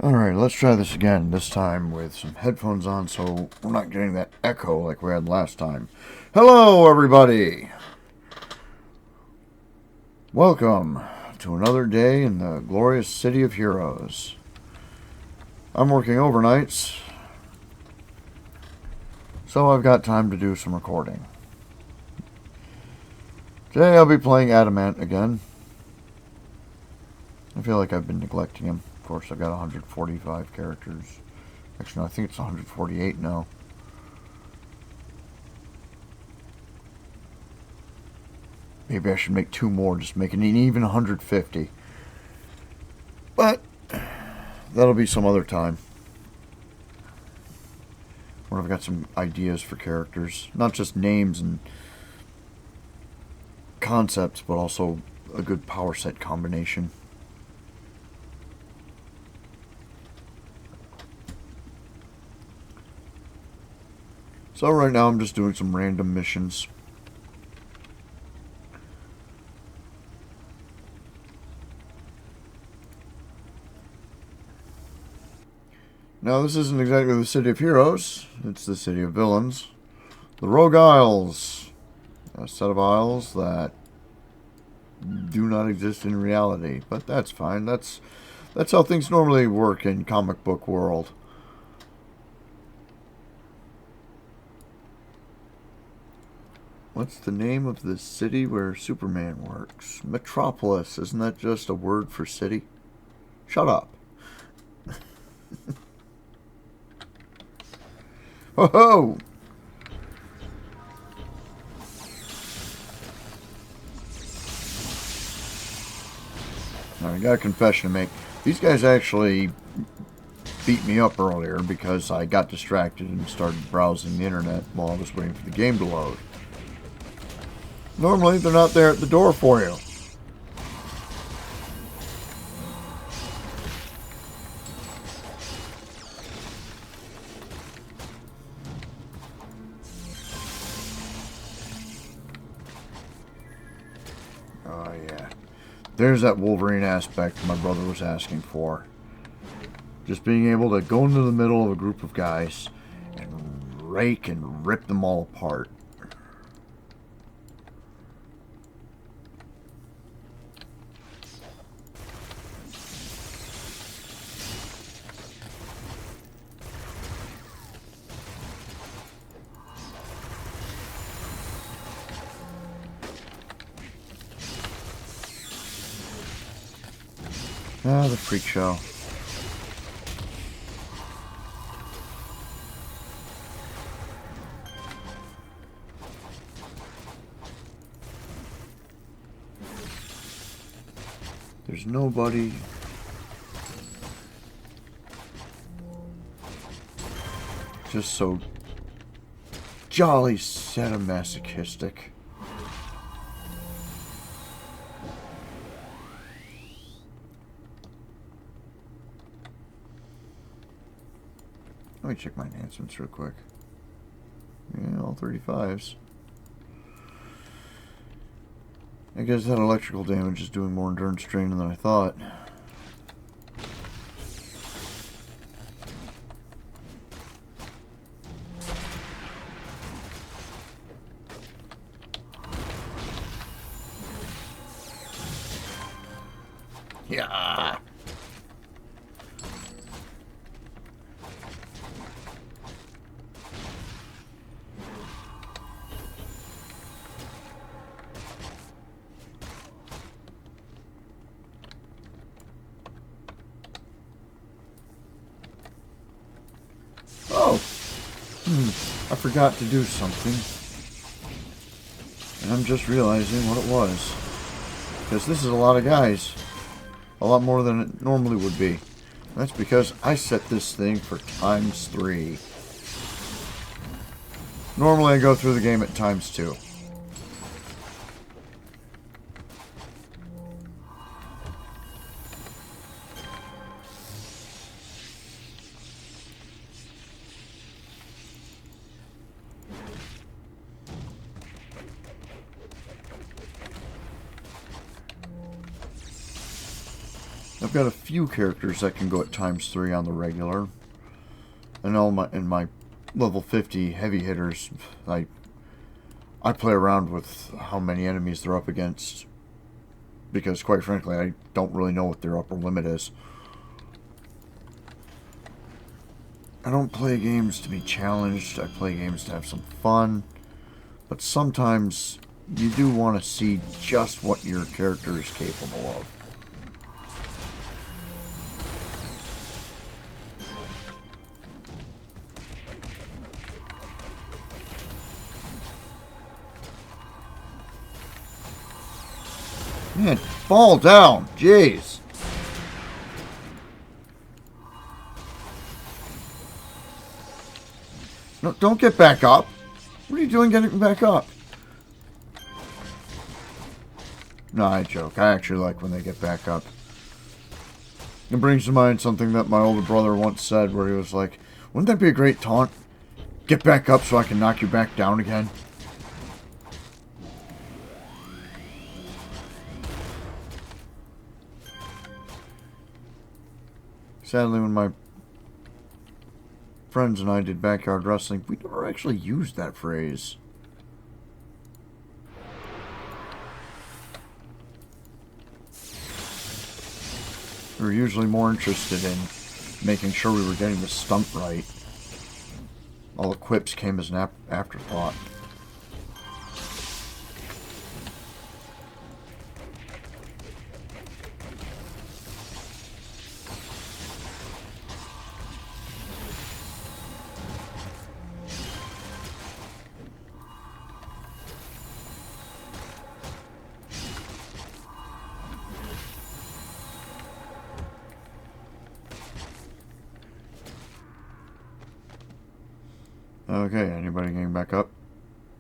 Alright, let's try this again, this time with some headphones on so we're not getting that echo like we had last time. Hello, everybody! Welcome to another day in the glorious city of heroes. I'm working overnights, so I've got time to do some recording. Today I'll be playing Adamant again. I feel like I've been neglecting him. Of course, I've got 145 characters. Actually, no, I think it's 148 now. Maybe I should make two more, just make it an even 150. But that'll be some other time. When I've got some ideas for characters. Not just names and concepts, but also a good power set combination. So right now I'm just doing some random missions. Now this isn't exactly the city of heroes, it's the city of villains. The Rogue Isles. A set of isles that do not exist in reality. But that's fine, that's how things normally work in comic book world. What's the name of the city where Superman works? Metropolis. Isn't that just a word for city? Shut up. Ho ho! Now, I got a confession to make. These guys actually beat me up earlier because I got distracted and started browsing the internet while I was waiting for the game to load. Normally, they're not there at the door for you. Oh, yeah. There's that Wolverine aspect my brother was asking for. Just being able to go into the middle of a group of guys and rake and rip them all apart. Ah, the freak show. There's nobody. Just so jolly sadomasochistic. Let me check my enhancements real quick. Yeah, all 35s. I guess that electrical damage is doing more endurance training than I thought. Yeah. Oh, I forgot to do something, and I'm just realizing what it was, because this is a lot of guys, a lot more than it normally would be. That's because I set this thing for ×3. Normally I go through the game at ×2. I've got a few characters that can go at ×3 on the regular. And in my level 50 heavy hitters, I play around with how many enemies they're up against. Because quite frankly, I don't really know what their upper limit is. I don't play games to be challenged. I play games to have some fun. But sometimes you do want to see just what your character is capable of. Man, fall down. Jeez. No, don't get back up. What are you doing getting back up? No, I joke. I actually like when they get back up. It brings to mind something that my older brother once said, where he was like, wouldn't that be a great taunt? Get back up so I can knock you back down again. Sadly, when my friends and I did backyard wrestling, we never actually used that phrase. We were usually more interested in making sure we were getting the stunt right. All the quips came as an afterthought. Okay, anybody getting back up?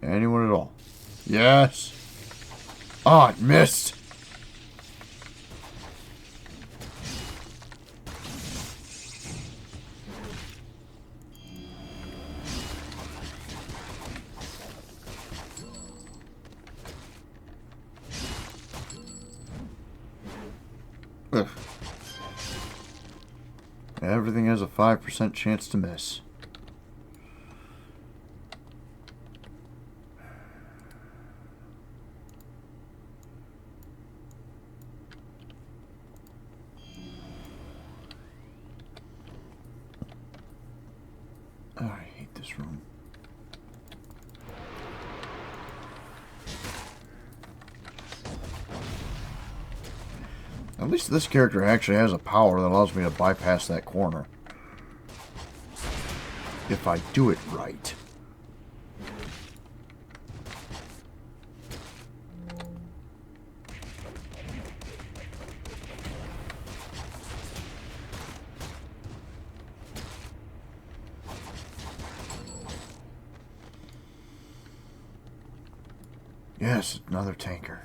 Anyone at all? Yes! Ah, it missed! Ugh. Everything has a 5% chance to miss. Oh, I hate this room. At least this character actually has a power that allows me to bypass that corner. If I do it right. Yes, another tanker.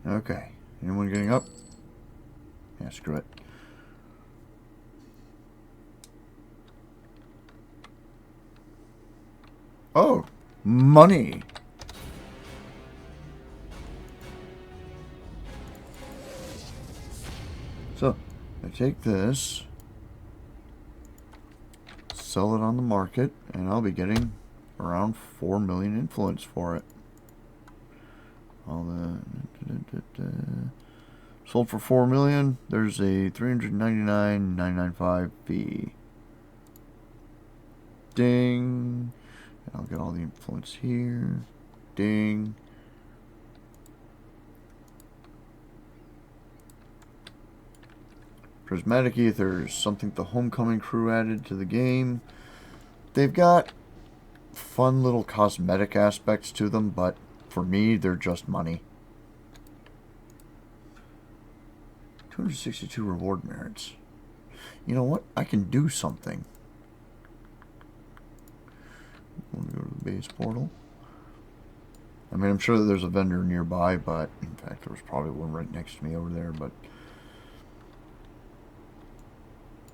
Okay. Anyone getting up? Yeah, screw it. Oh, money. So, I take this, sell it on the market, and I'll be getting around 4 million influence for it. All the sold for 4 million. There's a $399,995 fee. Ding. I'll get all the influence here. Ding. Prismatic Ethers, something the Homecoming crew added to the game. They've got fun little cosmetic aspects to them, but for me, they're just money. 262 reward merits. You know what? I can do something. I'm going to go to the base portal. I mean, I'm sure that there's a vendor nearby, but in fact, there was probably one right next to me over there, but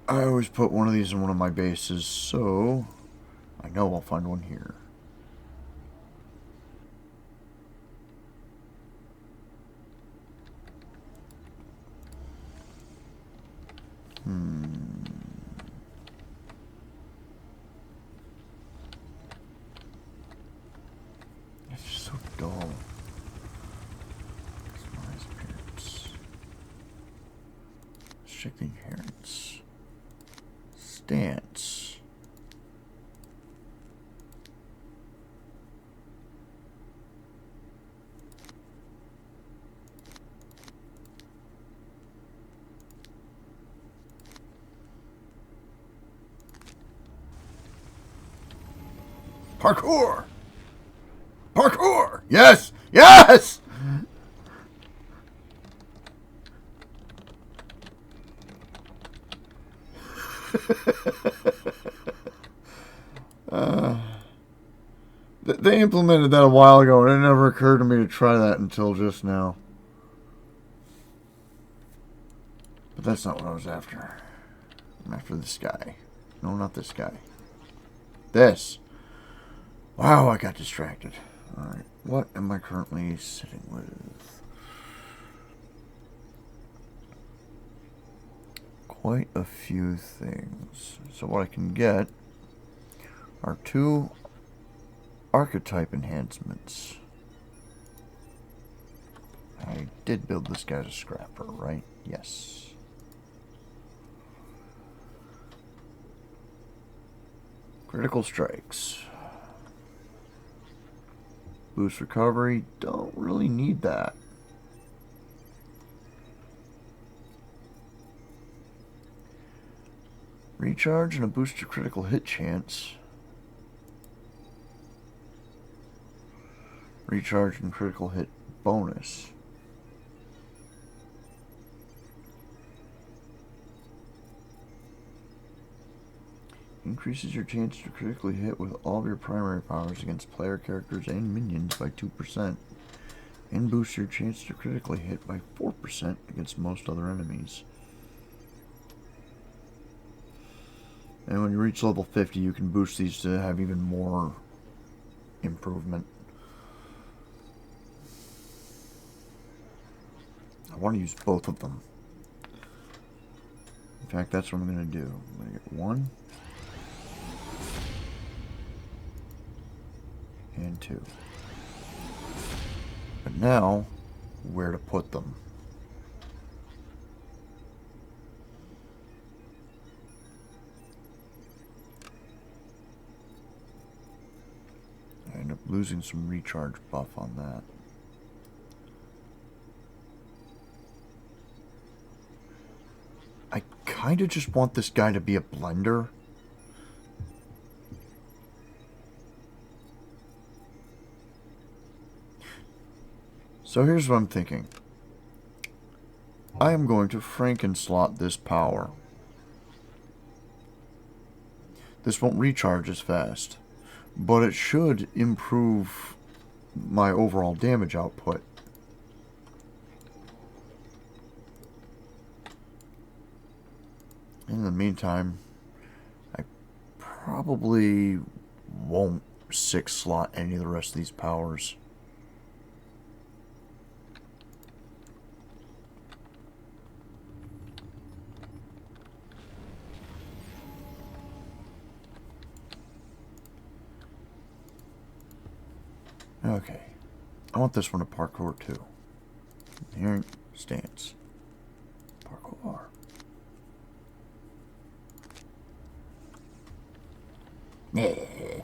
I always put one of these in one of my bases, so I know I'll find one here. It's just so dull. Customize appearance. Let's check the inheritance. Stance. Parkour! Parkour! Yes! Yes! They implemented that a while ago, and it never occurred to me to try that until just now. But that's not what I was after. I'm after this guy. No, not this guy. This. Wow, I got distracted. Alright, what am I currently sitting with? Quite a few things. So what I can get are 2 archetype enhancements. I did build this guy as a scrapper, right? Yes. Critical strikes. Boost recovery. Don't really need that. Recharge and a boost to critical hit chance. Recharge and critical hit bonus. Increases your chance to critically hit with all of your primary powers against player characters and minions by 2%. And boosts your chance to critically hit by 4% against most other enemies. And when you reach level 50, you can boost these to have even more improvement. I want to use both of them. In fact, that's what I'm going to do. I'm going to get 1 and 2. But now, where to put them? I end up losing some recharge buff on that. I kind of just want this guy to be a blender. So here's what I'm thinking. I am going to Frankenslot this power. This won't recharge as fast, but it should improve my overall damage output. In the meantime, I probably won't 6-slot any of the rest of these powers. Okay. I want this one to parkour too. Here, stance. Parkour. I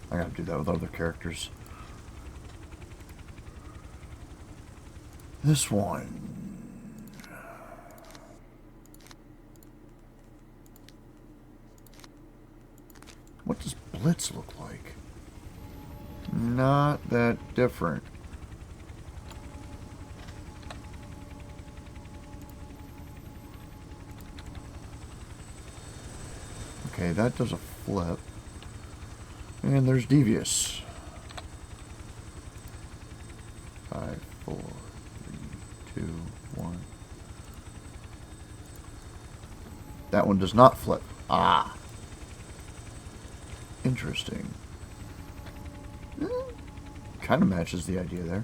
gotta do that with other characters. This one. What does Blitz look like? Not that different. Okay, that does a flip. And there's Devious. 5, 4, 3, 2, 1. That one does not flip. Ah. Interesting. Kind of matches the idea there.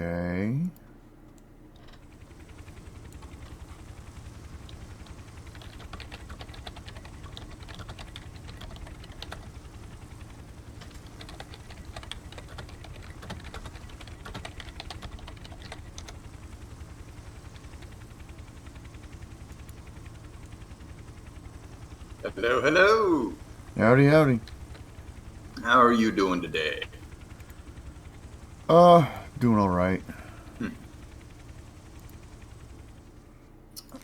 Okay. Hello, hello. Howdy, howdy. How are you doing today? Doing alright.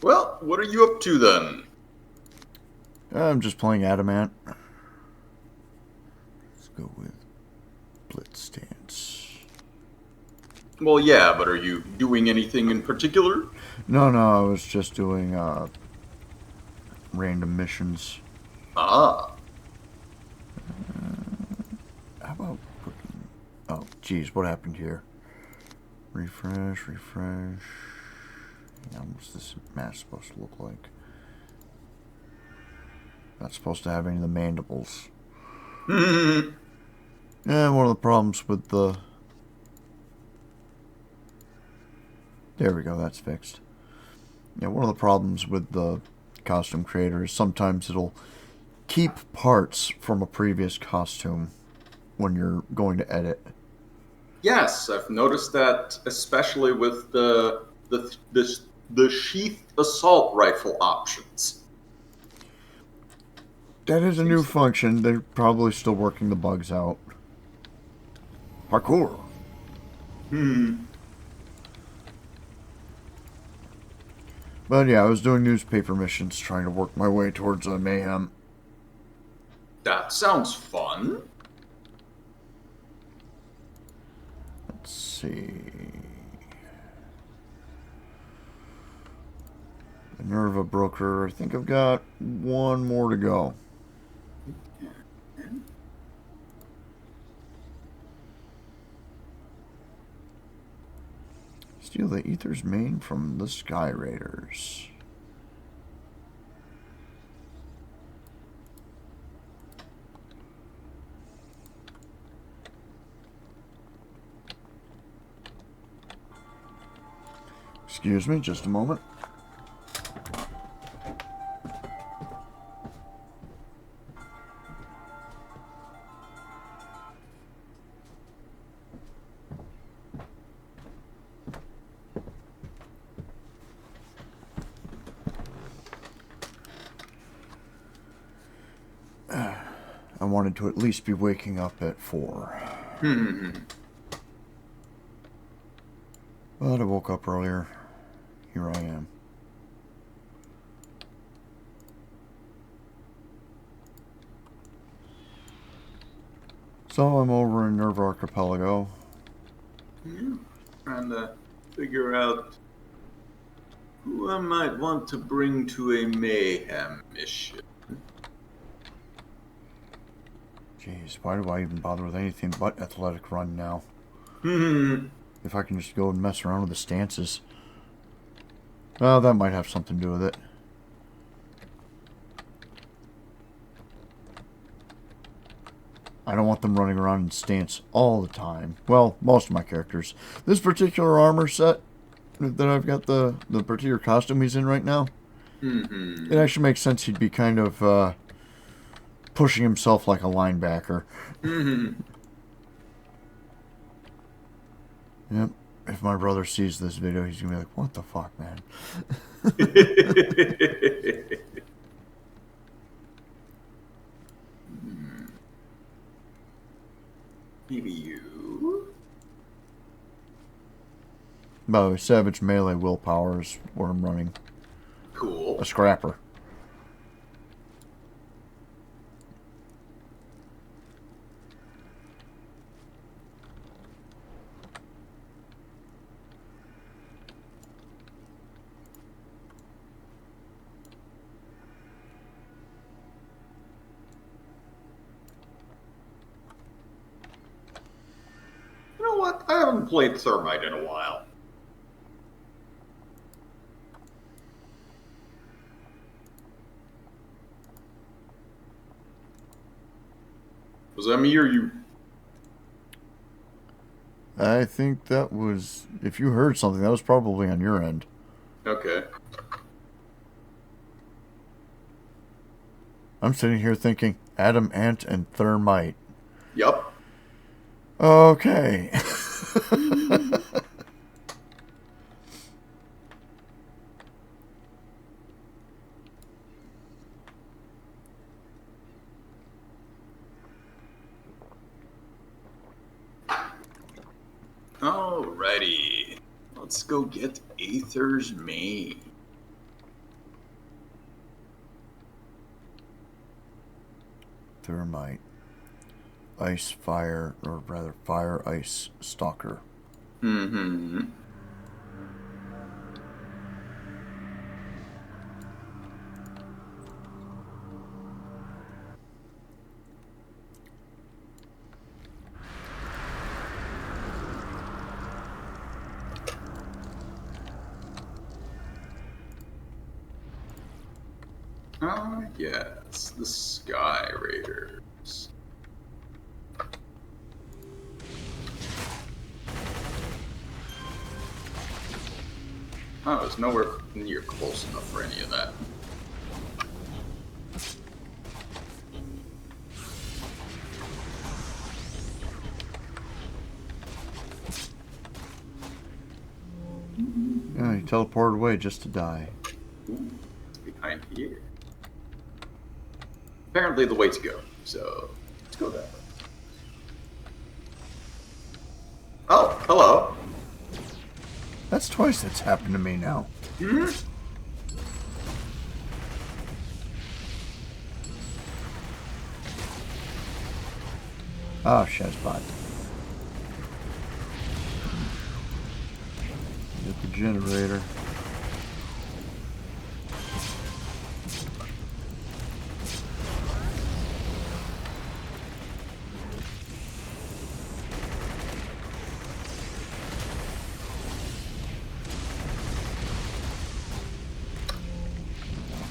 Well, what are you up to then? I'm just playing Adamant. Let's go with Blitz stance. Well, yeah, but are you doing anything in particular? No, I was just doing, random missions. Ah. How about putting... Oh, geez, what happened here? Refresh. Yeah, what's this mask supposed to look like? Not supposed to have any of the mandibles. Yeah, one of the problems with the... There we go, that's fixed. Yeah, one of the problems with the costume creator is sometimes it'll keep parts from a previous costume when you're going to edit. Yes, I've noticed that, especially with the sheath assault rifle options. That is a new Seems. function. They're probably still working the bugs out. Parkour. But yeah, I was doing newspaper missions, trying to work my way towards mayhem. That sounds fun. Let's see. Minerva Broker. I think I've got one more to go. Steal the Ether's Mane from the Sky Raiders. Excuse me, just a moment. I wanted to at least be waking up at 4. But I woke up earlier. Here I am. So I'm over in Nerve Archipelago. Trying to figure out who I might want to bring to a mayhem mission. Jeez, why do I even bother with anything but Athletic Run now? Hmm. If I can just go and mess around with the stances. Well, that might have something to do with it. I don't want them running around in stance all the time. Well, most of my characters. This particular armor set that I've got the particular costume he's in right now, it actually makes sense he'd be kind of pushing himself like a linebacker. Yep. If my brother sees this video, he's going to be like, what the fuck, man? Maybe you? By the way, Savage Melee Willpower is where I'm running. Cool. A scrapper. You know what? I haven't played Thermite in a while. Was that me or you? I think that was... If you heard something, that was probably on your end. Okay. I'm sitting here thinking, Adam, Ant, and Thermite. Yup. Okay. Alrighty. Let's go get Aether's Mane. Thermite. Ice, fire, or rather, fire, ice, stalker. Mm-hmm. Ah, yes, the Sky Raiders. I was nowhere near close enough for any of that. Yeah, he teleported away just to die. Ooh, it's behind here. Apparently the way to go, so let's go that way. Oh, hello. That's twice that's happened to me now. Hmm? Oh, Shazbot. Get the generator.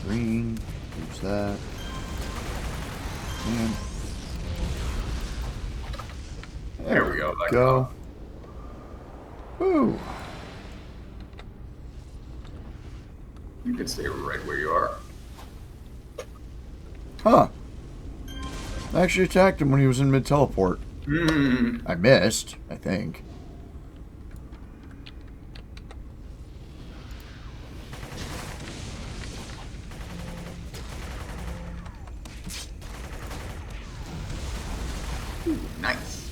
Green. Use that. And There we go. go. Woo. You can stay right where you are. Huh. I actually attacked him when he was in mid-teleport. Hmm. I missed, I think. Ooh, nice.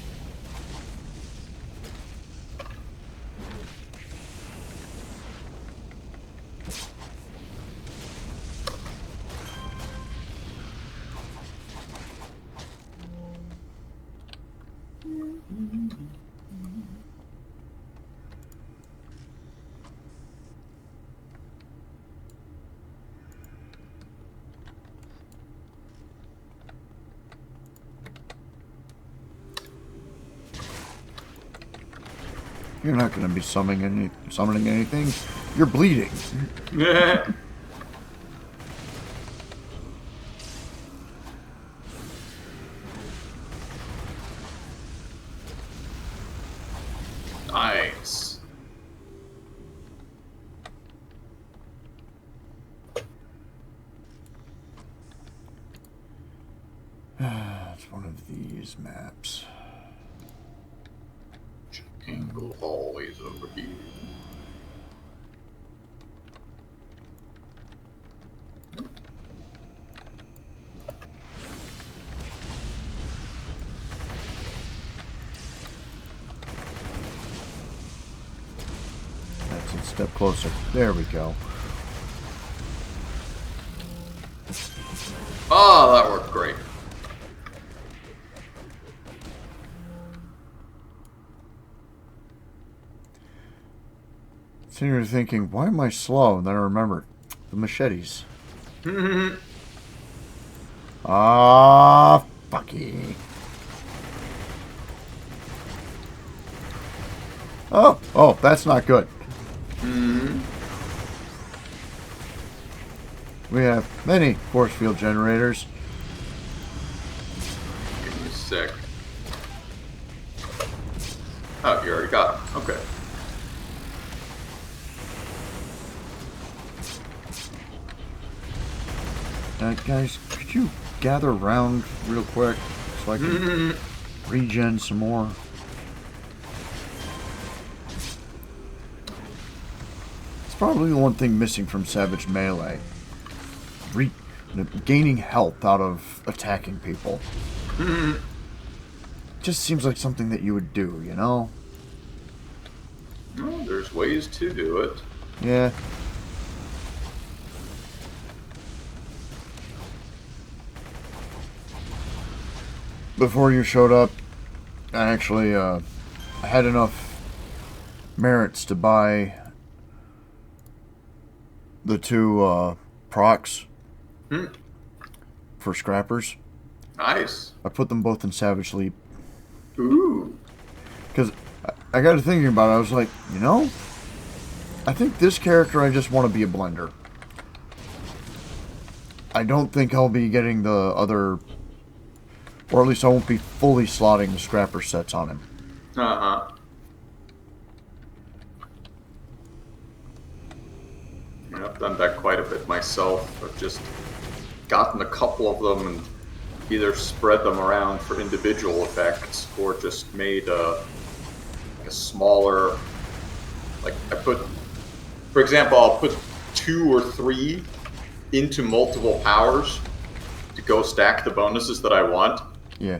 You're not going to be summoning anything. You're bleeding. Nice. It's one of these maps. Angle always over here. That's a step closer. There we go. Oh, that worked great. So you're thinking, why am I slow? And then I remembered the machetes. Ah, fucky. Oh, that's not good. We have many force field generators. Give me a sec. Oh, you already got them. Okay. Guys, could you gather around real quick so I can regen some more? It's probably the one thing missing from Savage Melee. Gaining health out of attacking people. Just seems like something that you would do, you know? Well, there's ways to do it. Yeah. Before you showed up, I actually I had enough merits to buy the two procs for scrappers. Nice. I put them both in Savage Leap. Ooh. Because I got to thinking about it. I was like, you know, I think this character I just want to be a blender. I don't think I'll be getting the other... Or at least I won't be fully slotting the scrapper sets on him. Uh-huh. Yeah, I've done that quite a bit myself. I've just gotten a couple of them and either spread them around for individual effects or just made a smaller... Like, for example, I'll put 2 or 3 into multiple powers to go stack the bonuses that I want. Yeah.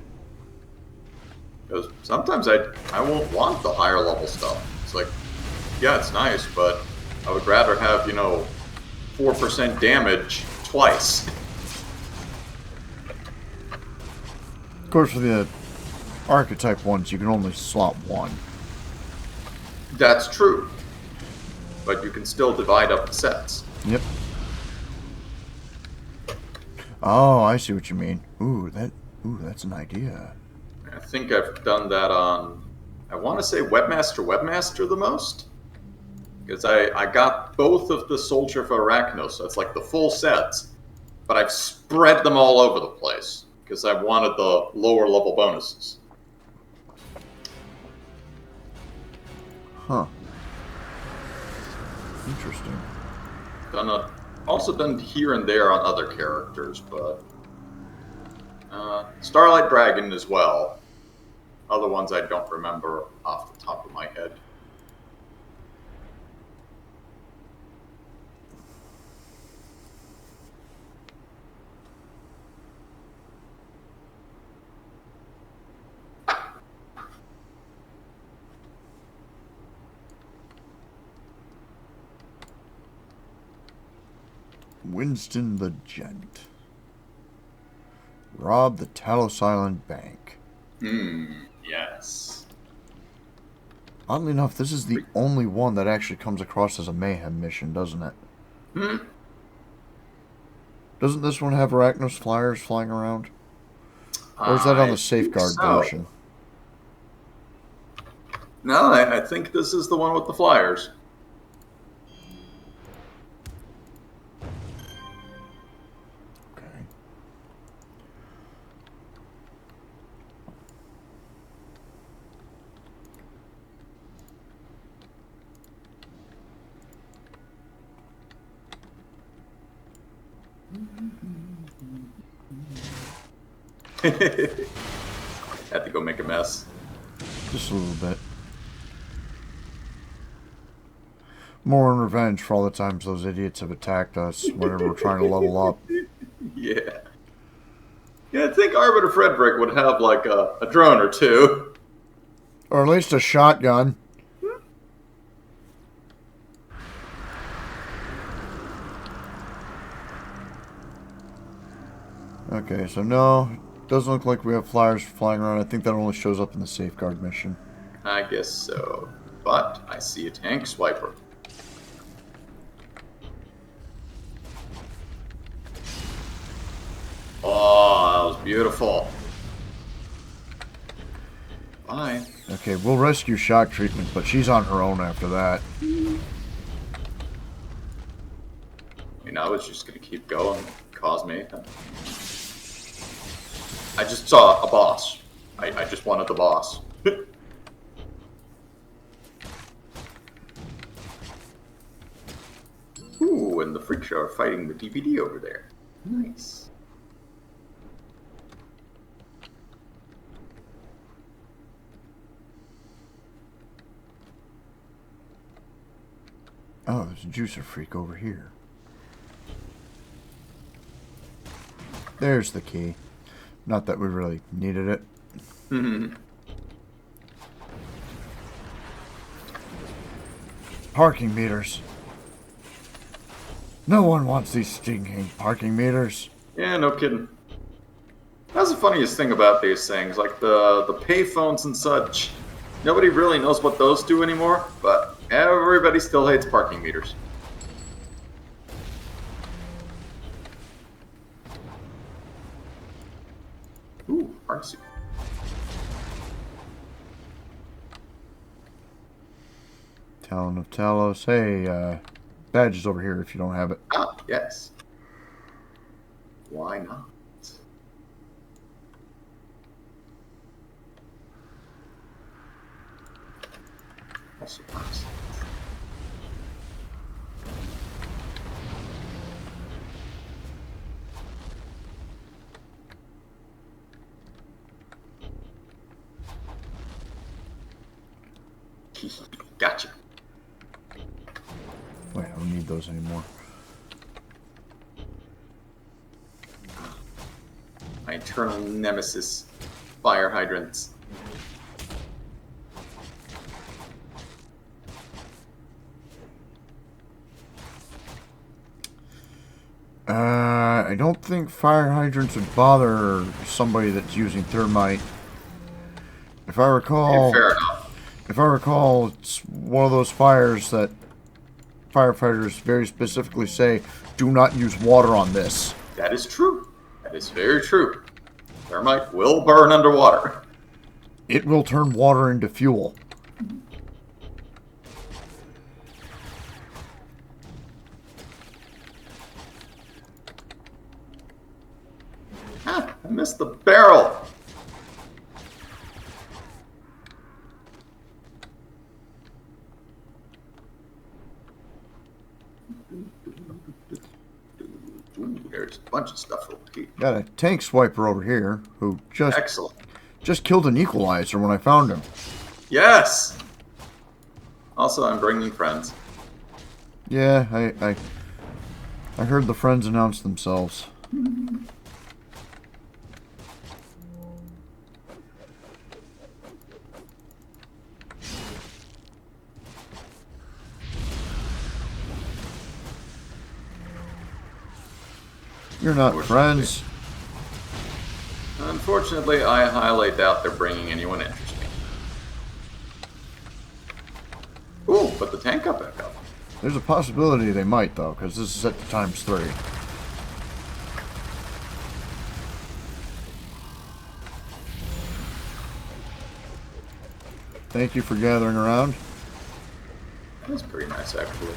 Because sometimes I won't want the higher level stuff. It's like, yeah, it's nice, but I would rather have, 4% damage twice. Of course, for the archetype ones, you can only slot one. That's true. But you can still divide up the sets. Yep. Oh, I see what you mean. Ooh, that's an idea. I think I've done that on, I want to say Webmaster the most. Because I got both of the Soldier of Arachnos, so it's like the full sets. But I've spread them all over the place. Because I wanted the lower level bonuses. Huh. Interesting. Also done here and there on other characters, but Starlight Dragon as well. Other ones I don't remember off the top of my head. Winston the Gent. Rob the Talos Island Bank. Yes. Oddly enough, this is the only one that actually comes across as a mayhem mission, doesn't it? Doesn't this one have Arachnos flyers flying around? Or is that on the Safeguard version? No, I think this is the one with the flyers. Okay. Had to go make a mess. Just a little bit. More in revenge for all the times those idiots have attacked us whenever we're trying to level up. Yeah. Yeah, I think Arbiter Frederick would have like a drone or two. Or at least a shotgun. Okay, so no, doesn't look like we have flyers flying around. I think that only shows up in the safeguard mission. I guess so. But I see a tank swiper. Oh, that was beautiful. Bye. Okay, we'll rescue shock treatment, but she's on her own after that. I mean, I was just gonna keep going, cause me. I just saw a boss. I just wanted the boss. Ooh, and the freak show are fighting the DVD over there. Nice. Oh, there's a juicer freak over here. There's the key. Not that we really needed it. Parking meters. No one wants these stinking parking meters. Yeah, no kidding. That's the funniest thing about these things, like the payphones and such. Nobody really knows what those do anymore, but everybody still hates parking meters. Ooh, art suit. Talon of Talos. Hey, badge is over here if you don't have it. Ah, yes. Why not? Also nice. Gotcha. Wait, I don't need those anymore. My eternal nemesis, fire hydrants. I don't think fire hydrants would bother somebody that's using thermite. If I recall, Fair enough. If I recall, it's one of those fires that firefighters very specifically say, do not use water on this. That is true. That is very true. Thermite will burn underwater. It will turn water into fuel. Ah, I missed the barrel. Ooh, there's a bunch of stuff over here. Got a tank swiper over here who Excellent. just killed an equalizer when I found him. Yes. Also, I'm bringing friends. Yeah, I heard the friends announce themselves. You're not friends. Unfortunately, I highly doubt they're bringing anyone interesting. Ooh, but the tank got back up. There's a possibility they might, though, because this is set to ×3. Thank you for gathering around. That's pretty nice, actually.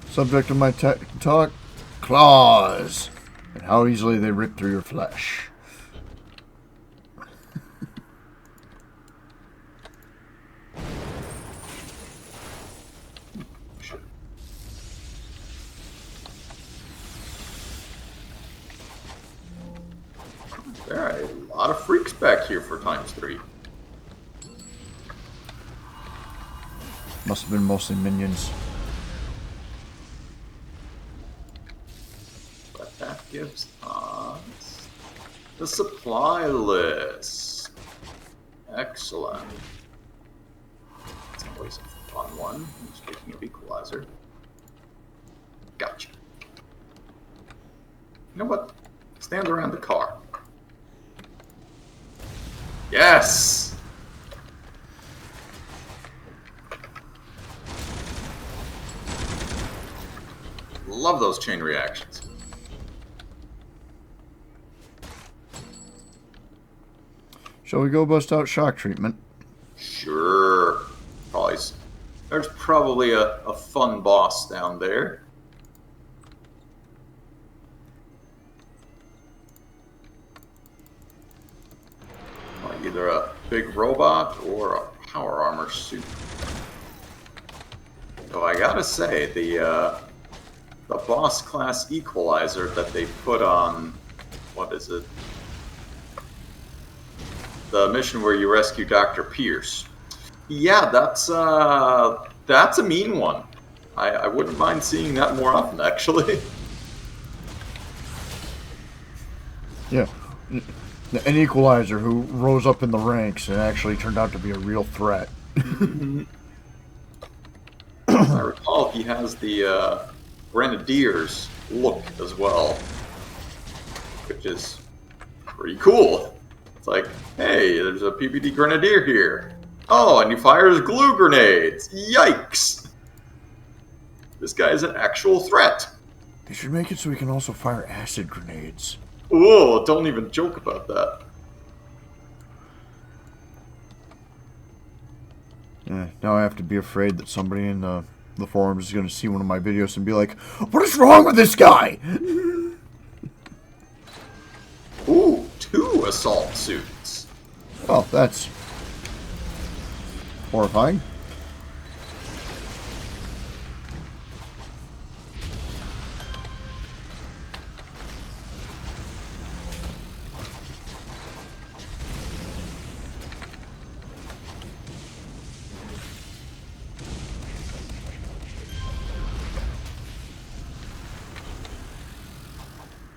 Subject of my talk, claws, and how easily they rip through your flesh. There are a lot of freaks back here for ×3. Must have been mostly minions. But that gives us the supply list. Excellent. That's always a fun one. Speaking of equalizer. Gotcha. You know what? Stand around the car. Yes! Love those chain reactions. Shall we go bust out shock treatment? Sure. There's probably a fun boss down there. Like either a big robot or a power armor suit. Though I gotta say, the boss class equalizer that they put on, what is it? The mission where you rescue Dr. Pierce. Yeah, that's a mean one. I wouldn't mind seeing that more often, actually. Yeah. An equalizer who rose up in the ranks and actually turned out to be a real threat. I recall he has the Grenadiers look as well, which is pretty cool. It's like, hey, there's a PBD Grenadier here. Oh, and he fires glue grenades. Yikes! This guy is an actual threat. They should make it so we can also fire acid grenades. Whoa, don't even joke about that. Now I have to be afraid that somebody in the forums is going to see one of my videos and be like, what is wrong with this guy? Ooh, 2 assault suits. Oh, that's horrifying.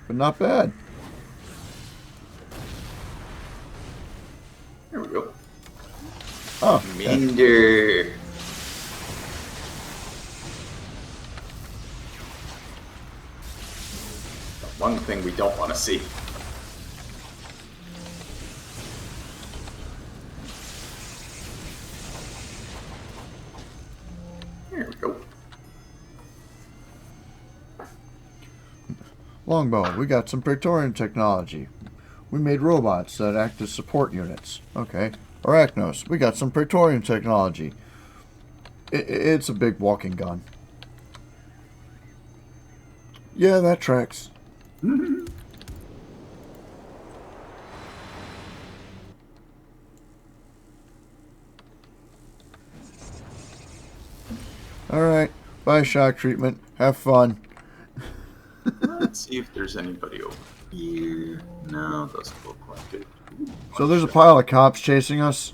But not bad. There we go. Oh, Minder. The one thing we don't want to see. There we go. Longbow, we got some Praetorian technology. We made robots that act as support units. Okay. Arachnos, we got some Praetorian technology. It's a big walking gun. Yeah, that tracks. Alright, bye shock treatment. Have fun. Let's see if there's anybody over here. No, doesn't look like it. So there's a pile of cops chasing us?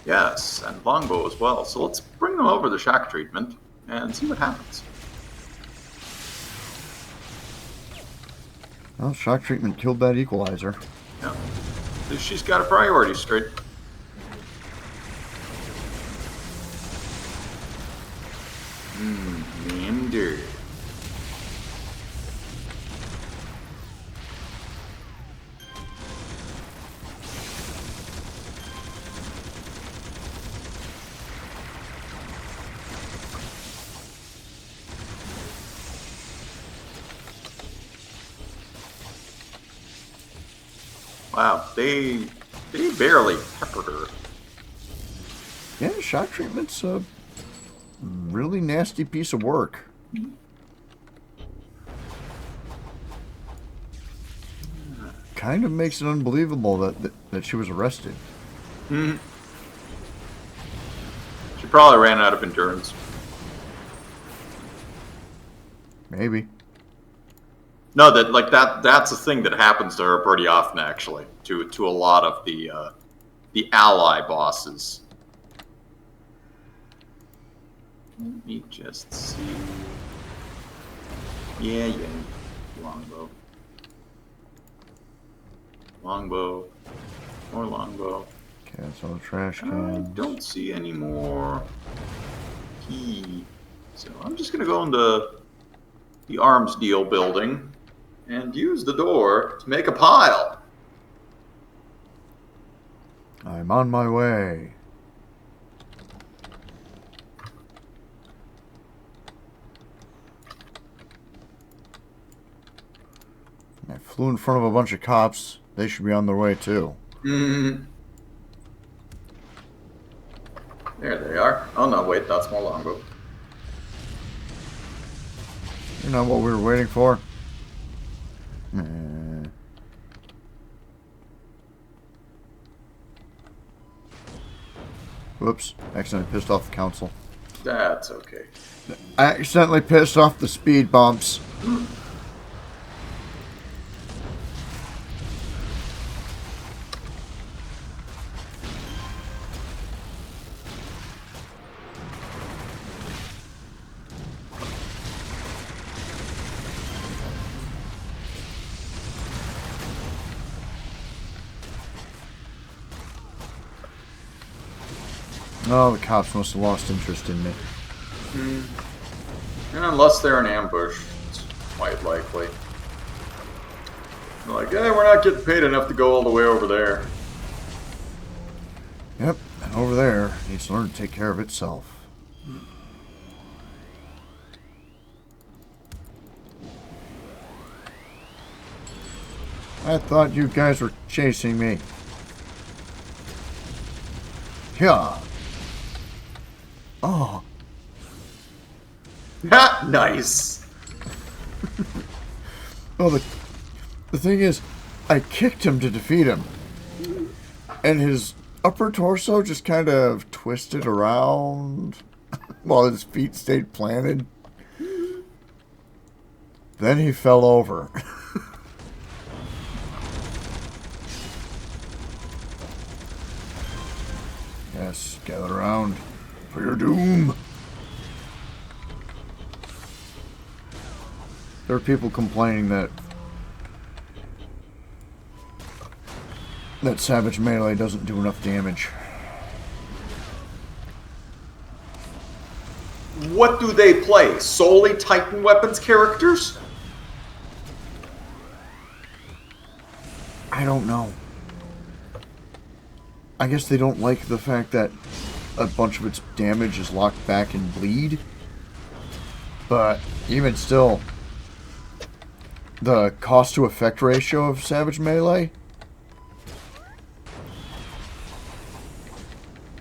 Yes, and Longbow as well. So let's bring them over the shock treatment and see what happens. Well, shock treatment killed that equalizer. Yeah. So she's got a priority straight. Minder. Wow, they barely peppered her. Yeah, Yeah, shock treatment's a really nasty piece of work. Kind of makes it unbelievable that she was arrested. Hmm. She probably ran out of endurance. Maybe. No, that's a thing that happens to her pretty often, actually, to a lot of the ally bosses. Let me just see. Yeah. Longbow. Longbow. More longbow. Okay, that's all the trash I cans. don't see any more key. So I'm just going to go into the arms deal building and use the door to make a pile. I'm on my way. I flew in front of a bunch of cops. They should be on their way too. Mm. There they are. Oh no, wait, that's more longbow. You know what we were waiting for? Whoops. Accidentally pissed off the council. That's okay. I accidentally pissed off the speed bumps. Oh, the cops must have lost interest in me. And unless they're in ambush, it's quite likely. They're like, hey, we're not getting paid enough to go all the way over there. Yep, and over there needs to learn to take care of itself. I thought you guys were chasing me. Yeah. Oh. Ha! Nice! Well, the thing is, I kicked him to defeat him. And his upper torso just kind of twisted around while his feet stayed planted. Then he fell over. Yes, gather around for your doom. There are people complaining that Savage Melee doesn't do enough damage. What do they play? Solely Titan Weapons characters? I don't know. I guess they don't like the fact that a bunch of its damage is locked back and bleed. But even still, the cost to effect ratio of Savage Melee,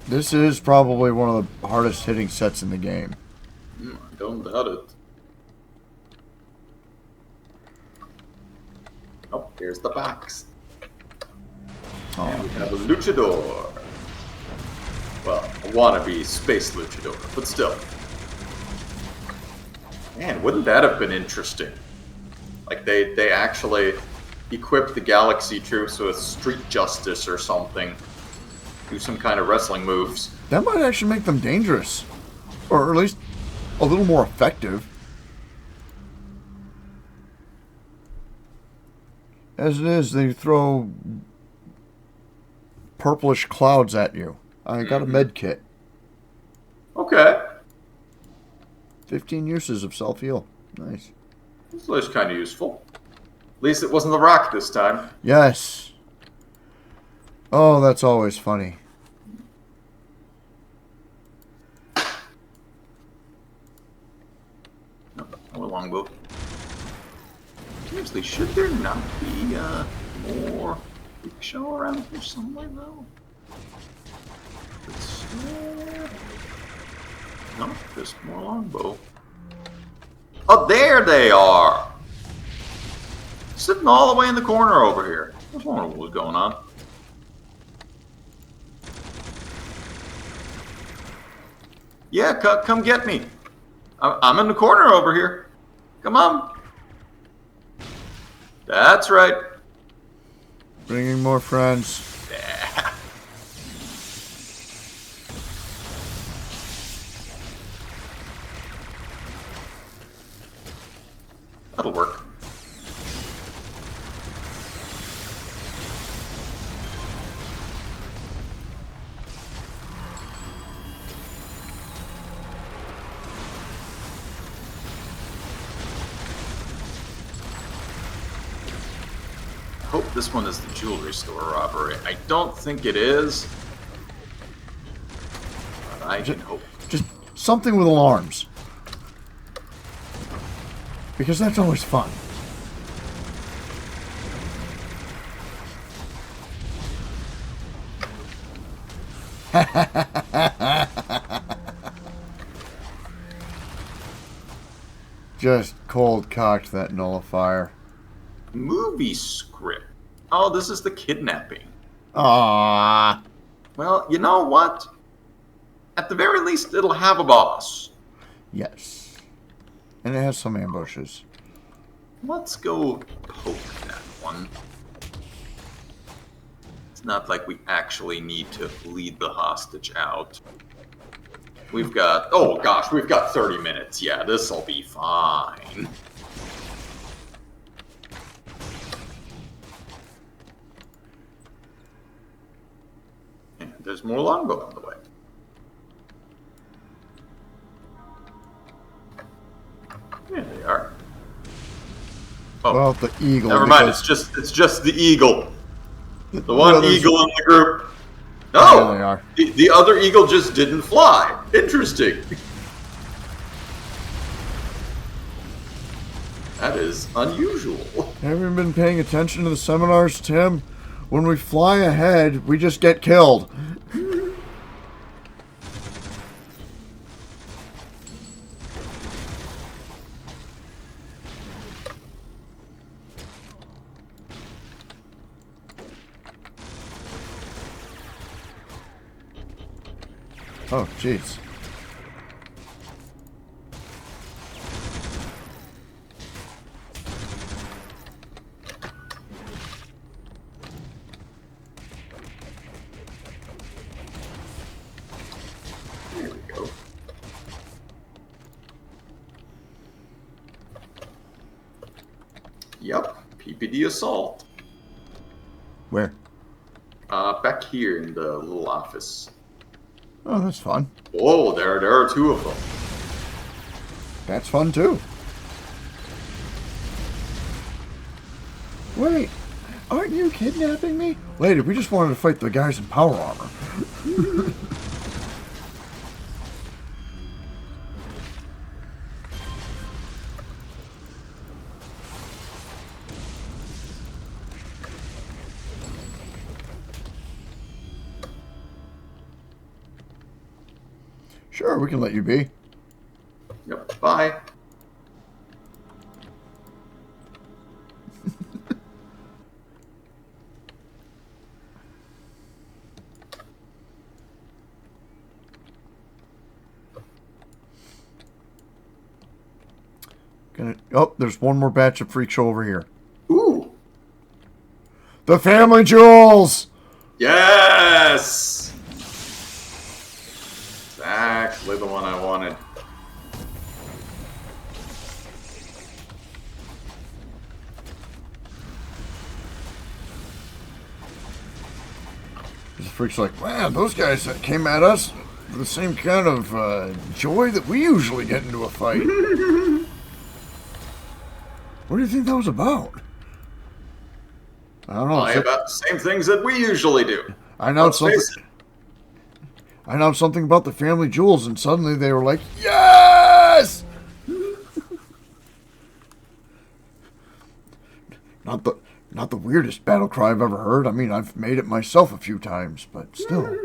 this is probably one of the hardest hitting sets in the game. I don't doubt it. Oh, here's the box. Oh, And we have a luchador. Well, a wannabe space luchador, but still. Man, wouldn't that have been interesting? Like, they actually equipped the Galaxy troops with street justice or something. Do some kind of wrestling moves. that might actually make them dangerous. Or at least a little more effective. As it is, they throw purplish clouds at you. I got a med kit. Okay. 15 uses of self-heal. Nice. This looks kind of useful. At least it wasn't the rock this time. Yes. Oh, that's always funny. Oh, a longbow. Seriously, should there not be more big show around here somewhere, though? It's No, just more longbow. Oh, there they are! Sitting all the way in the corner over here. I was wondering what was going on. Yeah, come get me. I'm in the corner over here. Come on. That's right. Bringing more friends. Yeah. That'll work. I hope this one is the jewelry store robbery. I don't think it is. But I can hope. Just something with alarms. Because that's always fun. Just cold cocked that nullifier. Movie script. Oh, this is the kidnapping. Ah. Well, you know what? At the very least, it'll have a boss. Yes. And it has some ambushes. Let's go poke that one. It's not like we actually need to lead the hostage out. We've got... Oh, gosh, we've got 30 minutes. Yeah, this'll be fine. And there's more longbow on the way. There they are. Oh, Well, the eagle. never mind. It's just the eagle. The one eagle in the group. No, there they are. The other eagle just didn't fly. Interesting. That is unusual. Have you been paying attention to the seminars, Tim? When we fly ahead, we just get killed. Oh, jeez. There we go. Yep, PPD assault. Where? Back here in the little office. Oh, that's fun. Whoa, there are two of them. That's fun, too. Wait, aren't you kidnapping me? Lady, we just wanted to fight the guys in power armor. Sure, we can let you be. Yep, bye. Oh, there's one more batch of freak show over here. Ooh. The family jewels! Yes! Exactly the one I wanted. The freak's like, man, those guys that came at us with the same kind of joy that we usually get into a fight. What do you think that was about? I don't know. Probably about the same things that we usually do. I announced something about the family jewels, and suddenly they were like, yes! Not the weirdest battle cry I've ever heard. I mean, I've made it myself a few times, but still.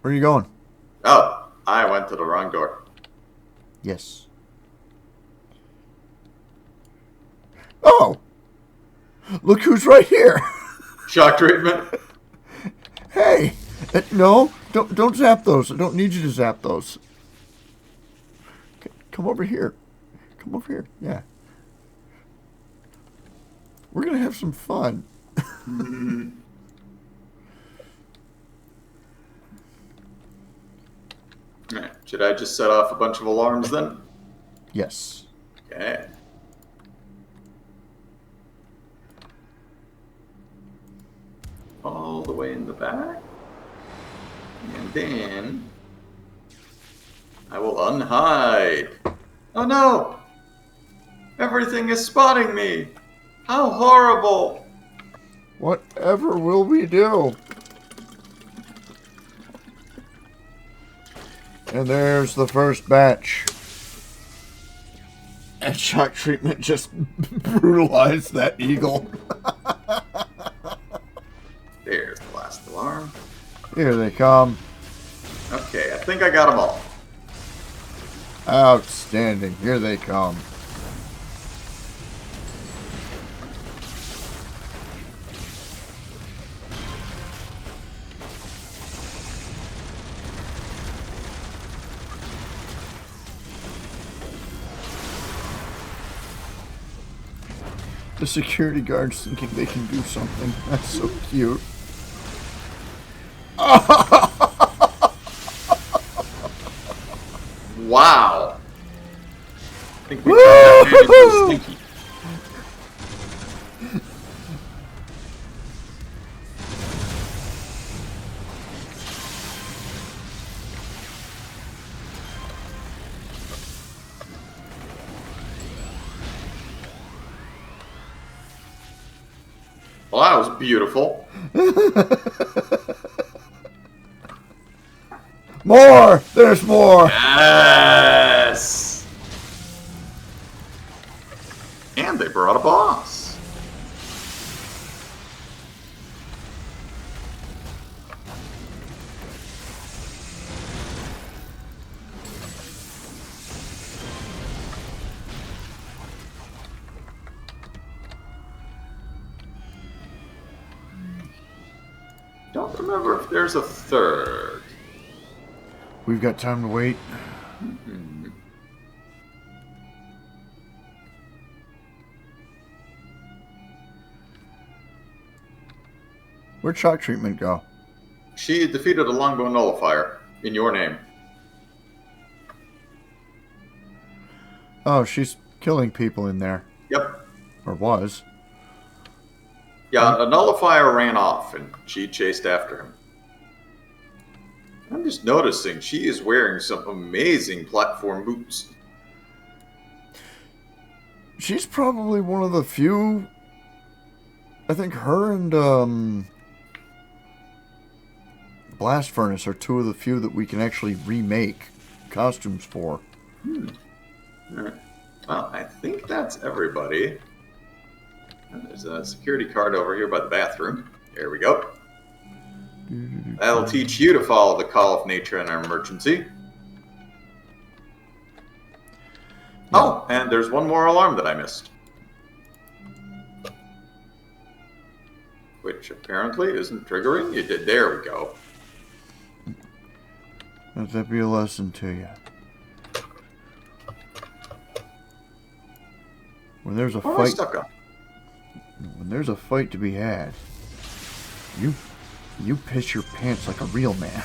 Where are you going? Oh, I went to the wrong door. Yes. Oh! Look who's right here! Shock treatment. Hey! No, don't zap those. I don't need you to zap those. Come over here. Come over here. Yeah. We're gonna have some fun. Alright, should I just set off a bunch of alarms then? Yes. Okay. All the way in the back. And then I will unhide. Oh no! Everything is spotting me! How horrible! Whatever will we do? And there's the first batch. And shock treatment just brutalized that eagle. There's the last alarm. Here they come. Okay, I think I got them all. Outstanding. Here they come. The security guard's thinking they can do something. That's so cute. Wow! I think we turned that man into a stinky. Well, that was beautiful. More! There's more! Yes! And they brought a boss. Don't remember if there's a third. We've got time to wait. Where'd shock treatment go? She defeated a longbow nullifier in your name. Oh, she's killing people in there. Yep. Or was. Yeah, a nullifier ran off and she chased after him. I'm just noticing she is wearing some amazing platform boots. She's probably one of the few. I think her and Blast Furnace are two of the few that we can actually remake costumes for. Alright. Well, I think that's everybody. There's a security card over here by the bathroom. There we go. That'll teach you to follow the call of nature in an emergency. Oh, and there's one more alarm that I missed. Which apparently isn't triggering. You did. There we go. Let that be a lesson to you. When there's a What am I fight, stuck on? when there's a fight to be had, you piss your pants like a real man.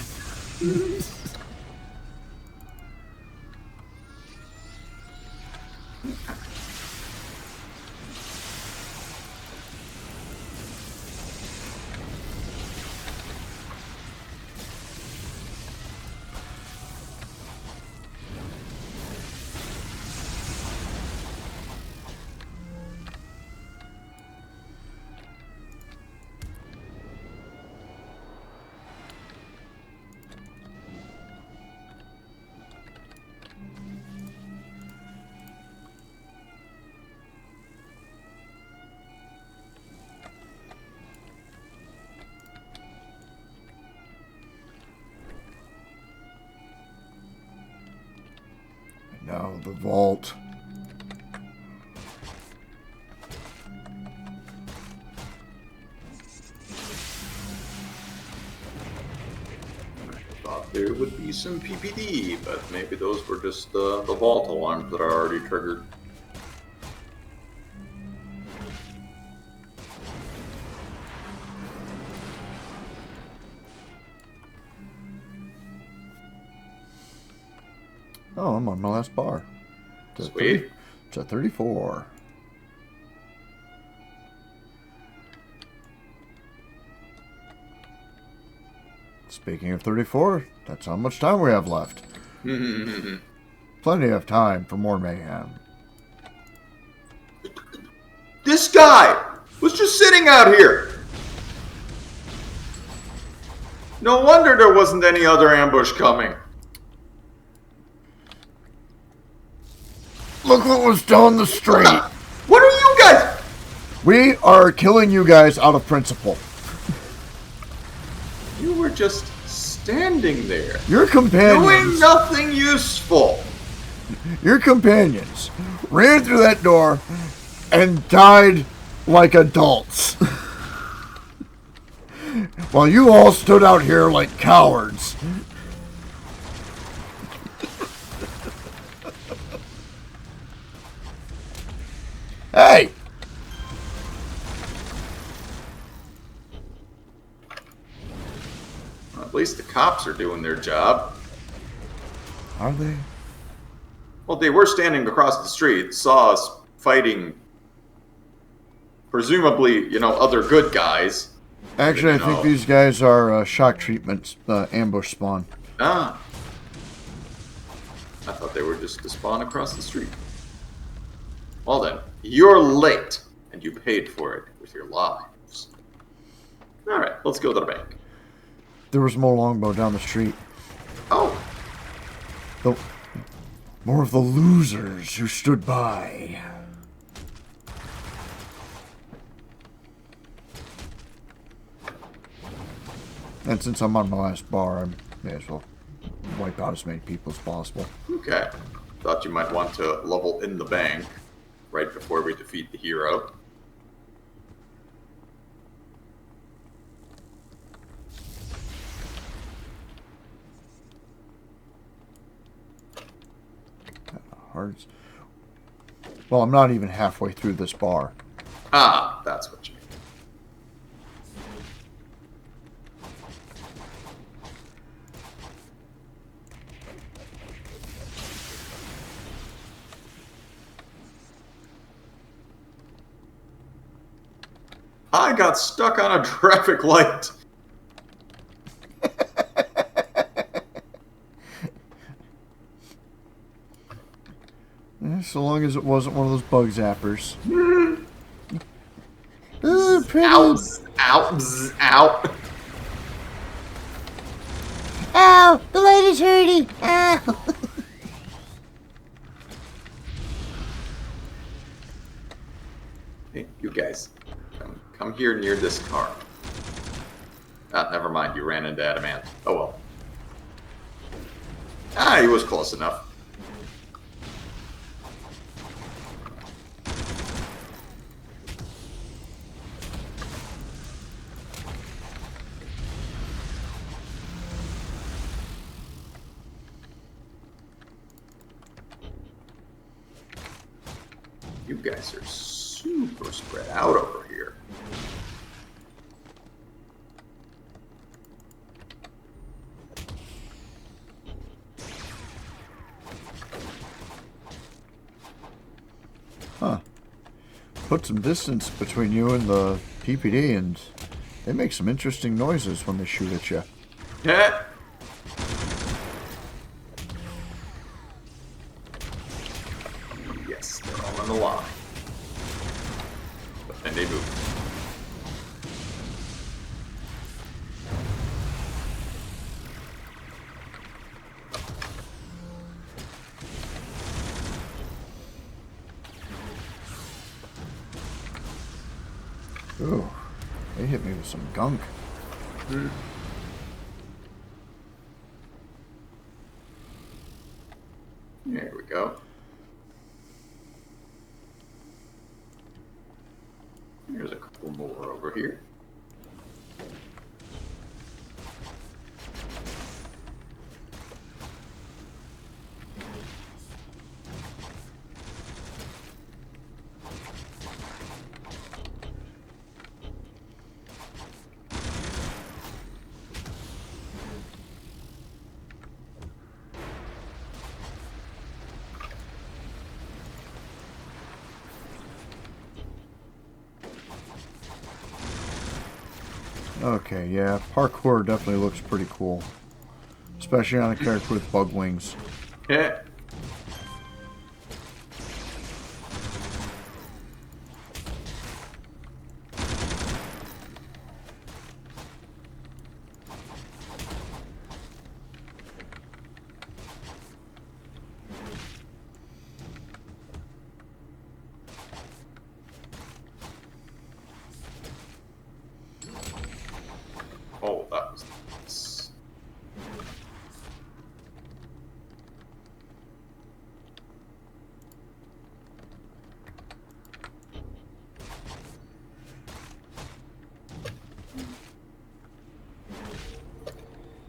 Now the vault. Thought there would be some PPD, but maybe those were just the vault alarms that are already triggered. Oh, I'm on my last bar. Sweet. It's at 34. Speaking of 34, that's how much time we have left. Plenty of time for more mayhem. This guy was just sitting out here. No wonder there wasn't any other ambush coming. Look what was down the street. What are you guys? We are killing you guys out of principle. You were just standing there. Your companions. Doing nothing useful. Your companions ran through that door and died like adults. While you all stood out here like cowards. Hey! Well, at least the cops are doing their job. Are they? Well, they were standing across the street, saw us fighting, presumably, other good guys. Actually, I think these guys are shock treatment ambush spawn. Ah. I thought they were just to spawn across the street. Well then, you're late, and you paid for it with your lives. Alright, let's go to the bank. There was more longbow down the street. Oh. More of the losers who stood by. And since I'm on my last bar, I may as well wipe out as many people as possible. Okay. Thought you might want to level in the bank right before we defeat the hero. Hearts. Well, I'm not even halfway through this bar. Ah, that's what you mean. I got stuck on a traffic light. So long as it wasn't one of those bug zappers. Out, out, out. Ow! The light is hurting! Ow! Hey, you guys, come here near this car. Ah, never mind, you ran into Adamant. Oh well. Ah, he was close enough. You guys are super spread out over here. Huh. Put some distance between you and the PPD, and they make some interesting noises when they shoot at you. Yeah. Yes, they're all on the line. But then they move. Ooh, they hit me with some gunk. There we go. There's a couple more over here. Okay, yeah, parkour definitely looks pretty cool. Especially on a character with bug wings. Yeah. Oh, that was nice.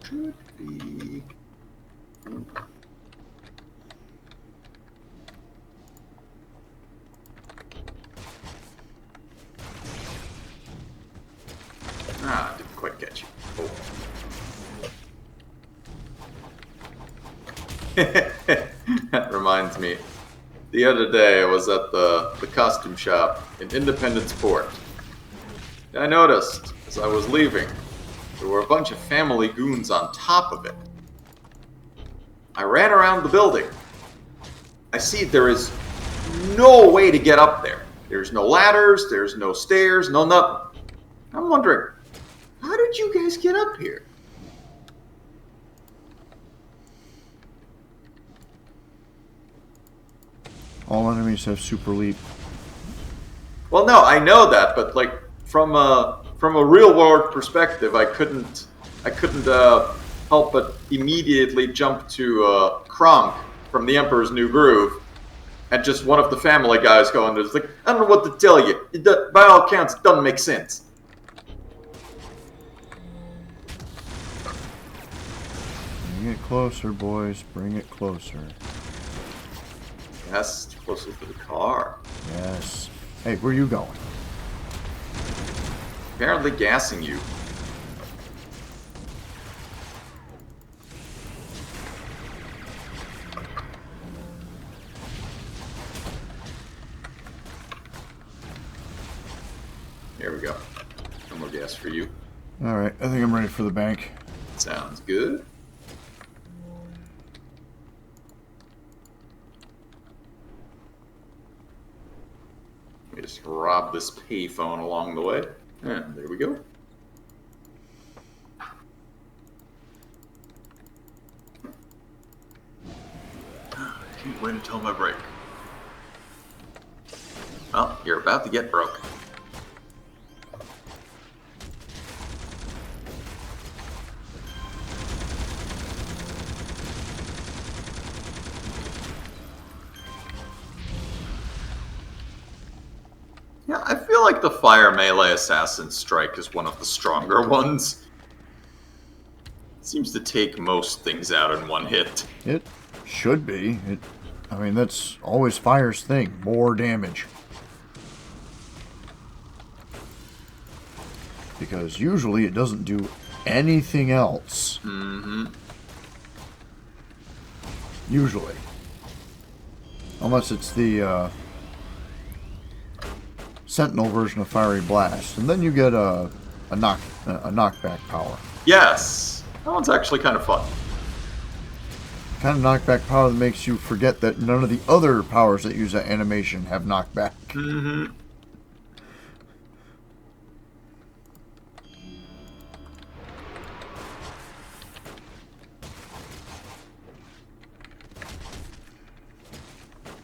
Should be. Ah, didn't quite get you. Oh. That reminds me. The other day I was at the costume shop in Independence Port. And I noticed, as I was leaving, there were a bunch of family goons on top of it. I ran around the building. I see there is no way to get up there. There's no ladders, there's no stairs, no nothing. I'm wondering, how did you guys get up here? All enemies have super leap. Well, no, I know that, but like from a real world perspective, I couldn't help but immediately jump to Kronk from the Emperor's New Groove, and just one of the Family Guys going, "There's like I don't know what to tell you. By all accounts, it doesn't make sense." Bring it closer, boys. Bring it closer. Yes, closer to the car. Yes. Hey, where you going? Apparently gassing you. There we go. No more gas for you. Alright, I think I'm ready for the bank. Sounds good. Let me just rob this payphone along the way. And there we go. Can't wait until my break. Well, you're about to get broke. Yeah, I feel like the Fire Melee Assassin Strike is one of the stronger ones. It seems to take most things out in one hit. It should be. I mean, that's always Fire's thing. More damage. Because usually it doesn't do anything else. Mm-hmm. Usually. Unless it's the Sentinel version of Fiery Blast. And then you get a knockback power. Yes! That one's actually kind of fun. Kind of knockback power that makes you forget that none of the other powers that use that animation have knockback. Mm-hmm.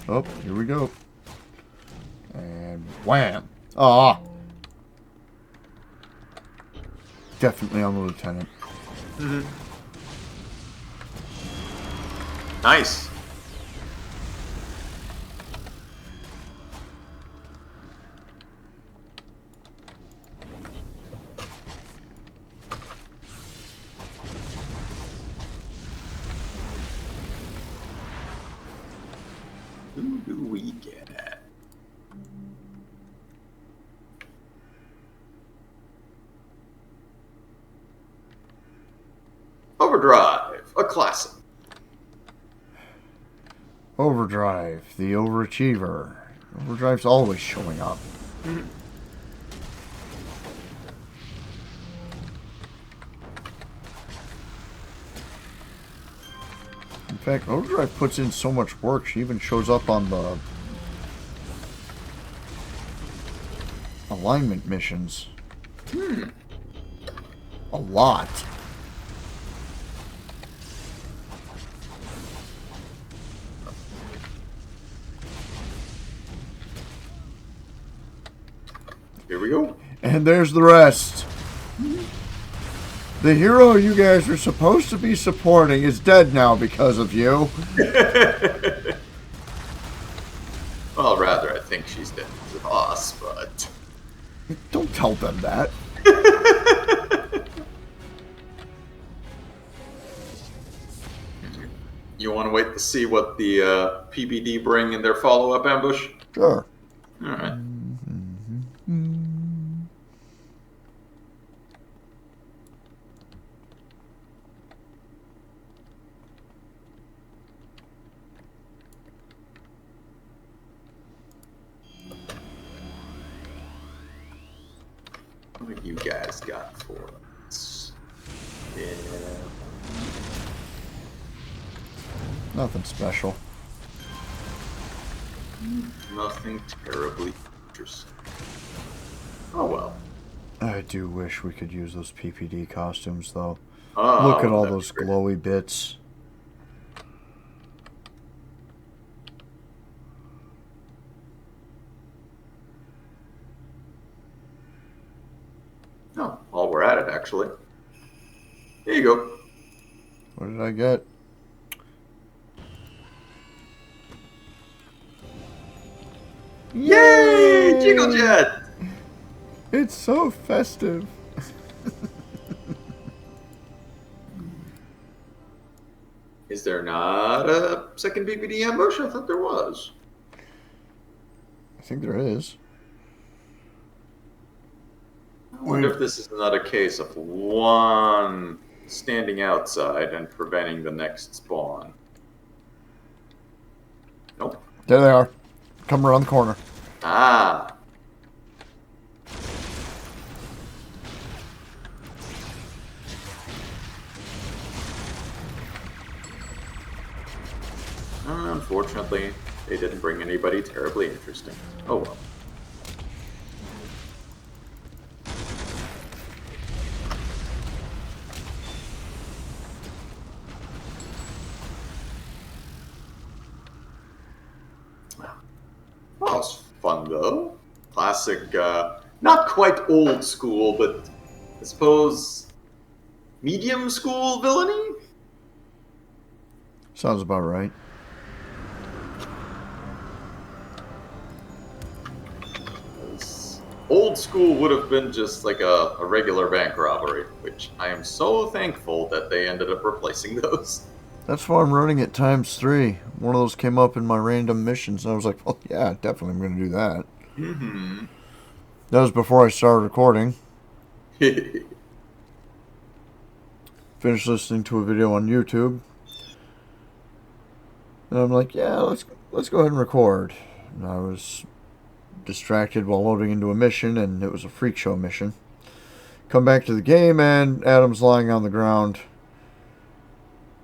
Oh, here we go. And wham! Ah! Definitely on the lieutenant. Mm-hmm. Nice. Who do we get? Overdrive, a classic. Overdrive, the overachiever. Overdrive's always showing up. In fact, Overdrive puts in so much work, she even shows up on the alignment missions. A lot. Here we go. And there's the rest. The hero you guys were supposed to be supporting is dead now because of you. Well, rather, I think she's dead because of us, but... Don't tell them that. You want to wait to see what the PBD bring in their follow-up ambush? Sure. Alright. What have you guys got for us? Yeah. Nothing special. Nothing terribly interesting. Oh well. I do wish we could use those PPD costumes, though. Oh, Look at all that'd those be great. glowy bits. Oh, while we're at it, actually. Here you go. What did I get? Yay! Jiggle Jet! It's so festive. Is there not a second PBD ambush? I thought there was. I think there is. I wonder if this is not a case of one standing outside and preventing the next spawn. Nope. There they are. Come around the corner. Ah. Unfortunately, they didn't bring anybody terribly interesting. Oh well. That was fun though. Classic, not quite old school, but I suppose medium school villainy? Sounds about right. Old school would have been just like a regular bank robbery, which I am so thankful that they ended up replacing those. That's why I'm running it ×3. One of those came up in my random missions, and I was like, well, yeah, definitely I'm going to do that. Mm-hmm. That was before I started recording. Finished listening to a video on YouTube. And I'm like, yeah, let's go ahead and record. And I was distracted while loading into a mission, and it was a freak show mission. Come back to the game, and Adam's lying on the ground.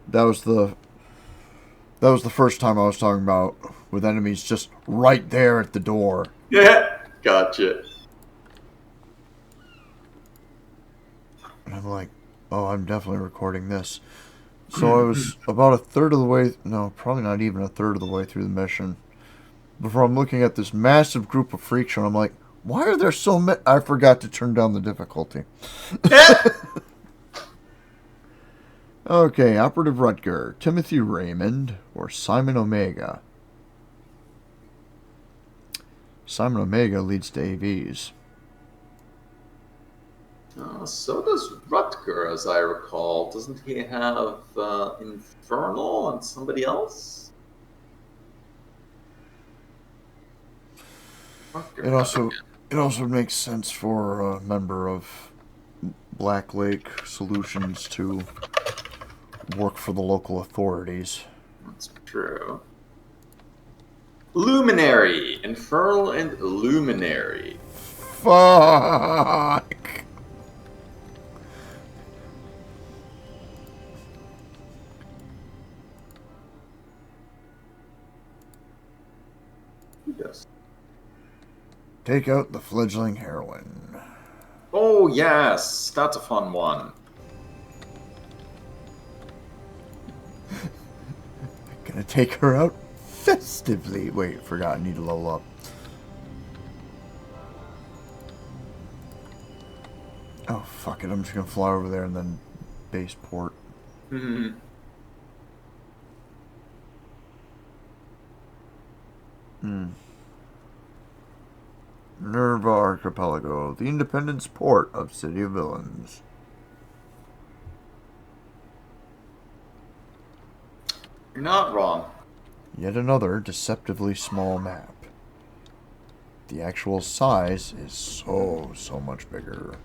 That was the first time I was talking about, with enemies just right there at the door. Yeah, gotcha. And I'm like, oh, I'm definitely recording this. So I was about a third of the way, no, probably not even a third of the way through the mission, before I'm looking at this massive group of freaks, and I'm like, why are there so many? I forgot to turn down the difficulty. Okay, Operative Rutger, Timothy Raymond, or Simon Omega. Simon Omega leads to AVs. So does Rutger, as I recall. Doesn't he have Infernal and somebody else? Fuck your It brother. also it also makes sense for a member of Black Lake Solutions to work for the local authorities. That's true. Luminary. Infernal and Luminary. Fuck! Yes. Take out the fledgling heroine. Oh, yes. That's a fun one. Gonna take her out festively. Wait, forgot. I need to level up. Oh, fuck it. I'm just gonna fly over there and then base port. Hmm. Nerva Archipelago, the Independence port of City of Villains. You're not wrong. Yet another deceptively small map. The actual size is so much bigger.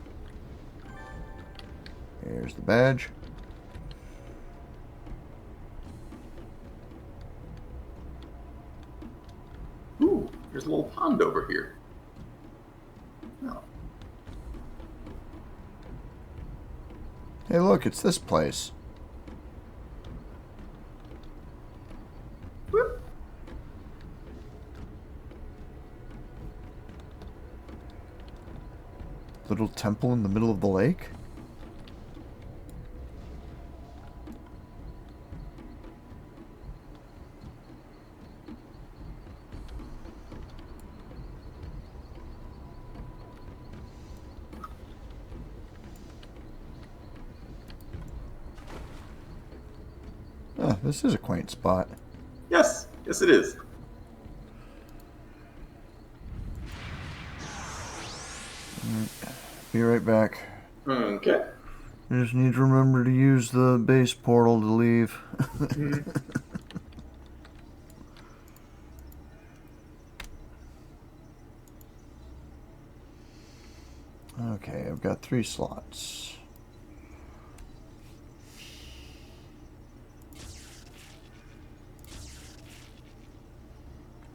Here's the badge. Ooh, there's a little pond over here. Oh. Hey, look, it's this place. Whoop. Little temple in the middle of the lake? Ah, this is a quaint spot. Yes, yes, it is. Be right back. Okay. I just need to remember to use the base portal to leave. Mhm. Okay, I've got 3 slots.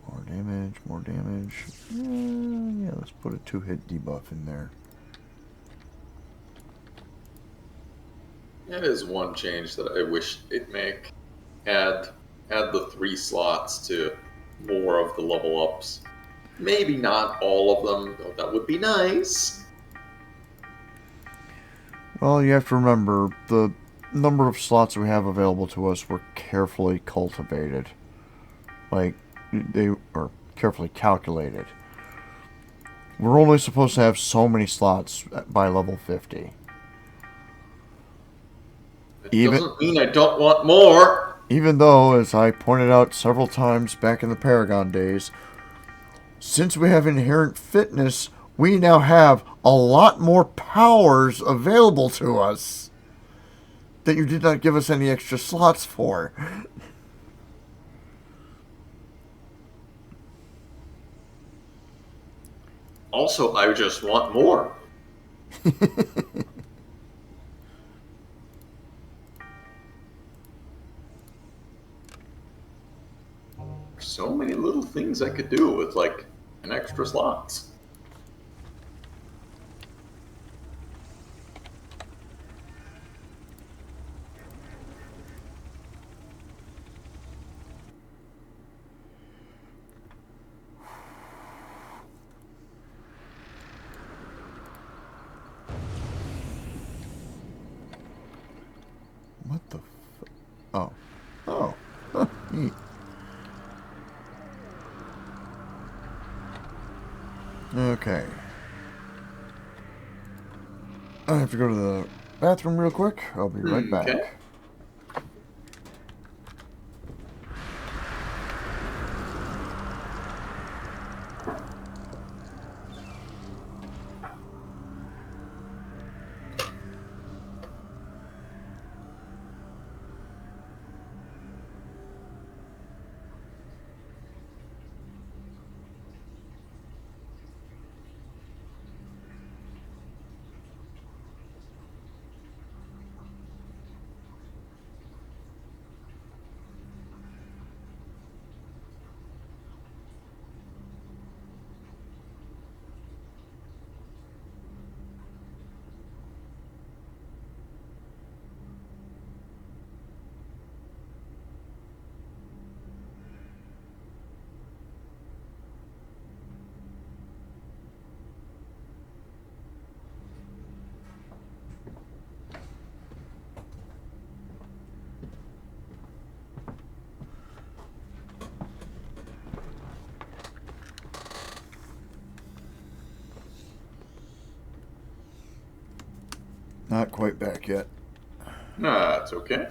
More damage, more damage. Yeah, let's put a 2-hit debuff in there. That is one change that I wish it'd make. Add add the 3 slots to more of the level ups. Maybe not all of them, though that would be nice. Well, you have to remember, the number of slots we have available to us were carefully cultivated. Like, they are carefully calculated. We're only supposed to have so many slots by level 50. It Even doesn't mean I don't want more. even though, as I pointed out several times back in the Paragon days, since we have inherent fitness, we now have a lot more powers available to us that you did not give us any extra slots for. Also, I just want more. So many little things I could do with like an extra slots. What the Oh. Oh. Huh, neat. Okay. I have to go to the bathroom real quick. I'll be right Okay. back. Not quite back yet. Nah, that's okay.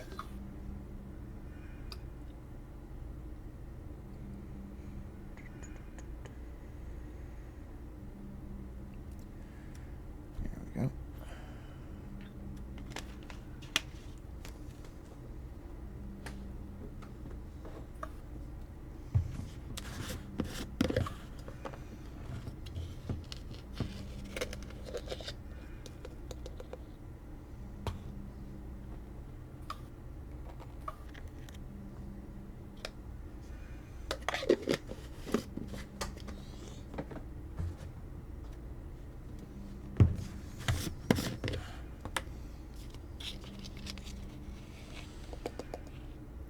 There we go.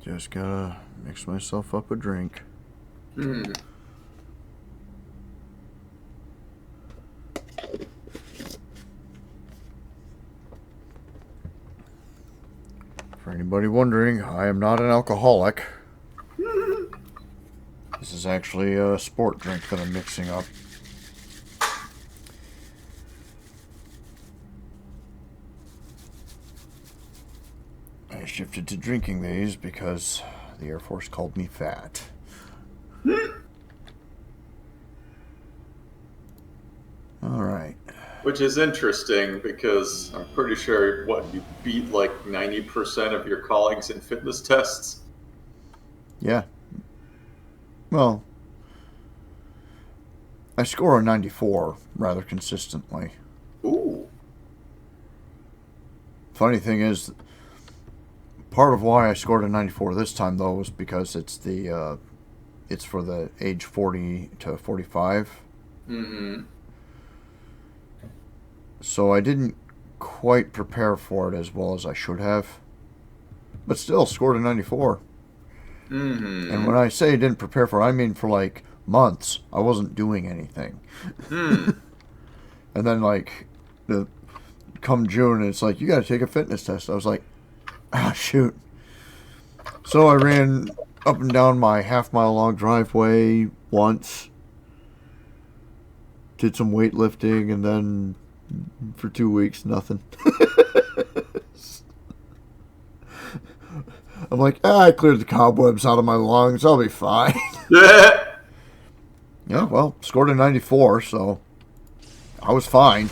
Just gotta mix myself up a drink. Hmm. For anybody wondering, I am not an alcoholic. This is actually a sport drink that I'm mixing up. I shifted to drinking these because the Air Force called me fat. Alright. Which is interesting because I'm pretty sure, you beat like 90% of your callings in fitness tests? Yeah. Well, I score a 94 rather consistently. Ooh. Funny thing is, part of why I scored a 94 this time though was because it's for the age 40 to 45. Mm-hmm. So I didn't quite prepare for it as well as I should have. But still scored a 94. Mm-hmm. And when I say didn't prepare for it, I mean for like months. I wasn't doing anything. Hmm. And then like come June, it's like, you got to take a fitness test. I was like, shoot. So I ran up and down my half-mile long driveway once. Did some weightlifting, and then for 2 weeks, nothing. I'm like, I cleared the cobwebs out of my lungs. I'll be fine. Yeah, well, scored a 94, so I was fine.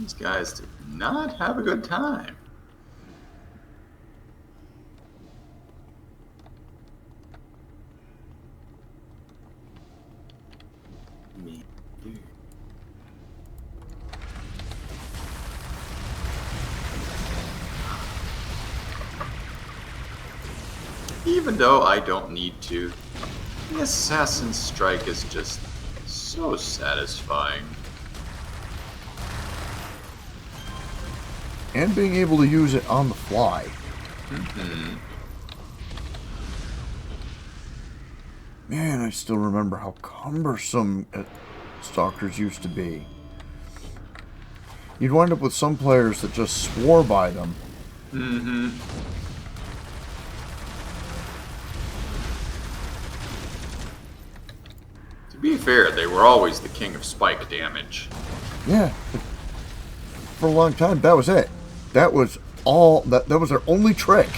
These guys did not have a good time. Me too. Even though I don't need to, the Assassin's Strike is just so satisfying. And being able to use it on the fly. Mm-hmm. Man, I still remember how cumbersome stalkers used to be. You'd wind up with some players that just swore by them. Mm-hmm. To be fair, they were always the king of spike damage. Yeah. For a long time, that was it. That was all. That was their only trick.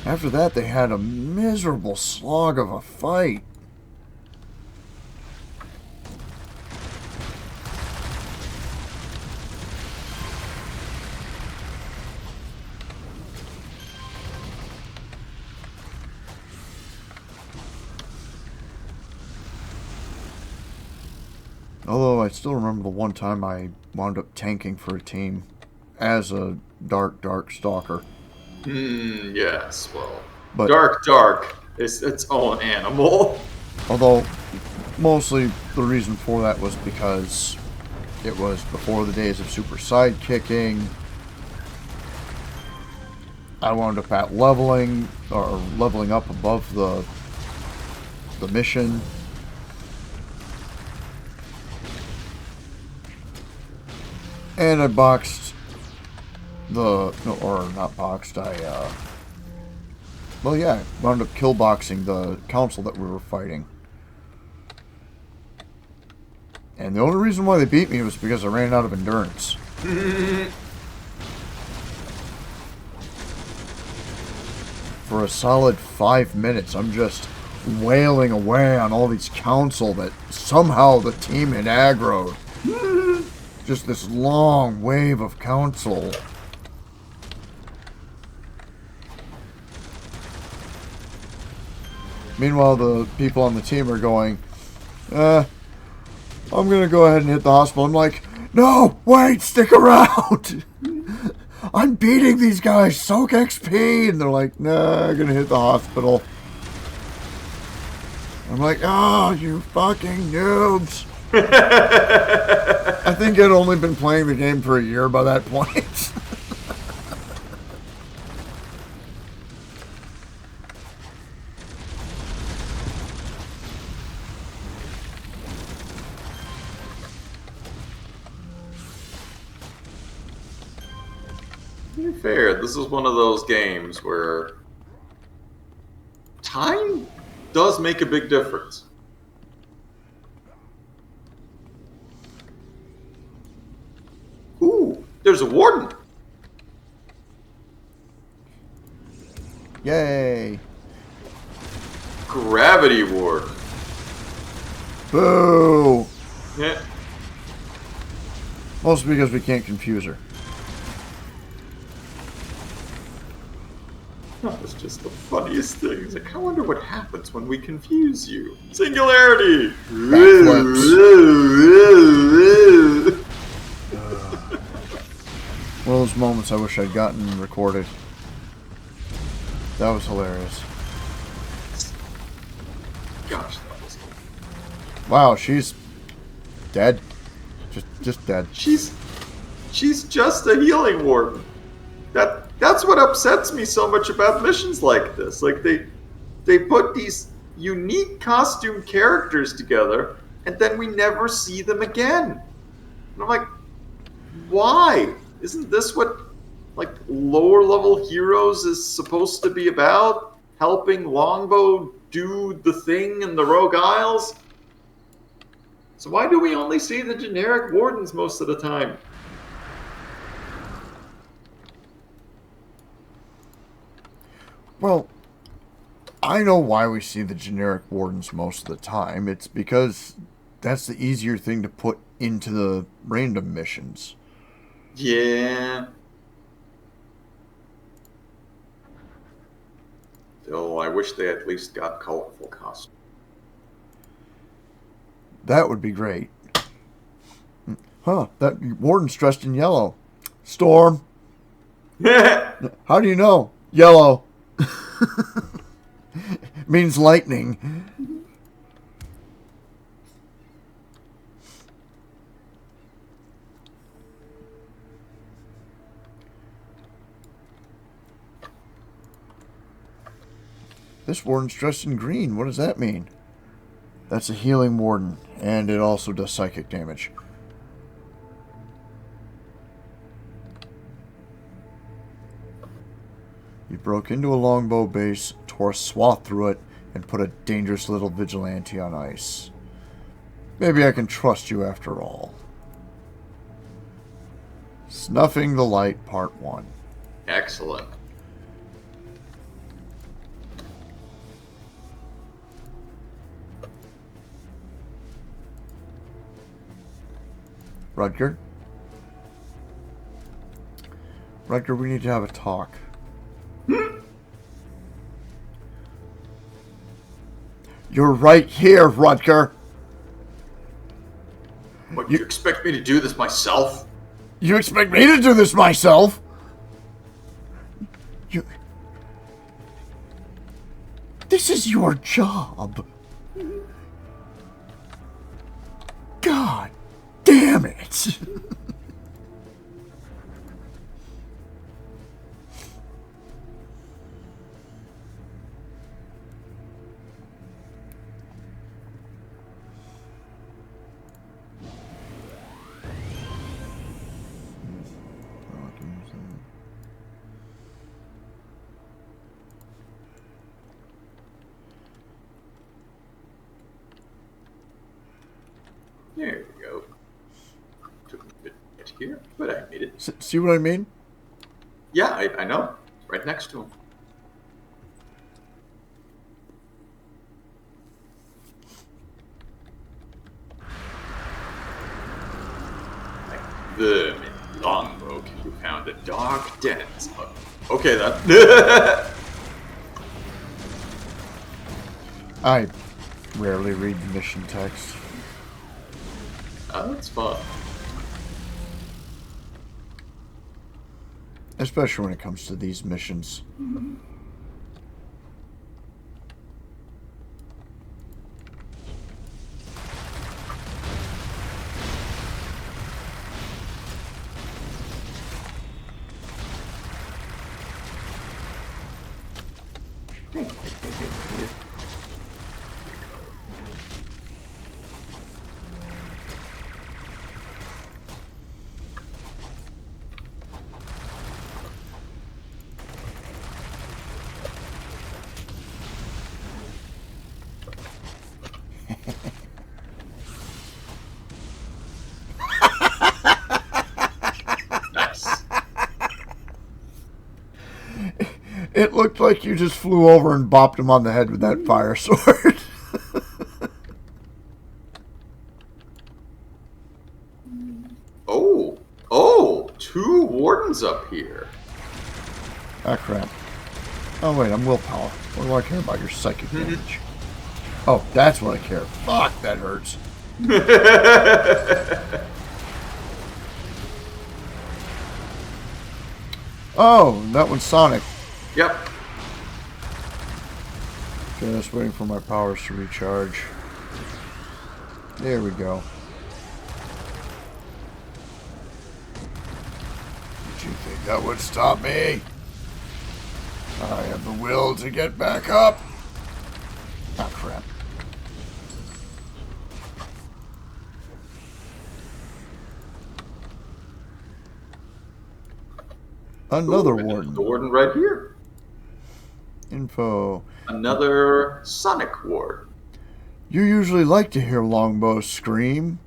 After that, they had a miserable slog of a fight. Although I still remember the one time I wound up tanking for a team as a dark stalker. Yes, well, But Dark is its own animal. although mostly the reason for that was because It was before the days of super sidekicking. I wound up at leveling up above the mission. And I boxed wound up kill boxing the council that we were fighting. And the only reason why they beat me was because I ran out of endurance. For a solid 5 minutes, I'm just wailing away on all these council that somehow the team had aggroed. Just this long wave of council. Meanwhile, the people on the team are going, I'm going to go ahead and hit the hospital. I'm like, no, wait, stick around. I'm beating these guys, soak XP. And they're like, nah, I'm going to hit the hospital. I'm like, oh, you fucking noobs. I think I'd only been playing the game for a year by that point. To be fair, this is one of those games where time does make a big difference. Ooh, there's a warden. Yay. Gravity warden. Boo. Yeah. Mostly because we can't confuse her. That was just the funniest thing. It's like, I wonder what happens when we confuse you. Singularity! One of those moments I wish I'd gotten recorded. That was hilarious. Gosh, that was... Wow, she's dead. Just dead. She's just a healing warden. That's what upsets me so much about missions like this. Like they put these unique costume characters together, and then we never see them again. And I'm like, why? Isn't this what like lower level heroes is supposed to be about? Helping Longbow do the thing in the Rogue Isles? So why do we only see the generic wardens most of the time? Well, I know why we see the generic wardens most of the time. It's because that's the easier thing to put into the random missions. Yeah. Still, I wish they at least got colorful costumes. That would be great. Huh, that warden's dressed in yellow. Storm. How do you know? Yellow. Means lightning. This warden's dressed in green. What does that mean? That's a healing warden, and it also does psychic damage. You broke into a longbow base, tore a swath through it, and put a dangerous little vigilante on ice. Maybe I can trust you after all. Snuffing the Light, Part 1. Excellent. Rutger? Rutger, we need to have a talk. You're right here, Rutger. What, you expect me to do this myself? You expect me to do this myself? This is your job. God damn it. it. There we go. Took me a bit to get here, but I made it. See what I mean? Yeah, I know. Right next to him. Like the longbow can be found in dark dens. Okay, then. I rarely read mission text. Oh, that's fun. Especially when it comes to these missions. Nice. It looked like you just flew over and bopped him on the head with that fire sword. Oh, two wardens up here. Ah, crap. Oh, wait, I'm willpower. What do I care about your psychic damage? Oh, that's what I care. Fuck, that hurts. Oh, that one's Sonic. Yep. Just waiting for my powers to recharge. There we go. Did you think that would stop me? I have the will to get back up. Ah, crap. Another warden. The warden right here. Info. Another Sonic ward. You usually like to hear longbows scream,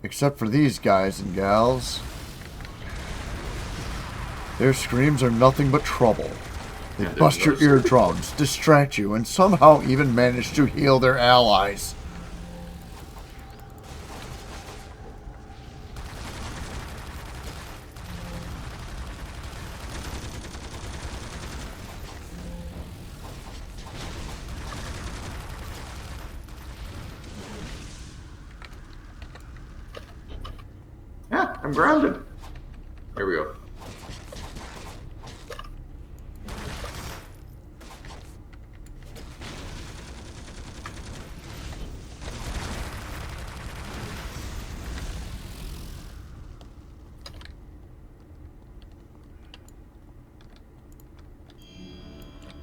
except for these guys and gals. Their screams are nothing but trouble. They bust your eardrums, distract you, and somehow even manage to heal their allies. Yeah, I'm grounded. Here we go.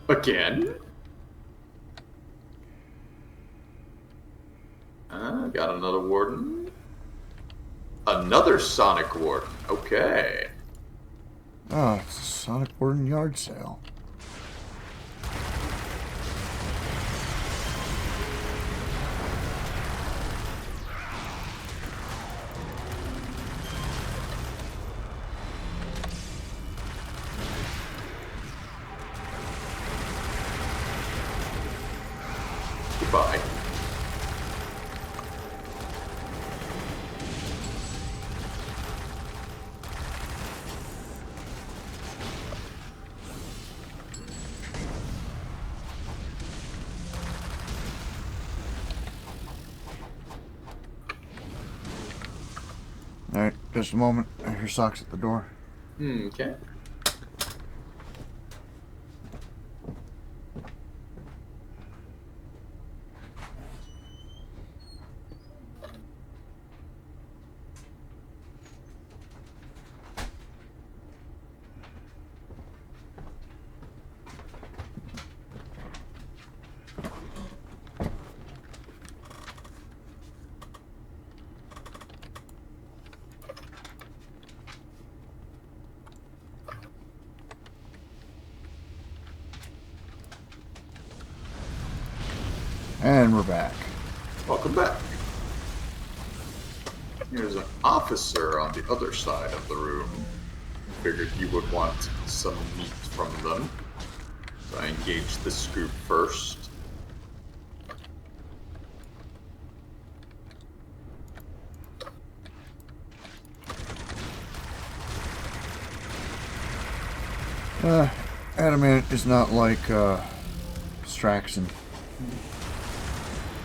Again? Got another warden. Another Sonic warden. Okay. Ah, it's a Sonic Warden yard sale. Goodbye. Alright, just a moment. I hear socks at the door. Okay. And we're back. Welcome back. There's an officer on the other side of the room. Figured you would want some meat from them. So I engaged this group first. Adamant is not like Straxon.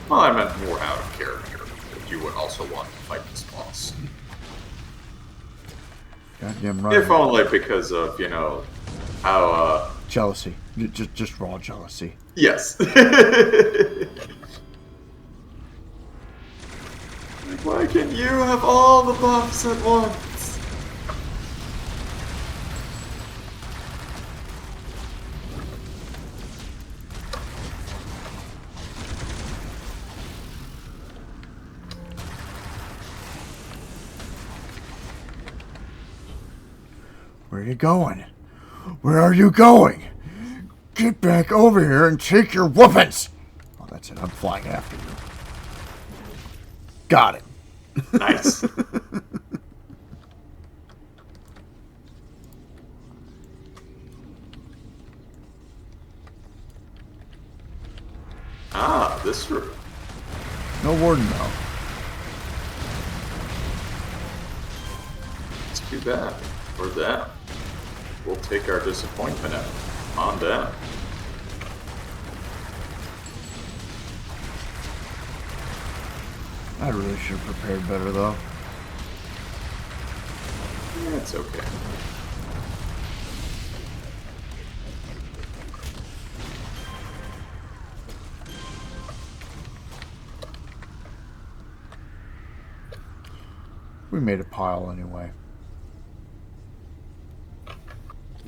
Well, I meant more out of character. If you would also want to fight this boss. Goddamn right. If only because of, how, Jealousy. Just raw jealousy. Yes. Like, why can't you have all the buffs at once? Where are you going? Where are you going? Get back over here and take your whoopings! Oh, that's it. I'm flying after you. Got it. Nice. Ah, this room. No warden, though. It's too bad. For them. We'll take our disappointment out on them. I really should have prepared better, though. Yeah, it's okay. We made a pile anyway.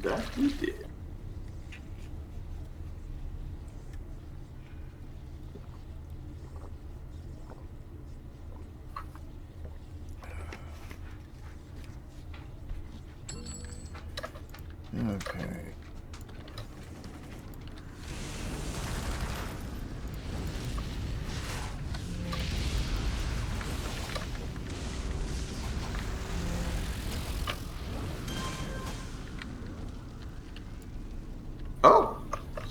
That we did. Okay. Oh,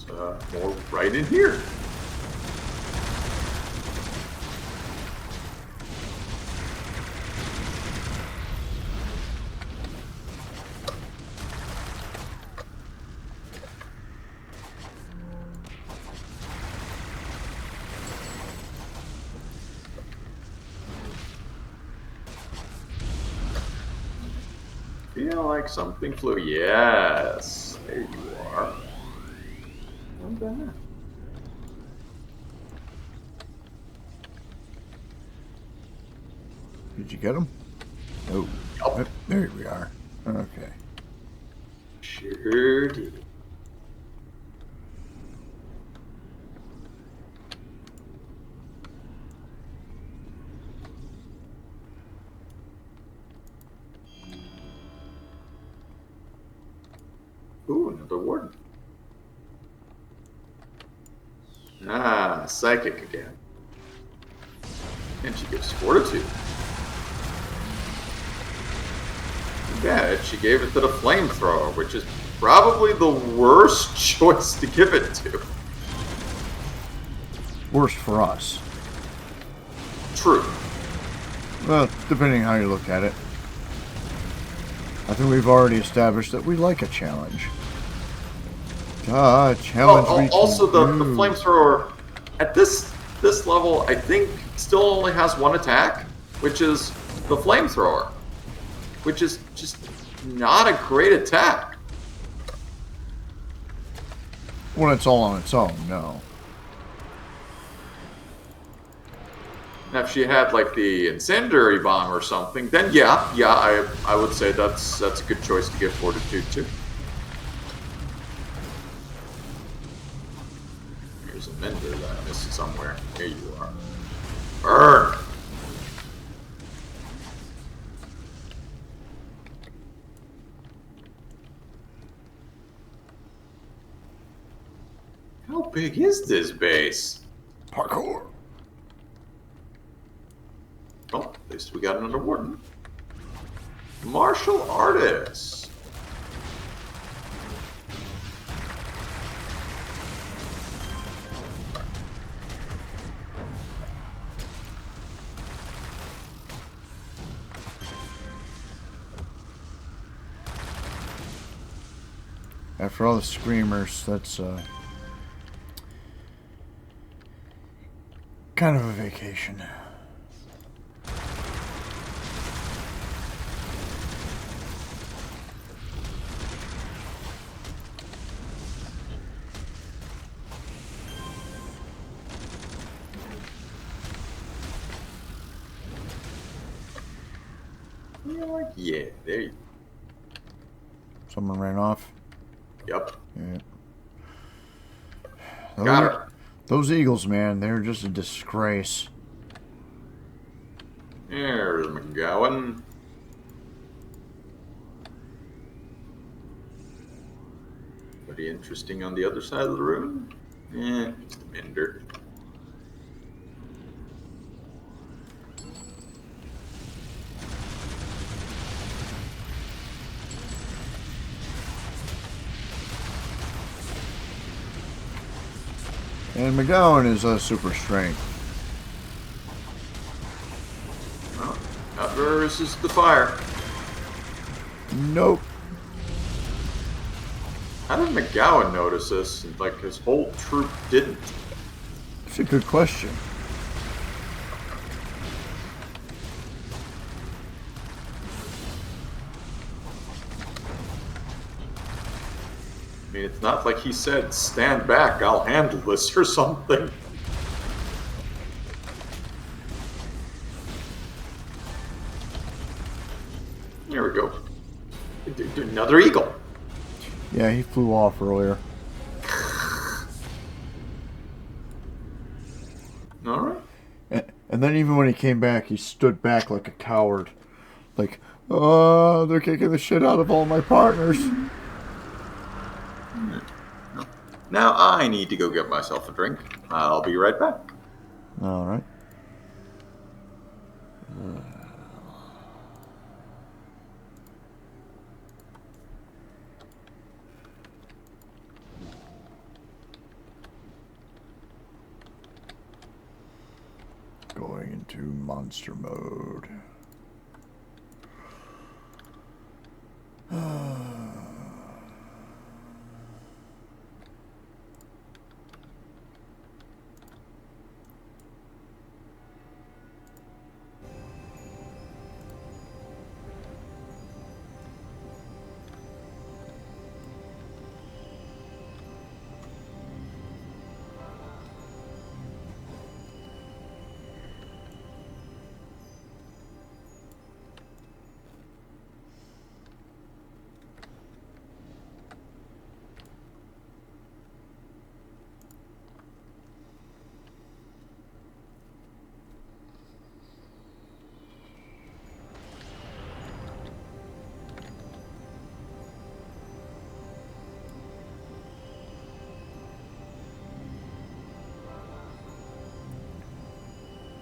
so more right in here. Feel like something flew. Yes, there you are. Not bad. Did you get him? Oh. Yup. There we are. Okay. Sure did. Ooh, another warden. Ah, psychic again. And she gives fortitude. Yeah, she gave it to the flamethrower, which is probably the worst choice to give it to. Worst for us. True. Well, depending how you look at it. I think we've already established that we like a challenge. Challenge we Also, can the do. flamethrower at this level, I think, still only has one attack, which is the flamethrower, which is just not a great attack. When it's all on its own, no. Now, if she had like the incendiary bomb or something, then yeah, I would say that's a good choice to give fortitude to. Here's a mender that I missed somewhere. Here you are. Burn! How big is this base? Parkour. Oh, at least we got another warden. Martial artist. After all the screamers, that's kind of a vacation. Yeah, there you Someone ran off. Yep. Yeah. Got her. Those eagles, man, they're just a disgrace. There's McGowan. Pretty interesting on the other side of the room. Just a Minder. And McGowan is a super strength. Well, not versus the fire. Nope. How did McGowan notice this? And, like, his whole troop didn't. It's a good question. I mean, it's not like he said, stand back, I'll handle this or something. There we go. Another eagle. Yeah, he flew off earlier. All right. And then even when he came back, he stood back like a coward. Like, oh, they're kicking the shit out of all my partners. Now I need to go get myself a drink. I'll be right back. All right. Going into monster mode.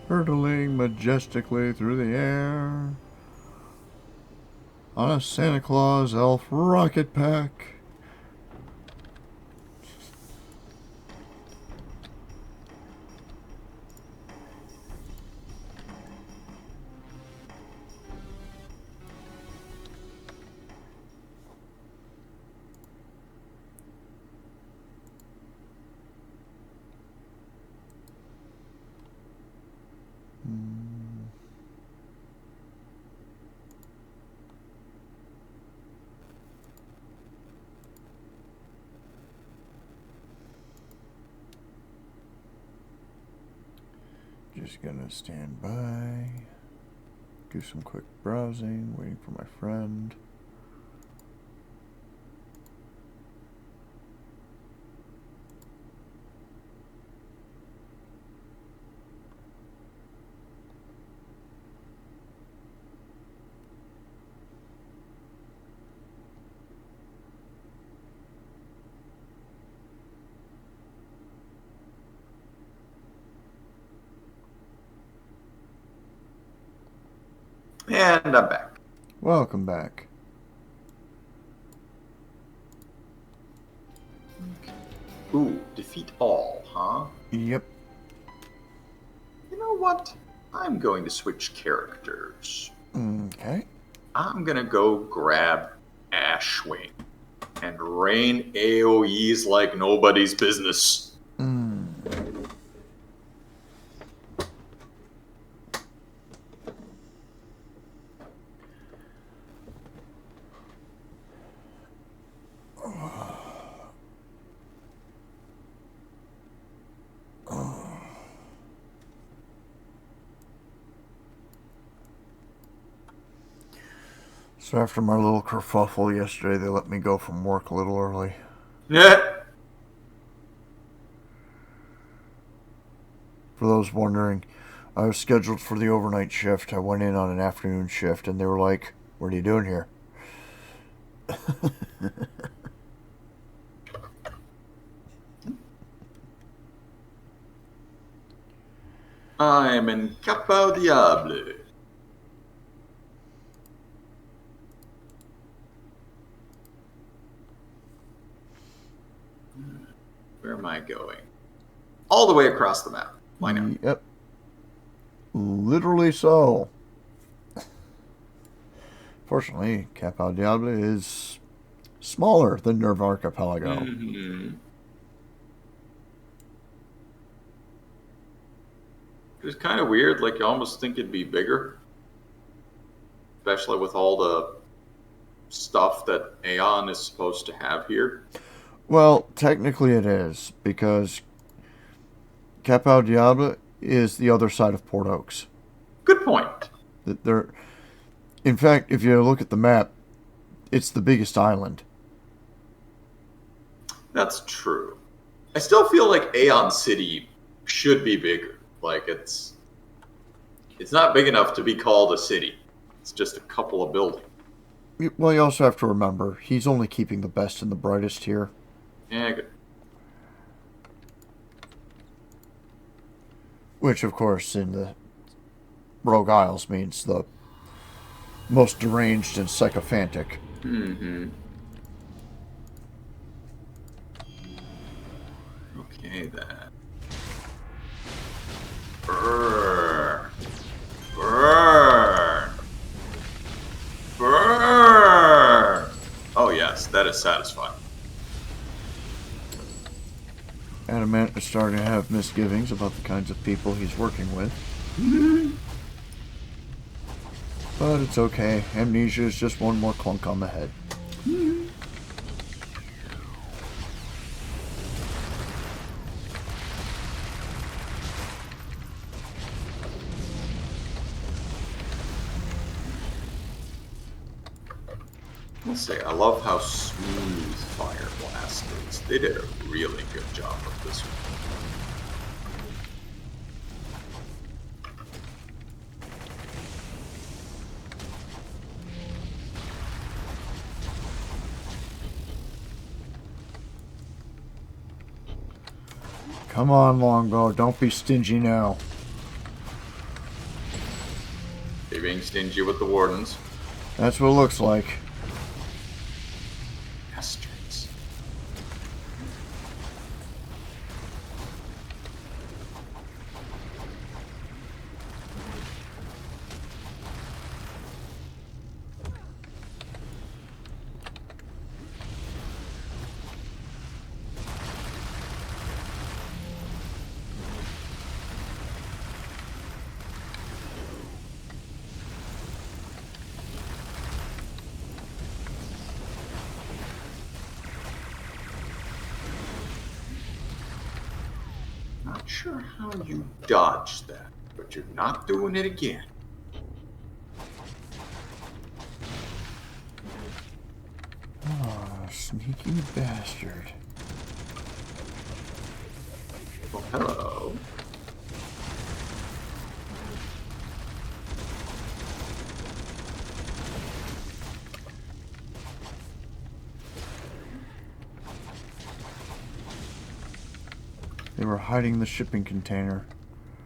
Hurtling majestically through the air on a Santa Claus elf rocket pack. Just gonna stand by, do some quick browsing, waiting for my friend. And I'm back. Welcome back. Ooh, defeat all, huh? Yep. You know what? I'm going to switch characters. Okay. I'm gonna go grab Ashwing and rain AoEs like nobody's business. So after my little kerfuffle yesterday, they let me go from work a little early. Yeah. For those wondering, I was scheduled for the overnight shift. I went in on an afternoon shift, and they were like, "What are you doing here?" I'm in Capo Diable. Where am I going? All the way across the map. Why not? Yep. Literally so. Fortunately, Capo Diable is smaller than Nerve Archipelago. Mm-hmm. It's kind of weird. Like, you almost think it'd be bigger. Especially with all the stuff that Aeon is supposed to have here. Well, technically it is, because Capo Diable is the other side of Port Oaks. Good point. They're, in fact, if you look at the map, it's the biggest island. That's true. I still feel like Aeon City should be bigger. Like, it's not big enough to be called a city. It's just a couple of buildings. Well, you also have to remember, he's only keeping the best and the brightest here. Yeah, good. Which, of course, in the Rogue Isles means the most deranged and sycophantic. Mm-hmm. Okay, then. Burn. Burn. Burn. Oh, yes, that is satisfying. Adamant is starting to have misgivings about the kinds of people he's working with. But it's okay. Amnesia is just one more clunk on the head. I'll say, I love how smooth Fire Blast is. They did a really good job with this one. Come on, Longbow. Don't be stingy now. They're being stingy with the wardens. That's what it looks like. Bastards. Not sure how you dodged that, but you're not doing it again. Oh, sneaky bastard. Well, hello. They were hiding the shipping container.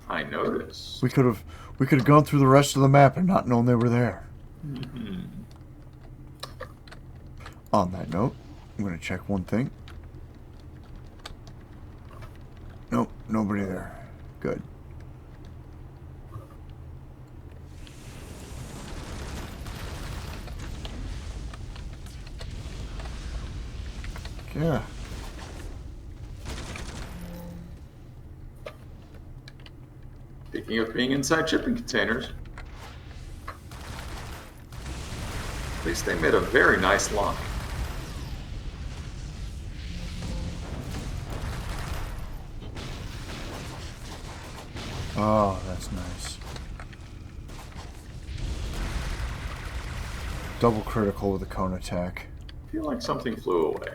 I noticed. We could have gone through the rest of the map and not known they were there. On that note, I'm gonna check one thing. Nope, nobody there. Good. Yeah. Speaking of being inside shipping containers, at least they made a very nice lock. Oh, that's nice. Double critical with a cone attack. I feel like something flew away.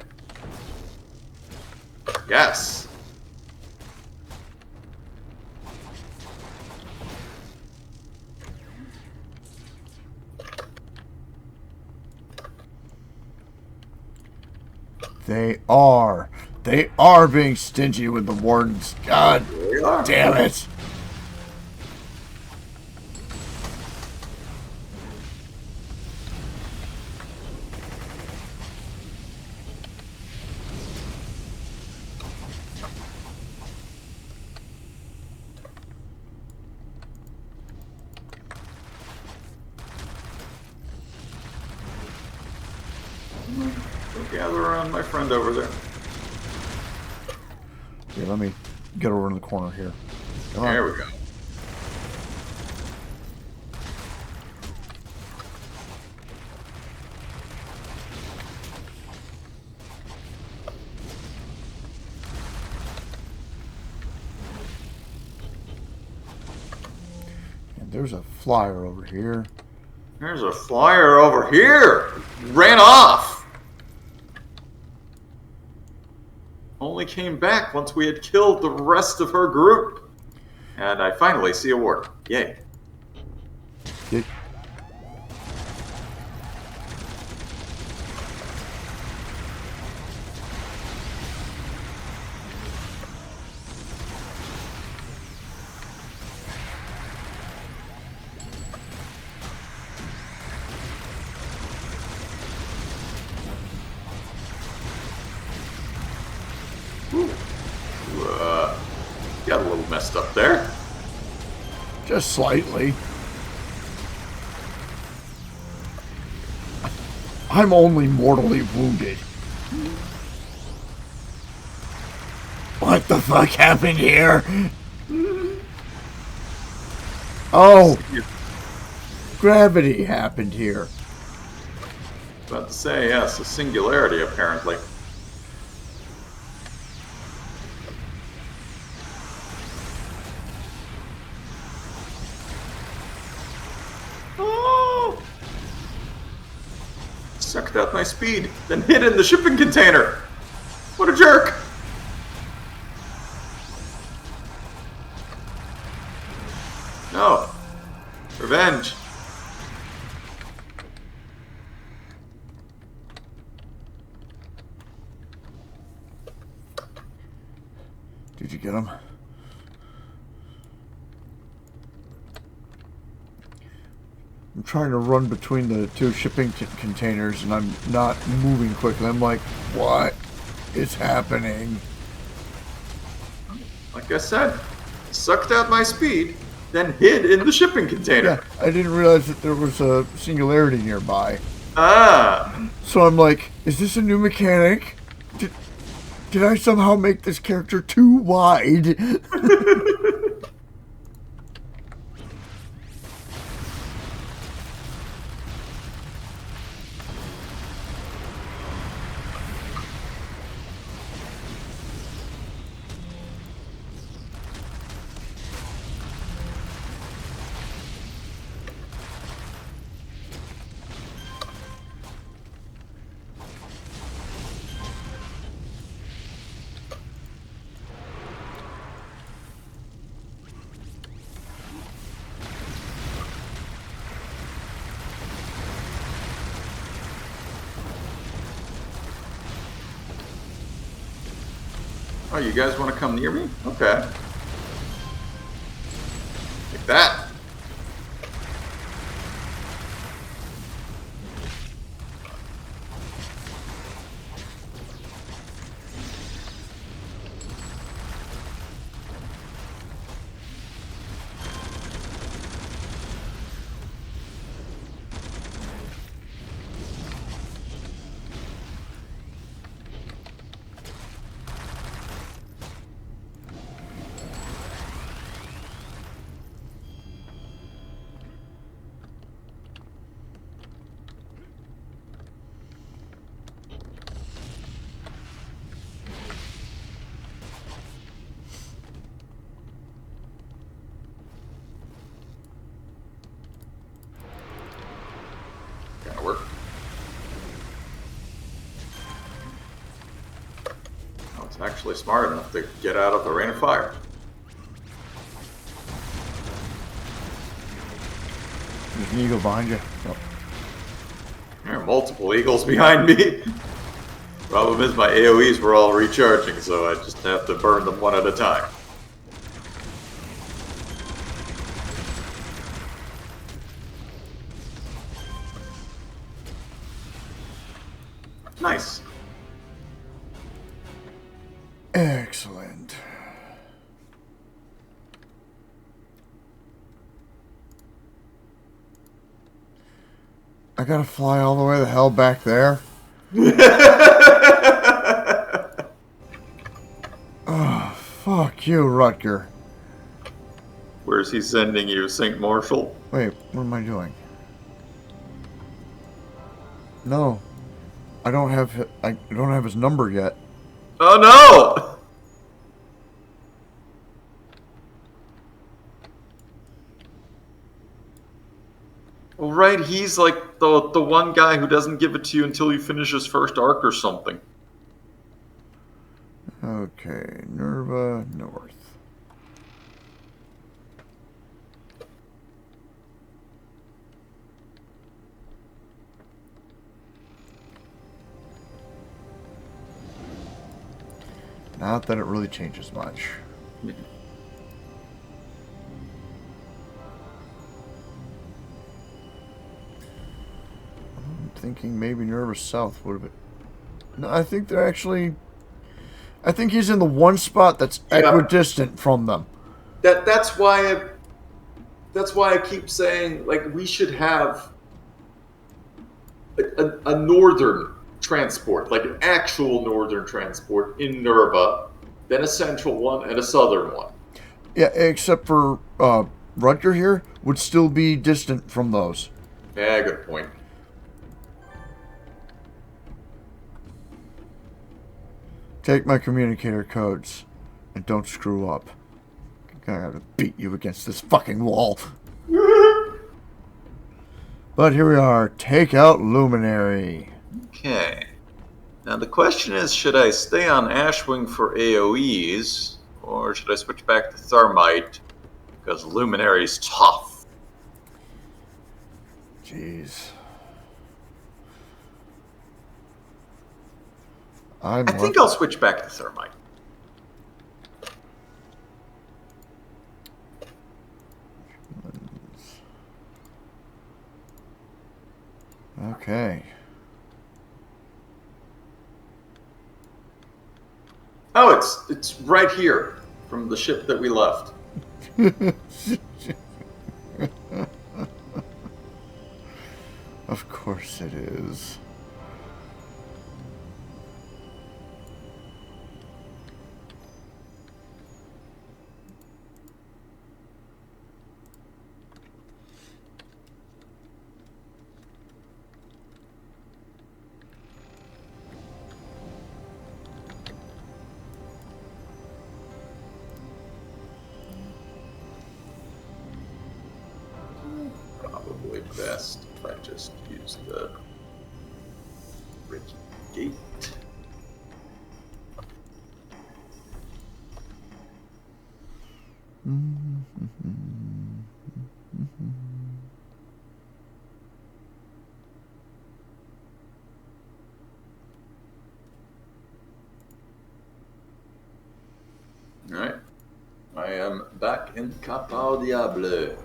Yes! They are. They are being stingy with the wardens. God They are. damn it. Go gather around my friend over there. Here, let me get over in the corner here. Come on. There we go. And there's a flyer over here. There's a flyer over here! Ran off! Only came back once we had killed the rest of her group. And I finally see a warden. Yay. It, Got a little messed up there. just slightly. I'm only mortally wounded. What the fuck happened here? Oh, gravity happened here. About to say, yes, a singularity apparently. Oh! Sucked out my speed, then hid in the shipping container. What a jerk! No. Revenge. Did you get him? I'm trying to run between the two shipping containers and I'm not moving quickly. I'm like, what is happening? Like I said, sucked out my speed, then hid in the shipping container. Yeah, I didn't realize that there was a singularity nearby. Ah! So I'm like, is this a new mechanic? Did I somehow make this character too wide? Oh, you guys want to come near me? Okay. Take that. Gonna work. Oh, it's actually smart enough to get out of the rain of fire. There's an eagle behind you. Oh. There are multiple eagles behind me. Problem is my AoEs were all recharging, so I just have to burn them one at a time. Nice. Excellent. I gotta fly all the way the hell back there? Oh, fuck you, Rutger. Where's he sending you, St. Marshall? Wait, what am I doing? No. I don't have his number yet. Oh no! Well, right, he's like the one guy who doesn't give it to you until you finish his first arc or something. Okay, Nerva North. Not that it really changes much. I'm thinking maybe Nerva South would have been. No, I think they're actually. I think he's in the one spot that's equidistant from them. That's why I keep saying, like, we should have a northern transport, like an actual northern transport in Nerva, then a central one and a southern one. Yeah, except for Rutger here would still be distant from those. Yeah, good point. Take my communicator codes and don't screw up. I gotta beat you against this fucking wall. But here we are. Take out Luminary. Okay. Now the question is, should I stay on Ashwing for AoEs, or should I switch back to Thermite? Because Luminary's tough. Jeez. I think I'll switch back to Thermite. Okay. Oh, it's right here from the ship that we left. Of course it is. Probably best if I just use the bridge gate. Alright. I I am back in Capa Diable.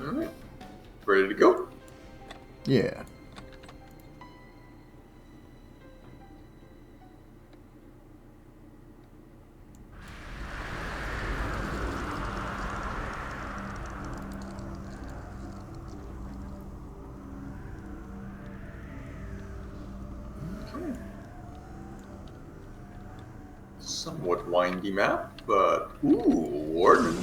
Alright. Ready to go? Yeah. Okay. Somewhat windy map, but ooh, warning.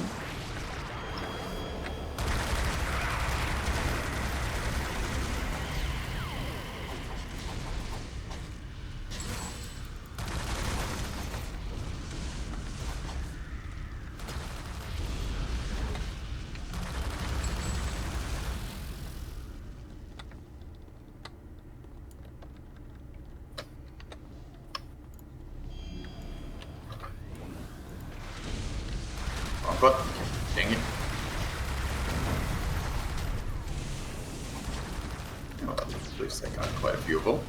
Wrong button. Dang it. Oh, at least I got quite a few of them.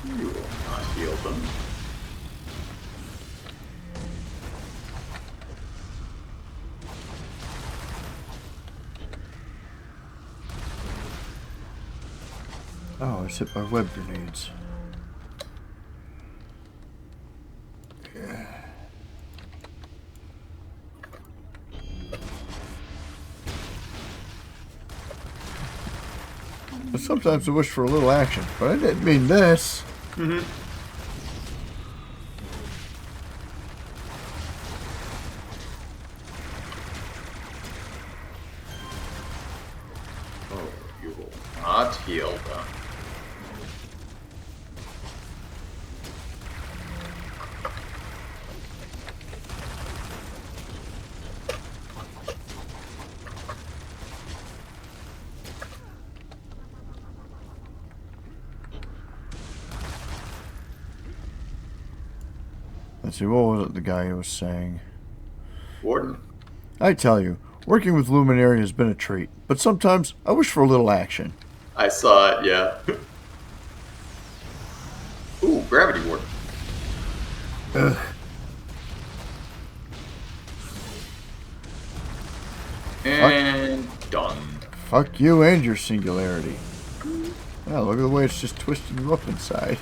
You will not heal them. Oh, I hit my web grenades. Sometimes I wish for a little action, but I didn't mean this. Mm-hmm. Oh, you will not heal them. Let's see, what was it the guy was saying? Warden. I tell you, working with Luminary has been a treat, but sometimes I wish for a little action. I saw it, yeah. Ooh, gravity ward. Ugh. And done. Fuck you and your singularity. Wow, look at the way it's just twisting you up inside.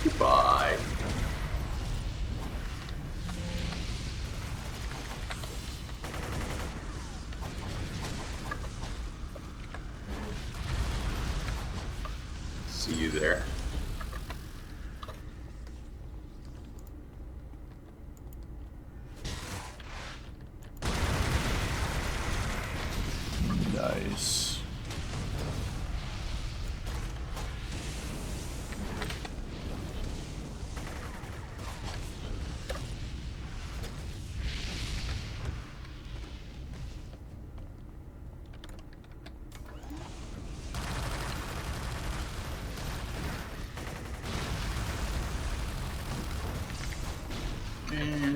Goodbye. See you there. Nice.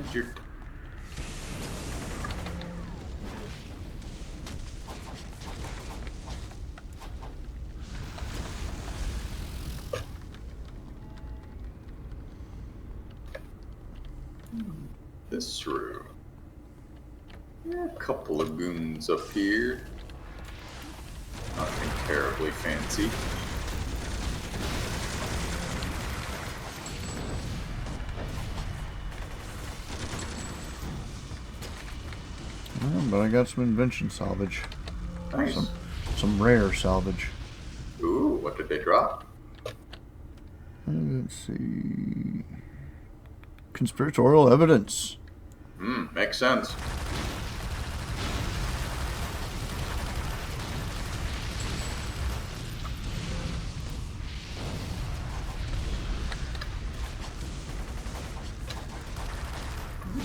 injured. This room. Yeah, a couple of goons up here. Nothing terribly fancy. Well, but I got some invention salvage. Nice. Some rare salvage. Ooh, what did they drop? Let's see. Conspiratorial evidence. Makes sense.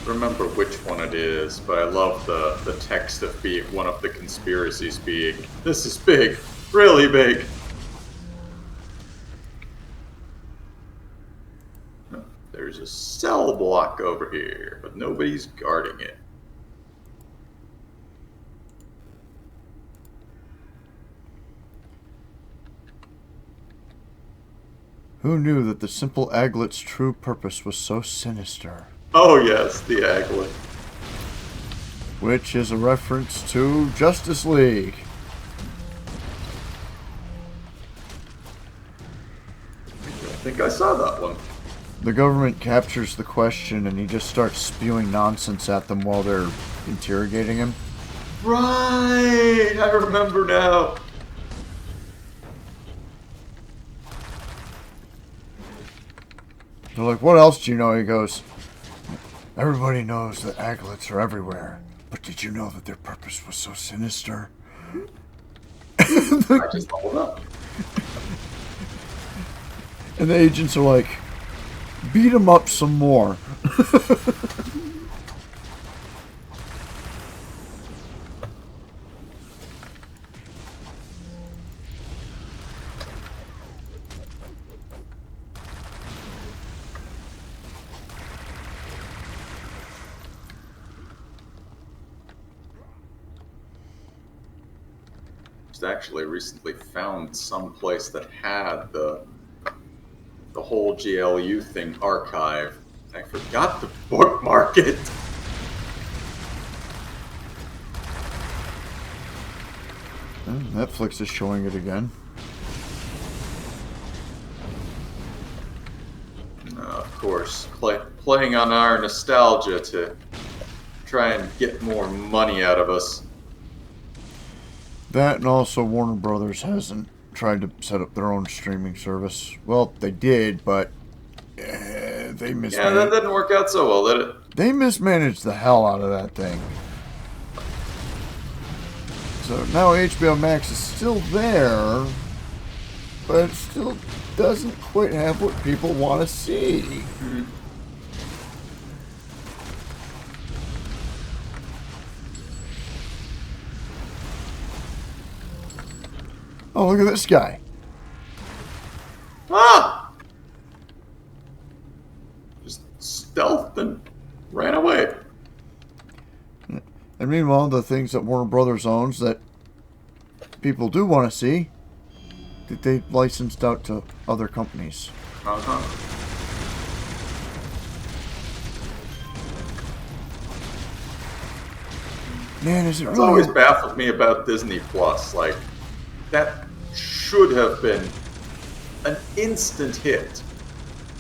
Remember which one it is, but I love the text of being one of the conspiracies being, this is big, really big. There's a cell block over here, but nobody's guarding it. Who knew that the simple aglet's true purpose was so sinister? Oh yes, the aglet. Which is a reference to Justice League. I think I saw that one. The government captures the question and he just starts spewing nonsense at them while they're interrogating him. Right, I remember now. They're like, what else do you know? He goes, everybody knows that aglets are everywhere, but did you know that their purpose was so sinister? I just leveled up. And the agents are like, beat him up some more. Actually recently found some place that had the whole GLU thing archived. I forgot to bookmark it. Netflix is showing it again. Of course, playing on our nostalgia to try and get more money out of us. That and also Warner Brothers hasn't tried to set up their own streaming service. Well, they did, but they mismanaged. Yeah, that didn't work out so well, did it? They mismanaged the hell out of that thing. So now HBO Max is still there, but it still doesn't quite have what people want to see. Mm-hmm. Oh, look at this guy. Ah! Just stealthed and ran away. And meanwhile, the things that Warner Brothers owns that people do want to see, that they licensed out to other companies. Uh-huh. Man, is it It's really... always baffled me about Disney Plus. Like, that should have been an instant hit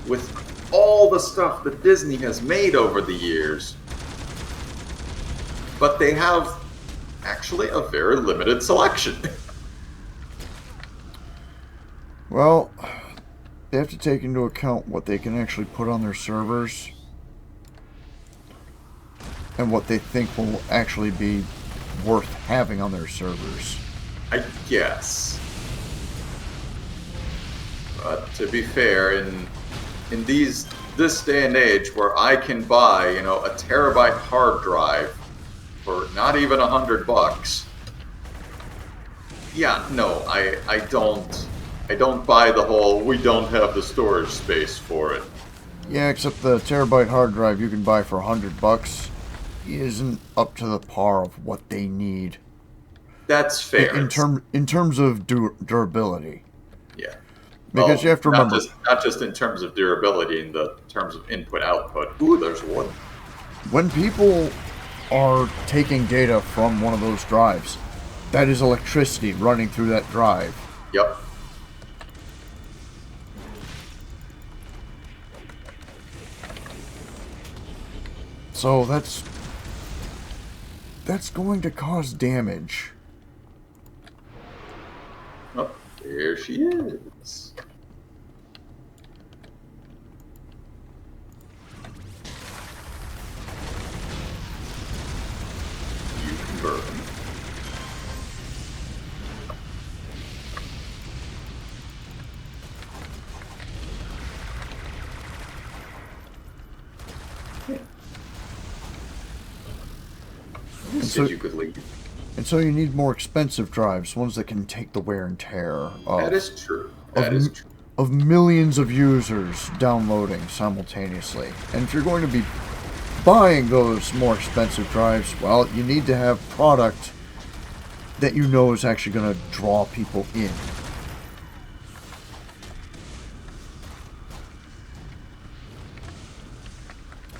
with all the stuff that Disney has made over the years. But they have actually a very limited selection. Well, they have to take into account what they can actually put on their servers and what they think will actually be worth having on their servers. I guess. But to be fair, in this day and age where I can buy, a terabyte hard drive for not even $100, yeah, no, I don't buy the whole we don't have the storage space for it. Yeah, except the terabyte hard drive you can buy for $100 isn't up to the par of what they need. That's fair. In terms of durability. Yeah. Because you have to remember, not just in terms of durability, in the terms of input output. Ooh, there's one. when people are taking data from one of those drives, that is electricity running through that drive. Yep. So that's going to cause damage. Oh, there she is. You can burn. You said you could leave. And so you need more expensive drives, ones that can take the wear and tear of, That is true. That is true. Of millions of users downloading simultaneously. And if you're going to be buying those more expensive drives, well, you need to have product that you know is actually going to draw people in.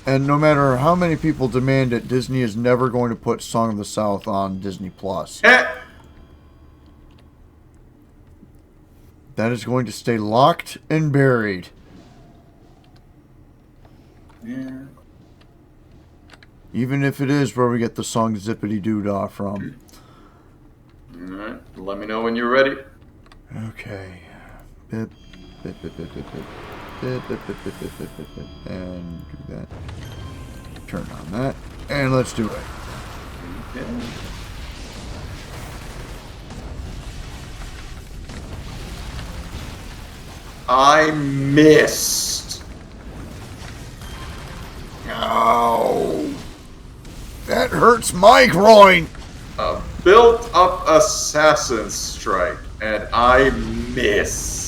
And no matter how many people demand it, Disney is never going to put Song of the South on Disney Plus. That is going to stay locked and buried. Yeah. Even if it is where we get the song Zippity Doo Dah from. Alright, let me know when you're ready. Okay. Bip, bip, bip, bip, bip, bip. Bip, bip, bip, bip, bip, bip, bip, bip. And do that. Turn on that. And let's do it. Okay. I missed. Ow. That hurts my groin. A built-up assassin strike, and I missed.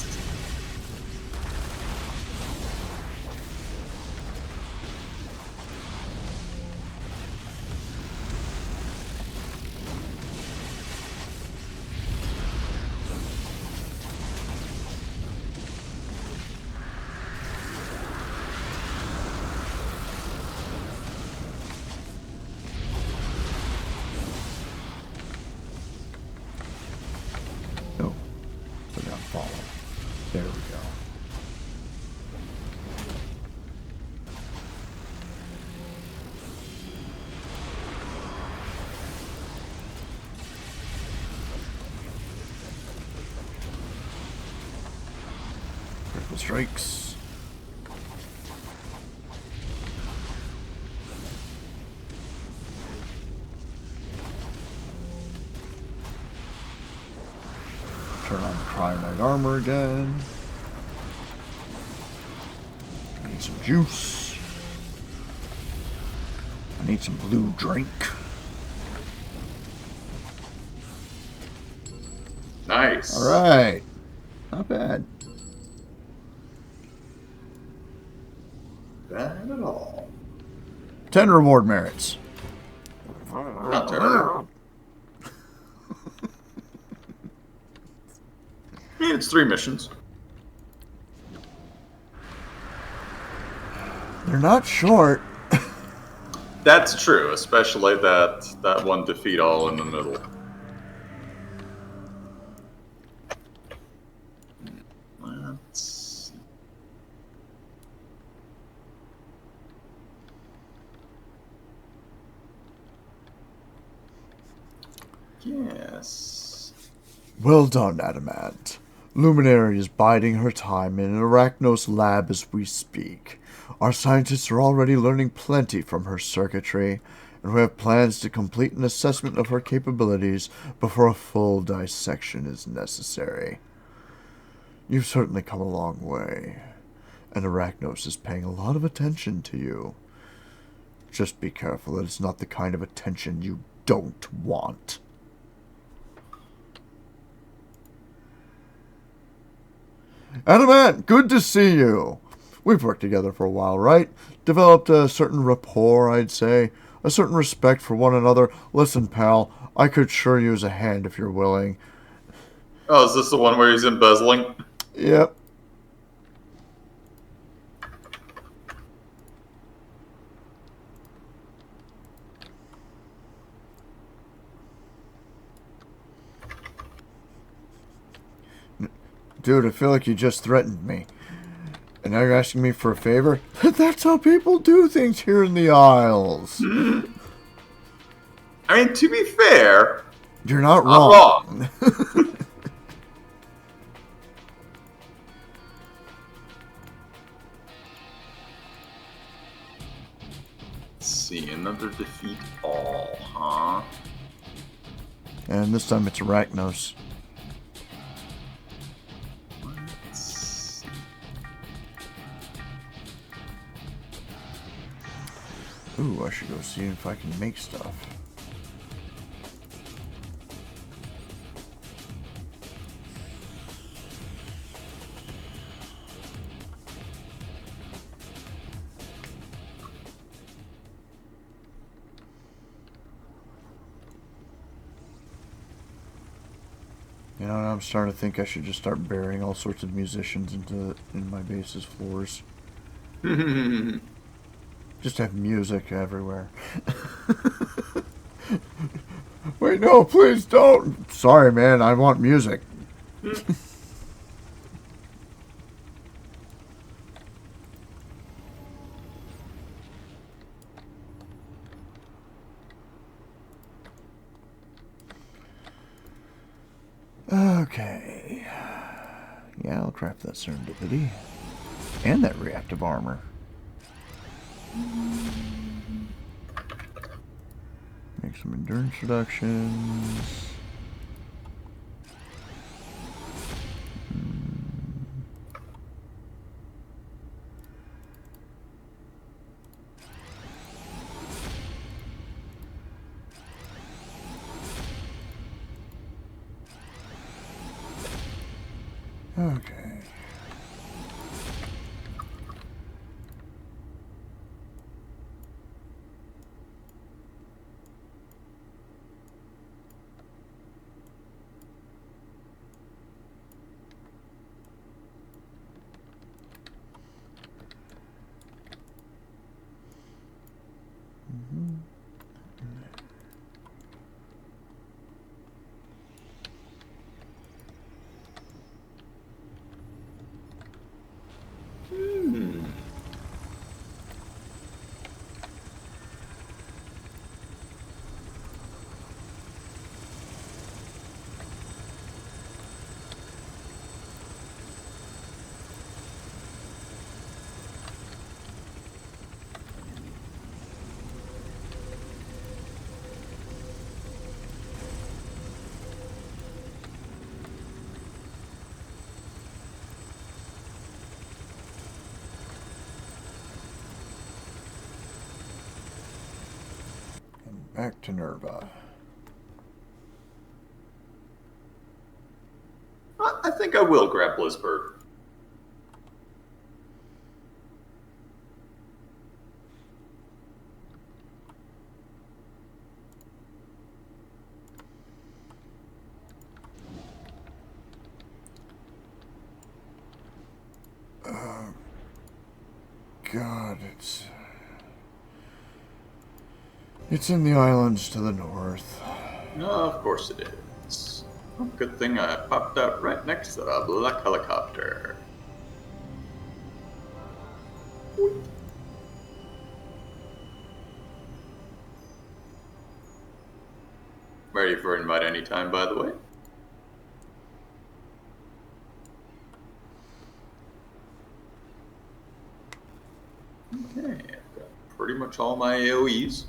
No. Put down follow. There we go. Critical strikes. Turn on the Cryonite armor again. I need some juice. I need some blue drink. Nice. Alright. Not bad. Bad at all. 10 reward merits. Not terrible. I mean, it's 3 missions. They're not short. That's true, especially that one defeat all in the middle. Let's... Yes. Well done, Adamant. Luminary is biding her time in an Arachnos lab as we speak. Our scientists are already learning plenty from her circuitry, and we have plans to complete an assessment of her capabilities before a full dissection is necessary. You've certainly come a long way, and Arachnos is paying a lot of attention to you. Just be careful that it's not the kind of attention you don't want. Adamant, good to see you. We've worked together for a while, right? Developed a certain rapport, I'd say. A certain respect for one another. Listen, pal, I could sure use a hand if you're willing. Oh, is this the one where he's embezzling? Yep. Dude, I feel like you just threatened me. And now you're asking me for a favor? That's how people do things here in the Isles. I mean, to be fair, You're not I'm wrong. Let's see, another defeat all, huh? And this time it's Arachnos. Let's see. Ooh, I should go see if I can make stuff. You know, I'm starting to think I should just start burying all sorts of musicians in my base's floors. Just have music everywhere. Wait, no, please don't. Sorry, man, I want music. Okay. Yeah, I'll craft that serendipity. And that reactive armor. Make some endurance reductions. Okay. Back to Nerva. I think I will grab Blizzbird. God, it's in the islands to the north. Of course it is. Oh, good thing I popped out right next to the black helicopter. Ready for invite anytime, by the way. Okay, I've got pretty much all my AoEs.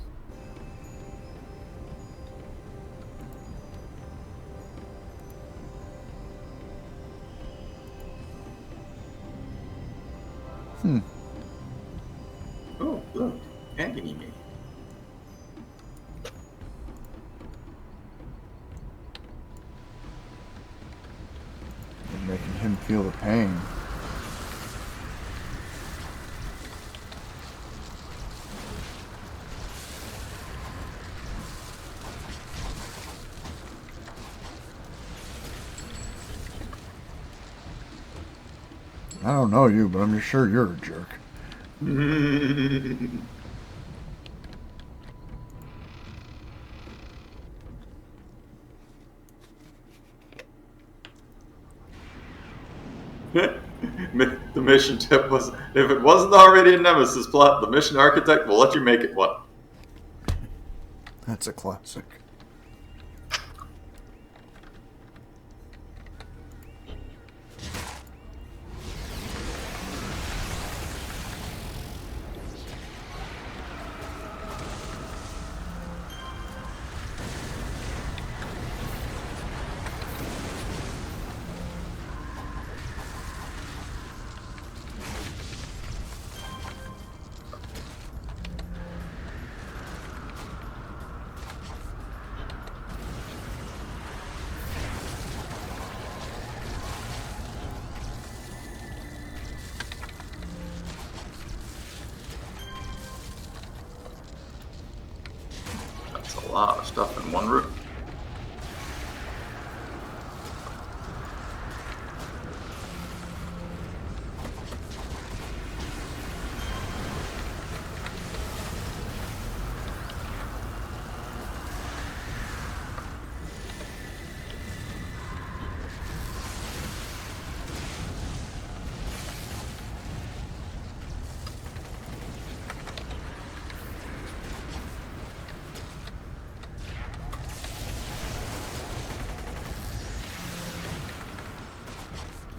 Oh, look, agony me. And making him feel the pain. I don't know you, but I'm sure you're a jerk. The mission tip was, if it wasn't already a Nemesis plot, the mission architect will let you make it one. That's a classic. That's a lot of stuff in one room.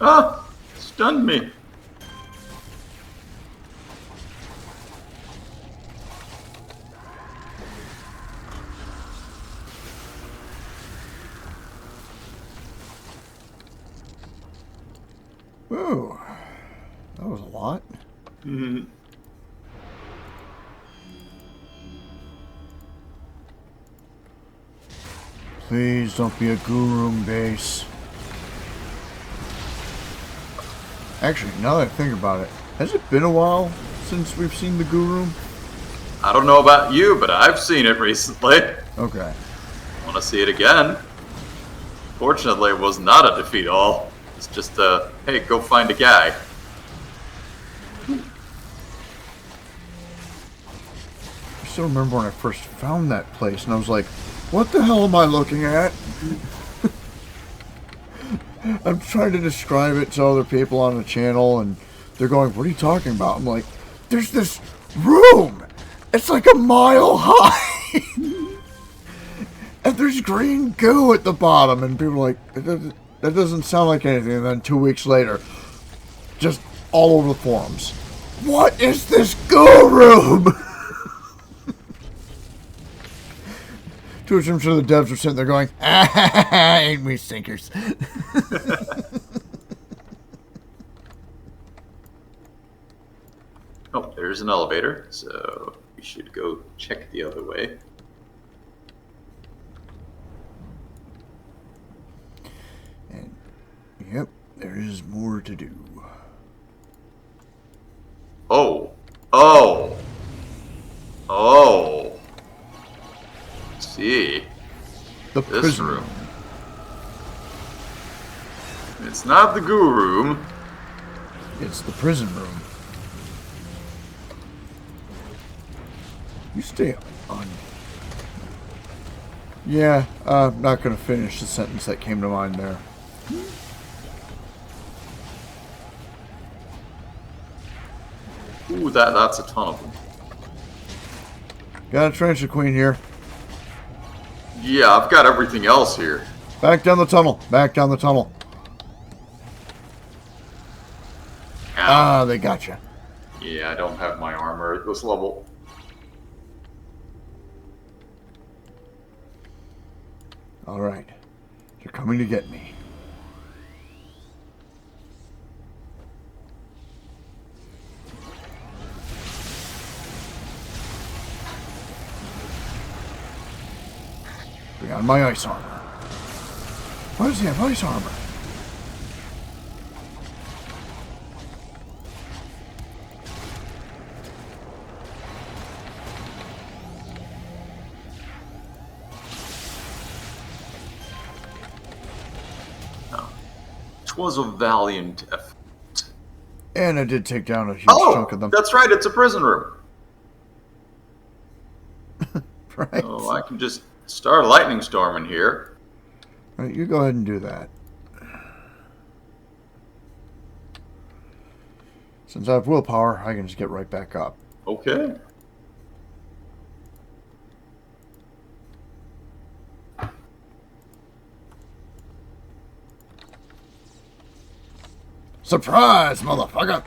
Ah! Stunned me. Ooh, that was a lot. Mm-hmm. Please don't be a guru base. Actually, now that I think about it, has it been a while since we've seen the guru? I don't know about you, but I've seen it recently. Okay. Want to see it again? Fortunately, it was not a defeat all. It's just a, hey, go find a guy. I still remember when I first found that place, and I was like, what the hell am I looking at? I'm trying to describe it to other people on the channel, and they're going, what are you talking about? I'm like, there's this room! It's like a mile high! And there's green goo at the bottom, and people are like, that doesn't sound like anything. And then 2 weeks later, just all over the forums, what is this goo room? To which I'm sure the devs are sitting there going, ain't we stinkers. Oh, there's an elevator, so we should go check the other way. And, yep, there is more to do. Oh. Oh. Oh. See. The This prison room. It's not the goo room. It's the prison room. You stay on. Yeah, I'm not going to finish the sentence that came to mind there. Ooh, that's a ton of them. Got a trencher queen here. Yeah, I've got everything else here. Back down the tunnel. Back down the tunnel. Ow. Ah, they got you. Yeah, I don't have my armor at this level. All right. You're coming to get me. Bring on my ice armor. Why does he have ice armor? No. 'Twas a valiant effort. And I did take down a huge chunk of Oh, them. that's right. It's a prison room. Right. So I can just start a lightning storm in here. Right, you go ahead and do that. Since I have willpower, I can just get right back up. Okay. Surprise, motherfucker!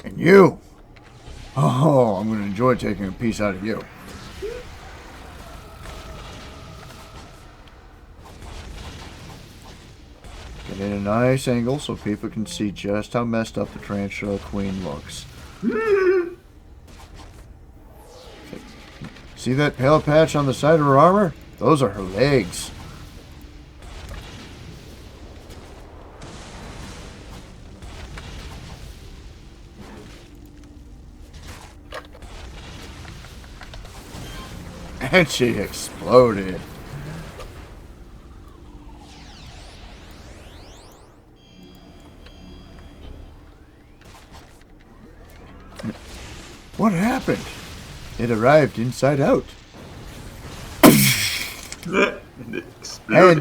And you! Oh, I'm going to enjoy taking a piece out of you. Get in a nice angle so people can see just how messed up the Tarantula Queen looks. See that pale patch on the side of her armor? Those are her legs. And she exploded. What happened? It arrived inside out. And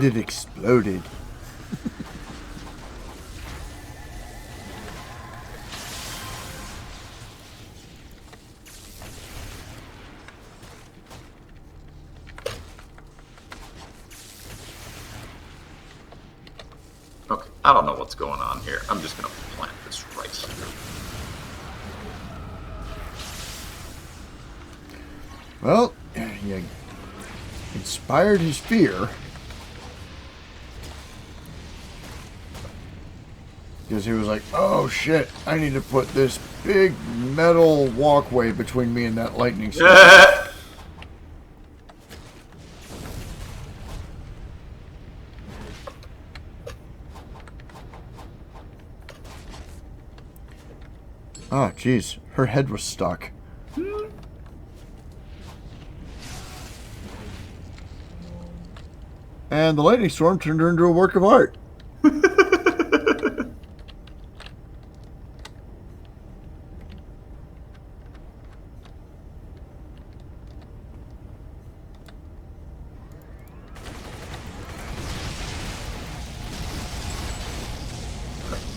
it exploded. Okay, I don't know what's going on here. I'm just gonna plant this right here. Well, you inspired his fear. Because he was like, oh shit, I need to put this big metal walkway between me and that lightning storm. Oh, jeez. Her head was stuck. And the lightning storm turned her into a work of art.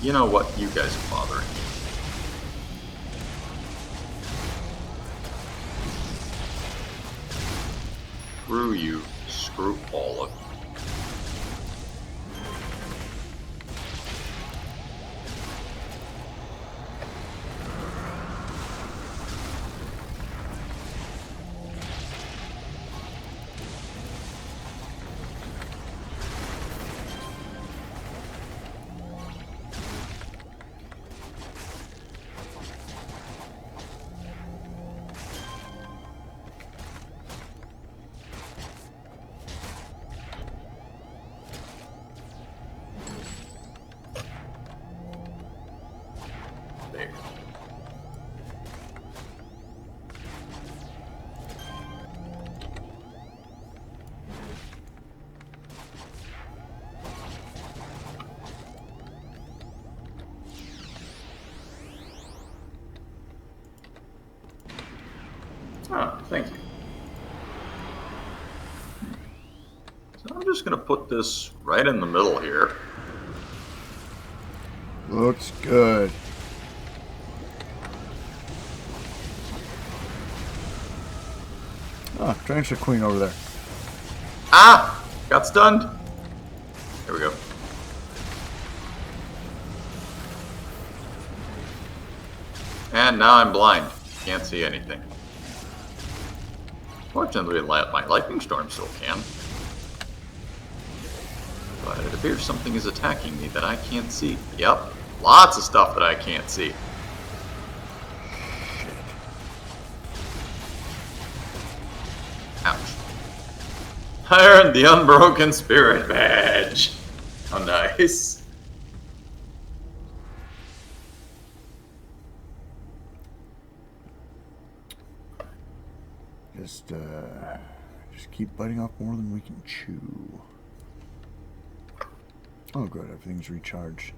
You know what? You guys are bothering me. Screw you. Screw all of you. There. Oh, thank you. So I'm just gonna put this right in the middle here. Looks good. Ah, Tarantula Queen over there. Ah! Got stunned. There we go. And now I'm blind. Can't see anything. Fortunately, my lightning storm still can. But it appears something is attacking me that I can't see. Yep. Lots of stuff that I can't see. Ouch. I earned the Unbroken Spirit Badge. Oh, nice. Just keep biting off more than we can chew. Oh, good. Everything's recharged.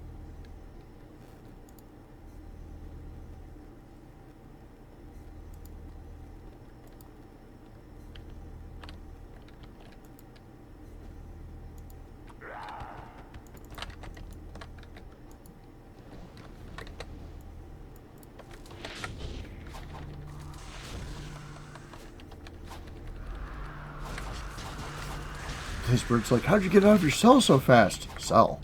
This bird's like, how'd you get out of your cell so fast? Cell.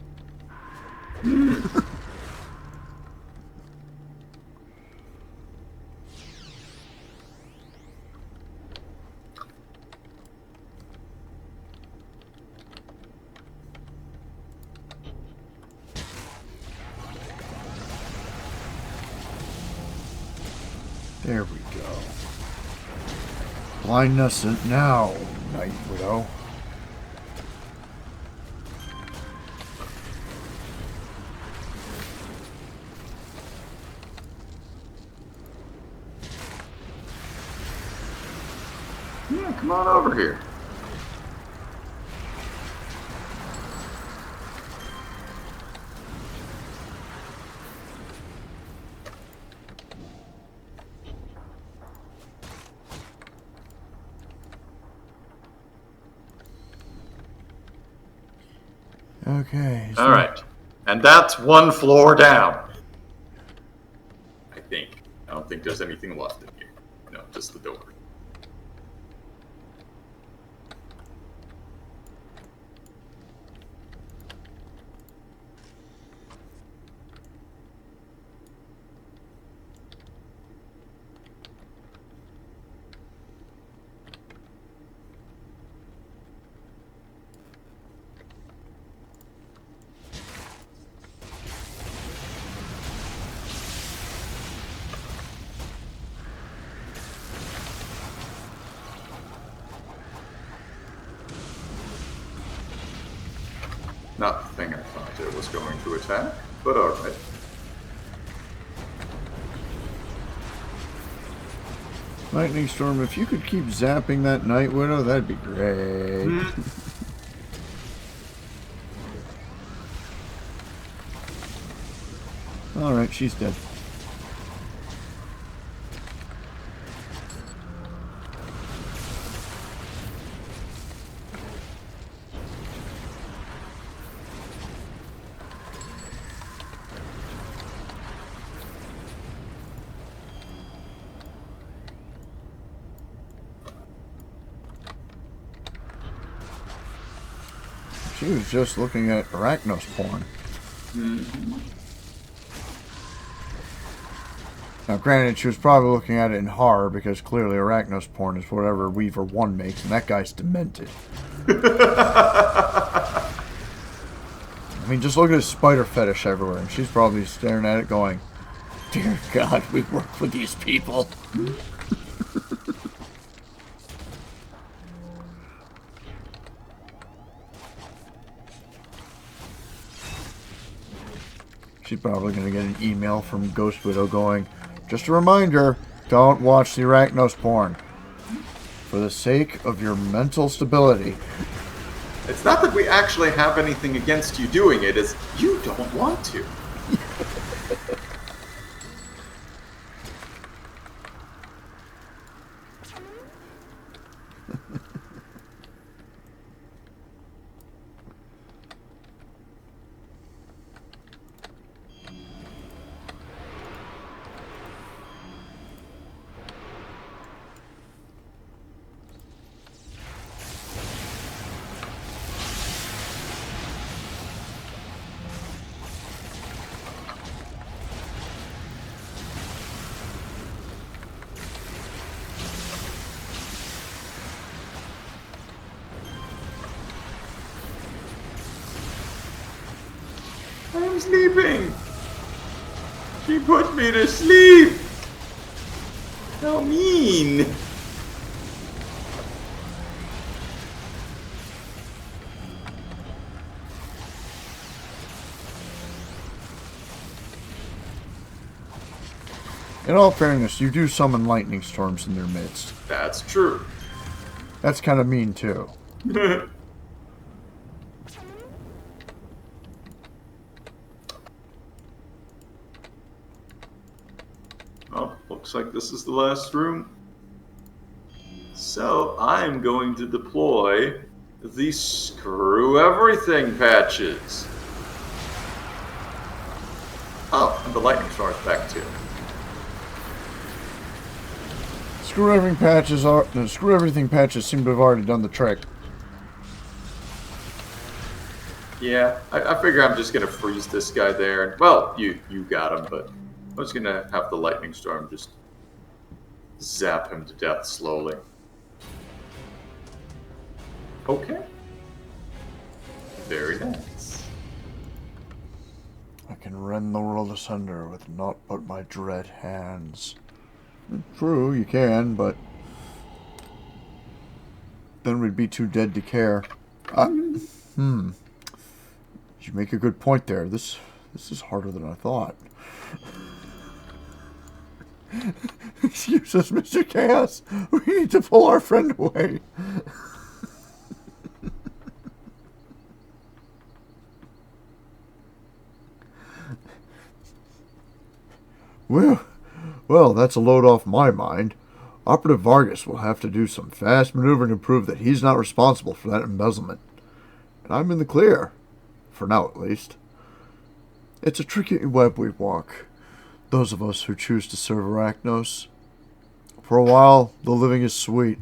There we go. Blindness now, Night Widow. Yeah, come on over here. Okay. So All right. And that's one floor down. I think. I don't think there's anything left in here. No, just the door. Not the thing I thought it was going to attack, but alright. Lightning Storm, if you could keep zapping that Night Widow, that'd be great. Alright, she's dead. She was just looking at Arachnos porn. Now, granted, she was probably looking at it in horror because clearly Arachnos porn is whatever Weaver 1 makes, and that guy's demented. I mean, just look at his spider fetish everywhere, and she's probably staring at it going, "Dear God, we work with these people." She's probably going to get an email from Ghost Widow going, "Just a reminder, don't watch the Arachnos porn. For the sake of your mental stability." It's not that we actually have anything against you doing it, it's you don't want to. I'm sleeping. She put me to sleep. How mean. In all fairness, you do summon lightning storms in their midst. That's true. That's kind of mean, too. Oh, looks like this is the last room. So, I'm going to deploy the screw everything patches. Oh, and the lightning storm's back too. Screw everything patches seem to have already done the trick. Yeah, I figure I'm just gonna freeze this guy there. Well, you got him, but I was gonna have the lightning storm just zap him to death slowly. Okay. Very nice. I can rend the world asunder with naught but my dread hands. True, you can, but then we'd be too dead to care. You make a good point there. This is harder than I thought. Excuse us, Mr. Chaos. We need to pull our friend away. Well, that's a load off my mind. Operative Vargas will have to do some fast maneuvering to prove that he's not responsible for that embezzlement. And I'm in the clear. For now, at least. It's a tricky web we walk, those of us who choose to serve Arachnos. For a while, the living is sweet.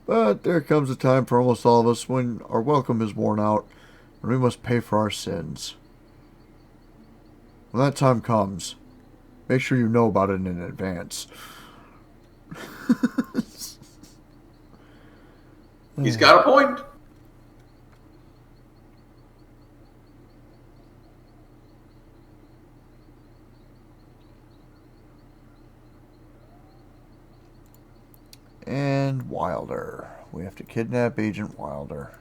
But there comes a time for almost all of us when our welcome is worn out, and we must pay for our sins. When that time comes, make sure you know about it in advance. He's got a point. And Wilder. We have to kidnap Agent Wilder.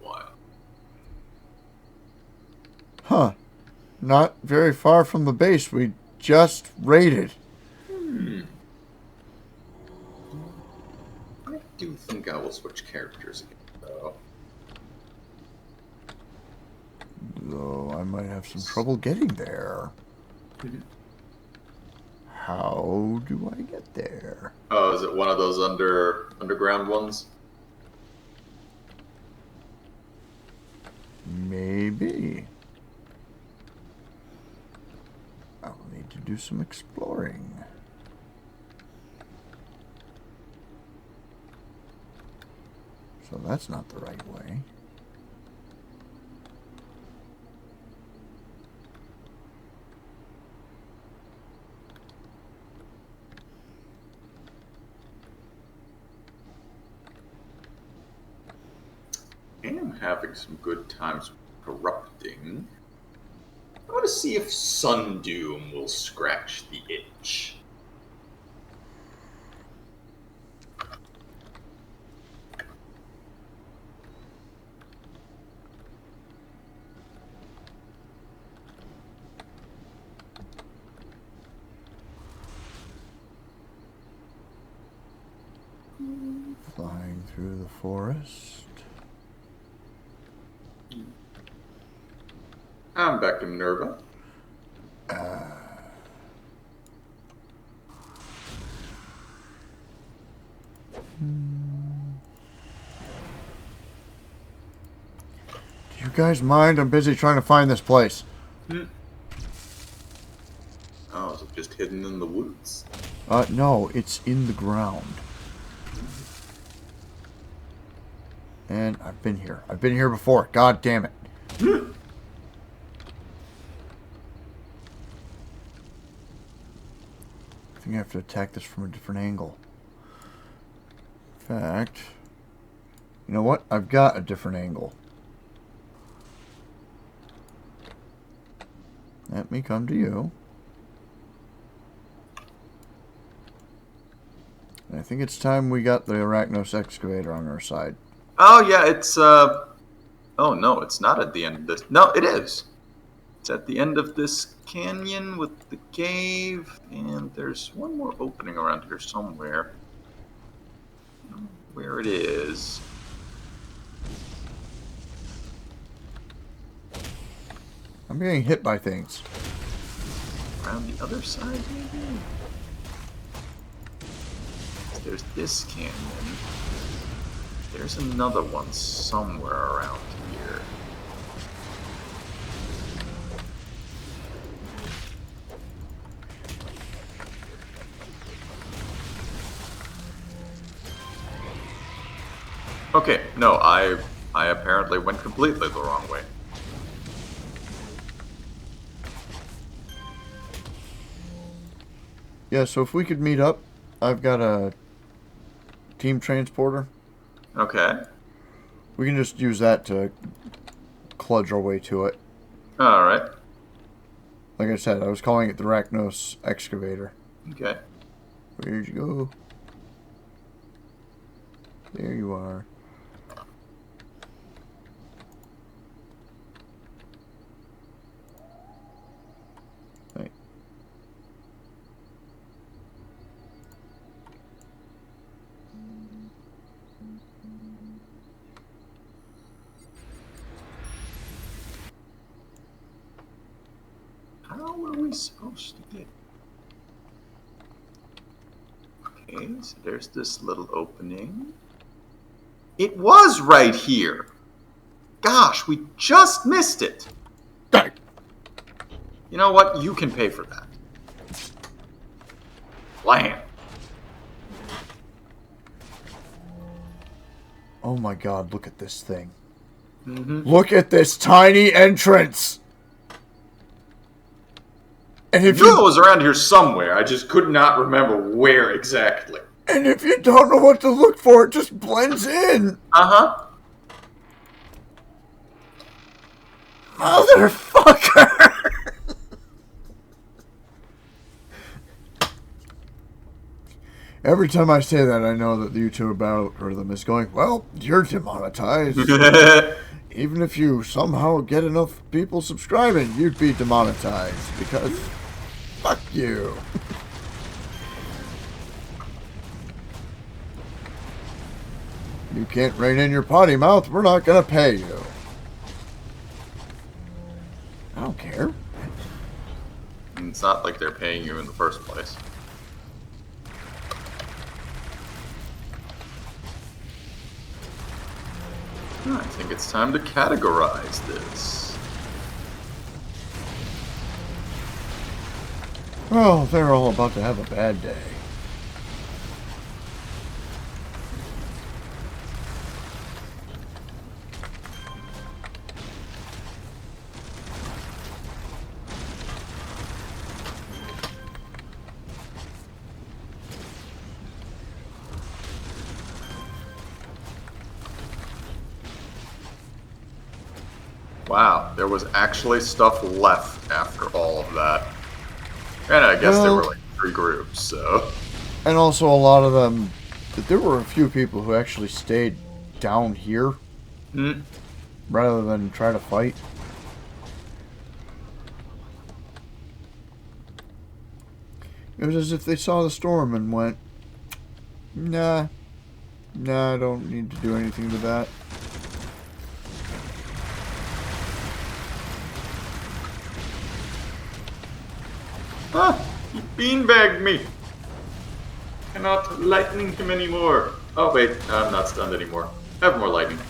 What? Huh. Not very far from the base we just raided. I do think I will switch characters again, though. Though I might have some trouble getting there. How do I get there? Oh, is it one of those underground ones? Maybe. I'll need to do some exploring. So that's not the right way. I am having some good times corrupting. I want to see if Sun Doom will scratch the itch. Flying through the forest. I'm back to Minerva. Do you guys mind? I'm busy trying to find this place. Oh, is it just hidden in the woods? No, it's in the ground. And I've been here. I've been here before. God damn it. I think I have to attack this from a different angle. In fact, you know what? I've got a different angle. Let me come to you. And I think it's time we got the Arachnos excavator on our side. Oh, yeah, it's, oh, no, it's not at the end of this. No, it is. It's at the end of this canyon with the cave, and there's one more opening around here somewhere. I don't know where it is. I'm getting hit by things. Around the other side, maybe? There's this canyon. There's another one somewhere around here. Okay, no, I apparently went completely the wrong way. Yeah, so if we could meet up, I've got a team transporter. Okay. We can just use that to kludge our way to it. Alright. Like I said, I was calling it the Rachnos excavator. Okay. Where'd you go? There you are. Right. How are we supposed to get... Okay, so there's this little opening. It was right here! Gosh, we just missed it! Dang. You know what? You can pay for that. Land. Oh my god, look at this thing. Mm-hmm. Look at this tiny entrance! And if I knew it was around here somewhere, I just could not remember where exactly. And if you don't know what to look for, it just blends in. Uh-huh. Motherfucker! Every time I say that, I know that the YouTube algorithm is going, well, you're demonetized. Even if you somehow get enough people subscribing, you'd be demonetized. Because, fuck you. You can't rein in your potty mouth, we're not gonna pay you. I don't care. It's not like they're paying you in the first place. I think it's time to categorize this. Well, they're all about to have a bad day. Wow, there was actually stuff left after all of that. And I guess there were like 3 groups, so... And also a lot of them... There were a few people who actually stayed down here. Rather than try to fight. It was as if they saw the storm and went, nah, I don't need to do anything to that. Ah! He beanbagged me! Cannot lightning him anymore. Oh wait, I'm not stunned anymore. Have more lightning.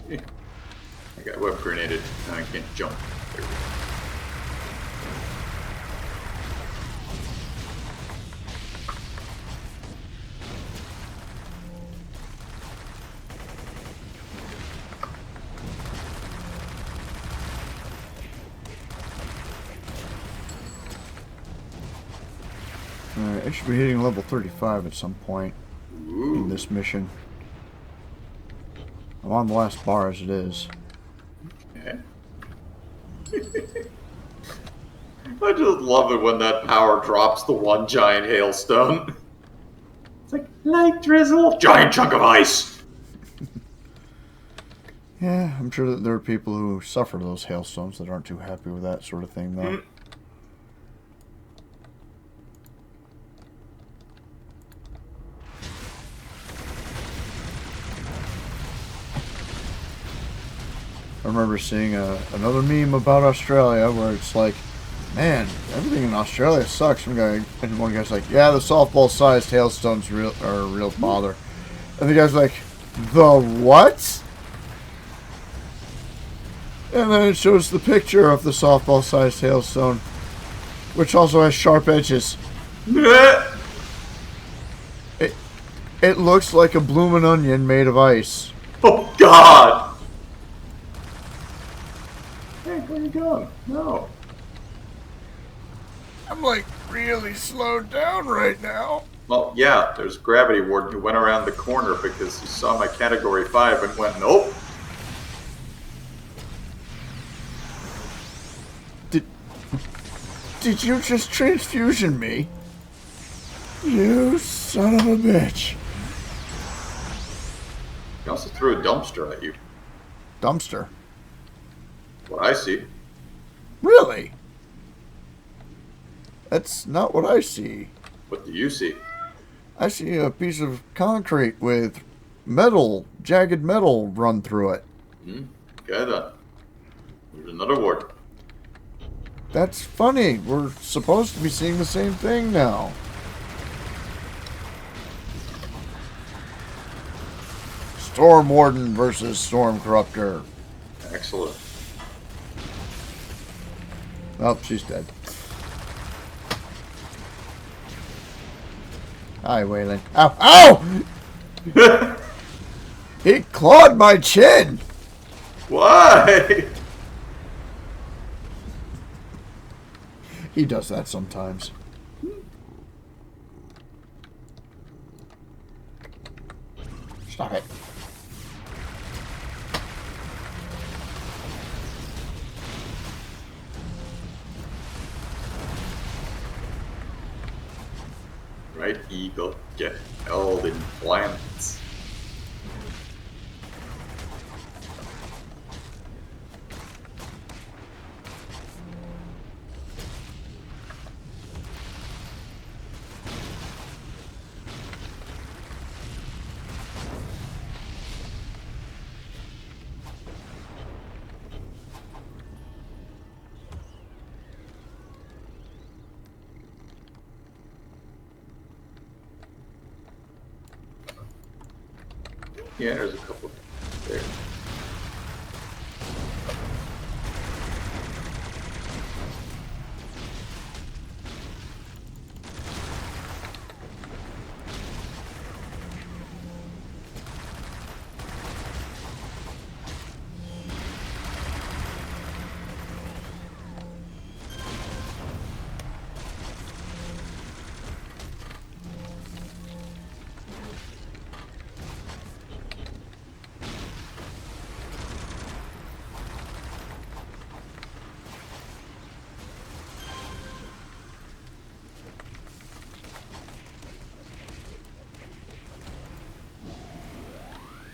I got web grenaded. Now I can't jump. There we go. Alright, I should be hitting level 35 at some point Ooh. in this mission. I'm on the last bar as it is. Yeah. I just love it when that power drops the one giant hailstone. It's like, light drizzle, giant chunk of ice! Yeah, I'm sure that there are people who suffer those hailstones that aren't too happy with that sort of thing, though. I remember seeing another meme about Australia where it's like, man, everything in Australia sucks. And one guy's like, yeah, the softball-sized hailstones are a real bother. And the guy's like, the what? And then it shows the picture of the softball-sized hailstone, which also has sharp edges. It looks like a bloomin' onion made of ice. Oh, God! Hey, where you going? No. I'm like really slowed down right now. Well, yeah, there's a gravity warden who went around the corner because he saw my category 5 and went, nope. Did you just transfusion me? You son of a bitch. He also threw a dumpster at you. Dumpster? What I see. Really? That's not what I see. What do you see? I see a piece of concrete with metal, jagged metal run through it. Okay then. There's another warden. That's funny. We're supposed to be seeing the same thing now. Storm Warden versus Storm Corruptor. Excellent. Oh, she's dead. Hi, Waylon. Ow! Ow! He clawed my chin! Why? He does that sometimes. Stop it. Right, eagle, get held in plants. Yeah, there's a couple there.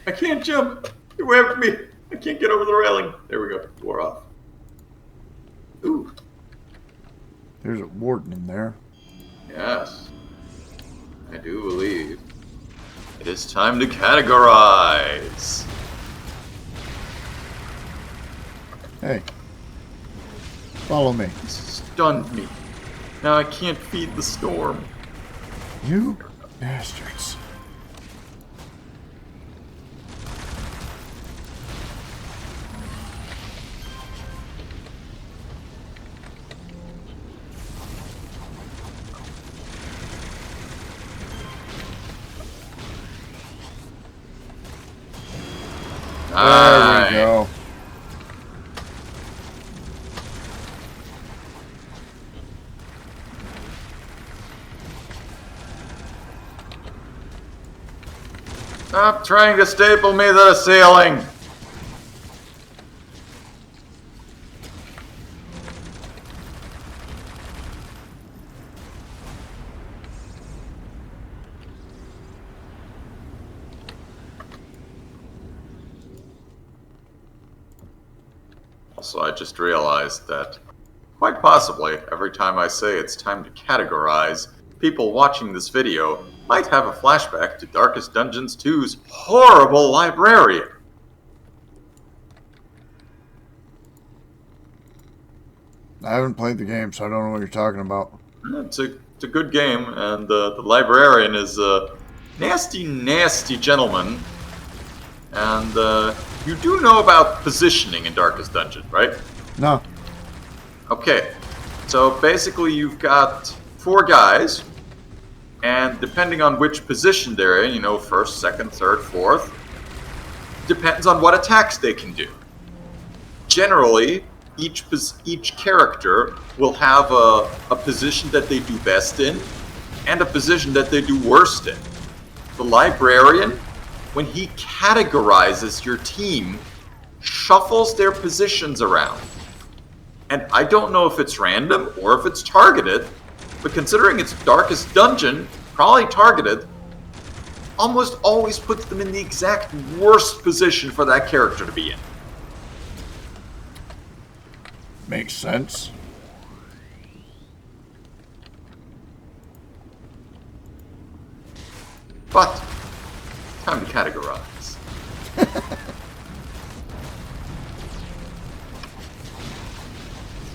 I can't jump. Get away from me. I can't get over the railing. There we go. Door off. Ooh. There's a warden in there. Yes. I do believe it is time to categorize. Hey. Follow me. He stunned me. Now I can't feed the storm. You bastards. There we go. Stop trying to staple me to the ceiling! Also, I just realized that, quite possibly, every time I say it's time to categorize, people watching this video might have a flashback to Darkest Dungeons 2's horrible librarian. I haven't played the game, so I don't know what you're talking about. It's a good game, and the librarian is a nasty, nasty gentleman. And you do know about positioning in Darkest Dungeon, right? No. Okay, so basically you've got 4 guys, and depending on which position they're in, you know, first, second, third, fourth, depends on what attacks they can do. Generally, each character will have a position that they do best in, and a position that they do worst in. The librarian, when he categorizes your team, shuffles their positions around. And I don't know if it's random or if it's targeted, but considering it's Darkest Dungeon, probably targeted, almost always puts them in the exact worst position for that character to be in. Makes sense. But, time to categorize.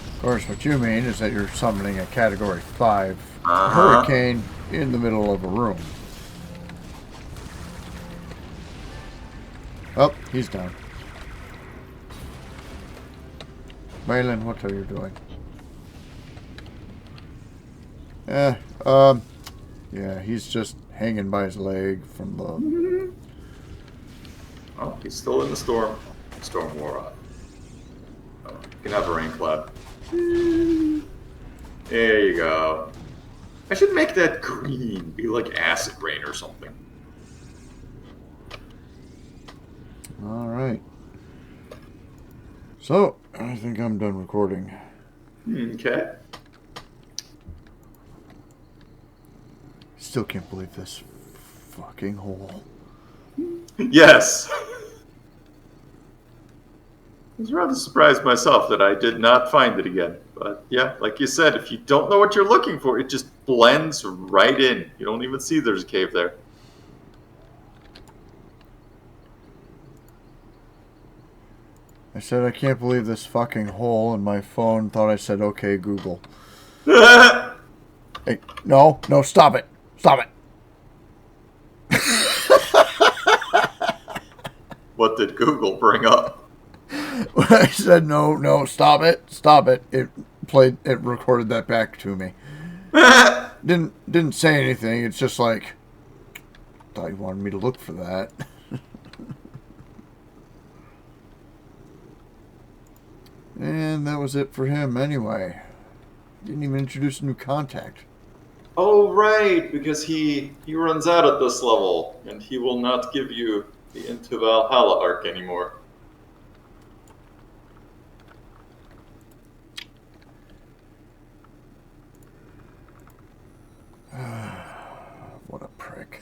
Of course, what you mean is that you're summoning a Category 5 Uh-huh. hurricane in the middle of a room. Oh, he's down. Waylon, what are you doing? Yeah, he's just hanging by his leg from the... Oh, he's still in the storm. Storm wore off. Oh, you can have a rain cloud. There you go. I should make that green, be like acid rain or something. Alright. So, I think I'm done recording. Okay. Still can't believe this fucking hole. Yes! I was rather surprised myself that I did not find it again. But yeah, like you said, if you don't know what you're looking for, it just blends right in. You don't even see there's a cave there. I said I can't believe this fucking hole, and my phone thought I said, okay, Google. Hey, no, stop it. Stop it. What did Google bring up? I said, no, stop it. Stop it. It recorded that back to me. Didn't say anything. It's just like, thought you wanted me to look for that. And that was it for him anyway. Didn't even introduce a new contact. Oh, right, because he runs out at this level, and he will not give you the Into Valhalla arc anymore. What a prick.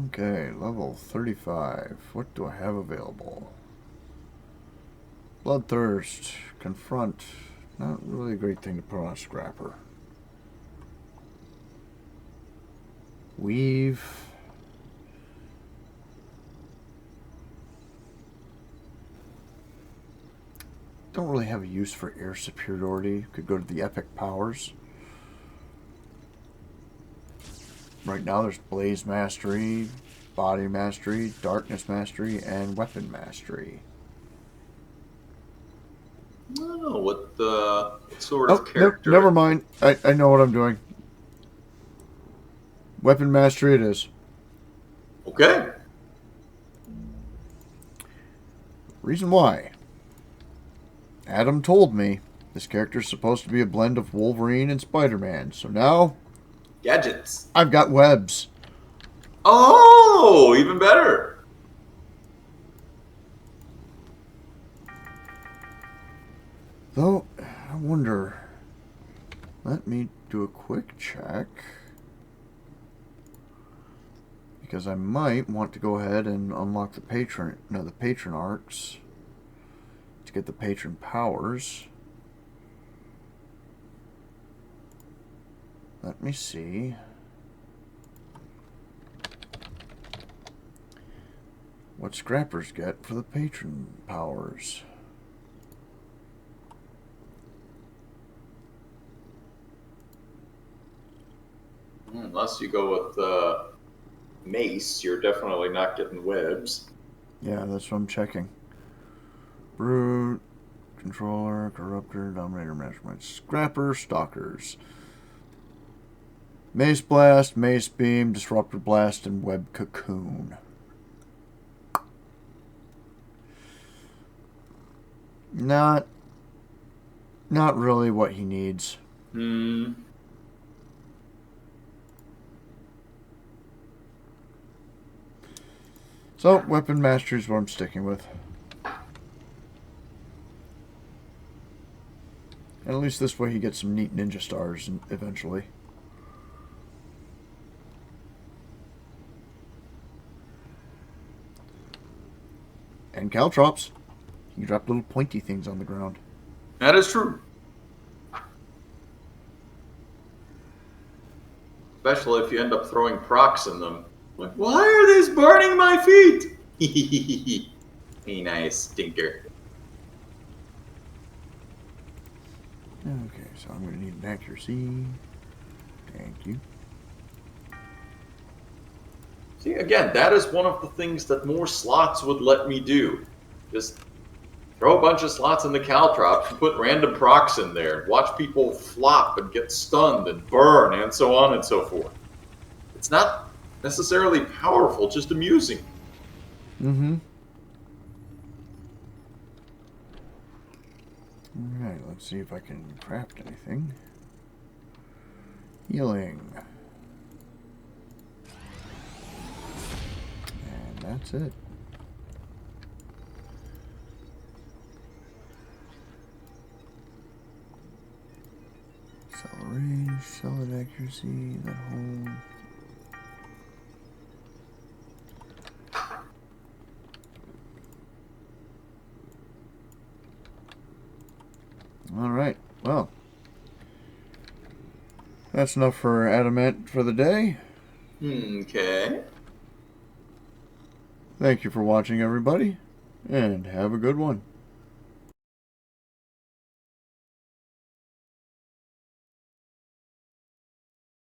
Okay, level 35. What do I have available? Bloodthirst. Confront. Not really a great thing to put on a scrapper. Weave. Don't really have a use for air superiority. Could go to the epic powers. Right now there's Blaze Mastery, Body Mastery, Darkness Mastery, and Weapon Mastery. Oh, what sort Oh, of character? never mind. I know what I'm doing. Weapon mastery it is. Okay. Reason why. Adam told me this character's supposed to be a blend of Wolverine and Spider-Man. So now Gadgets. I've got webs. Oh, even better. Though, I wonder... Let me do a quick check. Because I might want to go ahead and unlock the patron arcs to get the patron powers. Let me see. What scrappers get for the patron powers. Unless you go with mace, you're definitely not getting webs. Yeah, that's what I'm checking. Brute, controller, corruptor, dominator, measurement, scrapper, stalkers. Mace blast, mace beam, disruptor blast, and web cocoon. Not really what he needs. So, weapon mastery is what I'm sticking with. And at least this way he gets some neat ninja stars eventually. And caltrops. You drop little pointy things on the ground. That is true. Especially if you end up throwing procs in them. Like, why are these burning my feet? Hey, nice stinker. Okay, so I'm going to need an accuracy. Thank you. See, again, that is one of the things that more slots would let me do. Just throw a bunch of slots in the caltrops and put random procs in there. Watch people flop and get stunned and burn and so on and so forth. It's not necessarily powerful, just amusing. Mm-hmm. Alright, let's see if I can craft anything. Healing. And that's it. Cell range, solid accuracy, that hold. Alright, well. That's enough for Adamant for the day. Okay. Thank you for watching, everybody, and have a good one.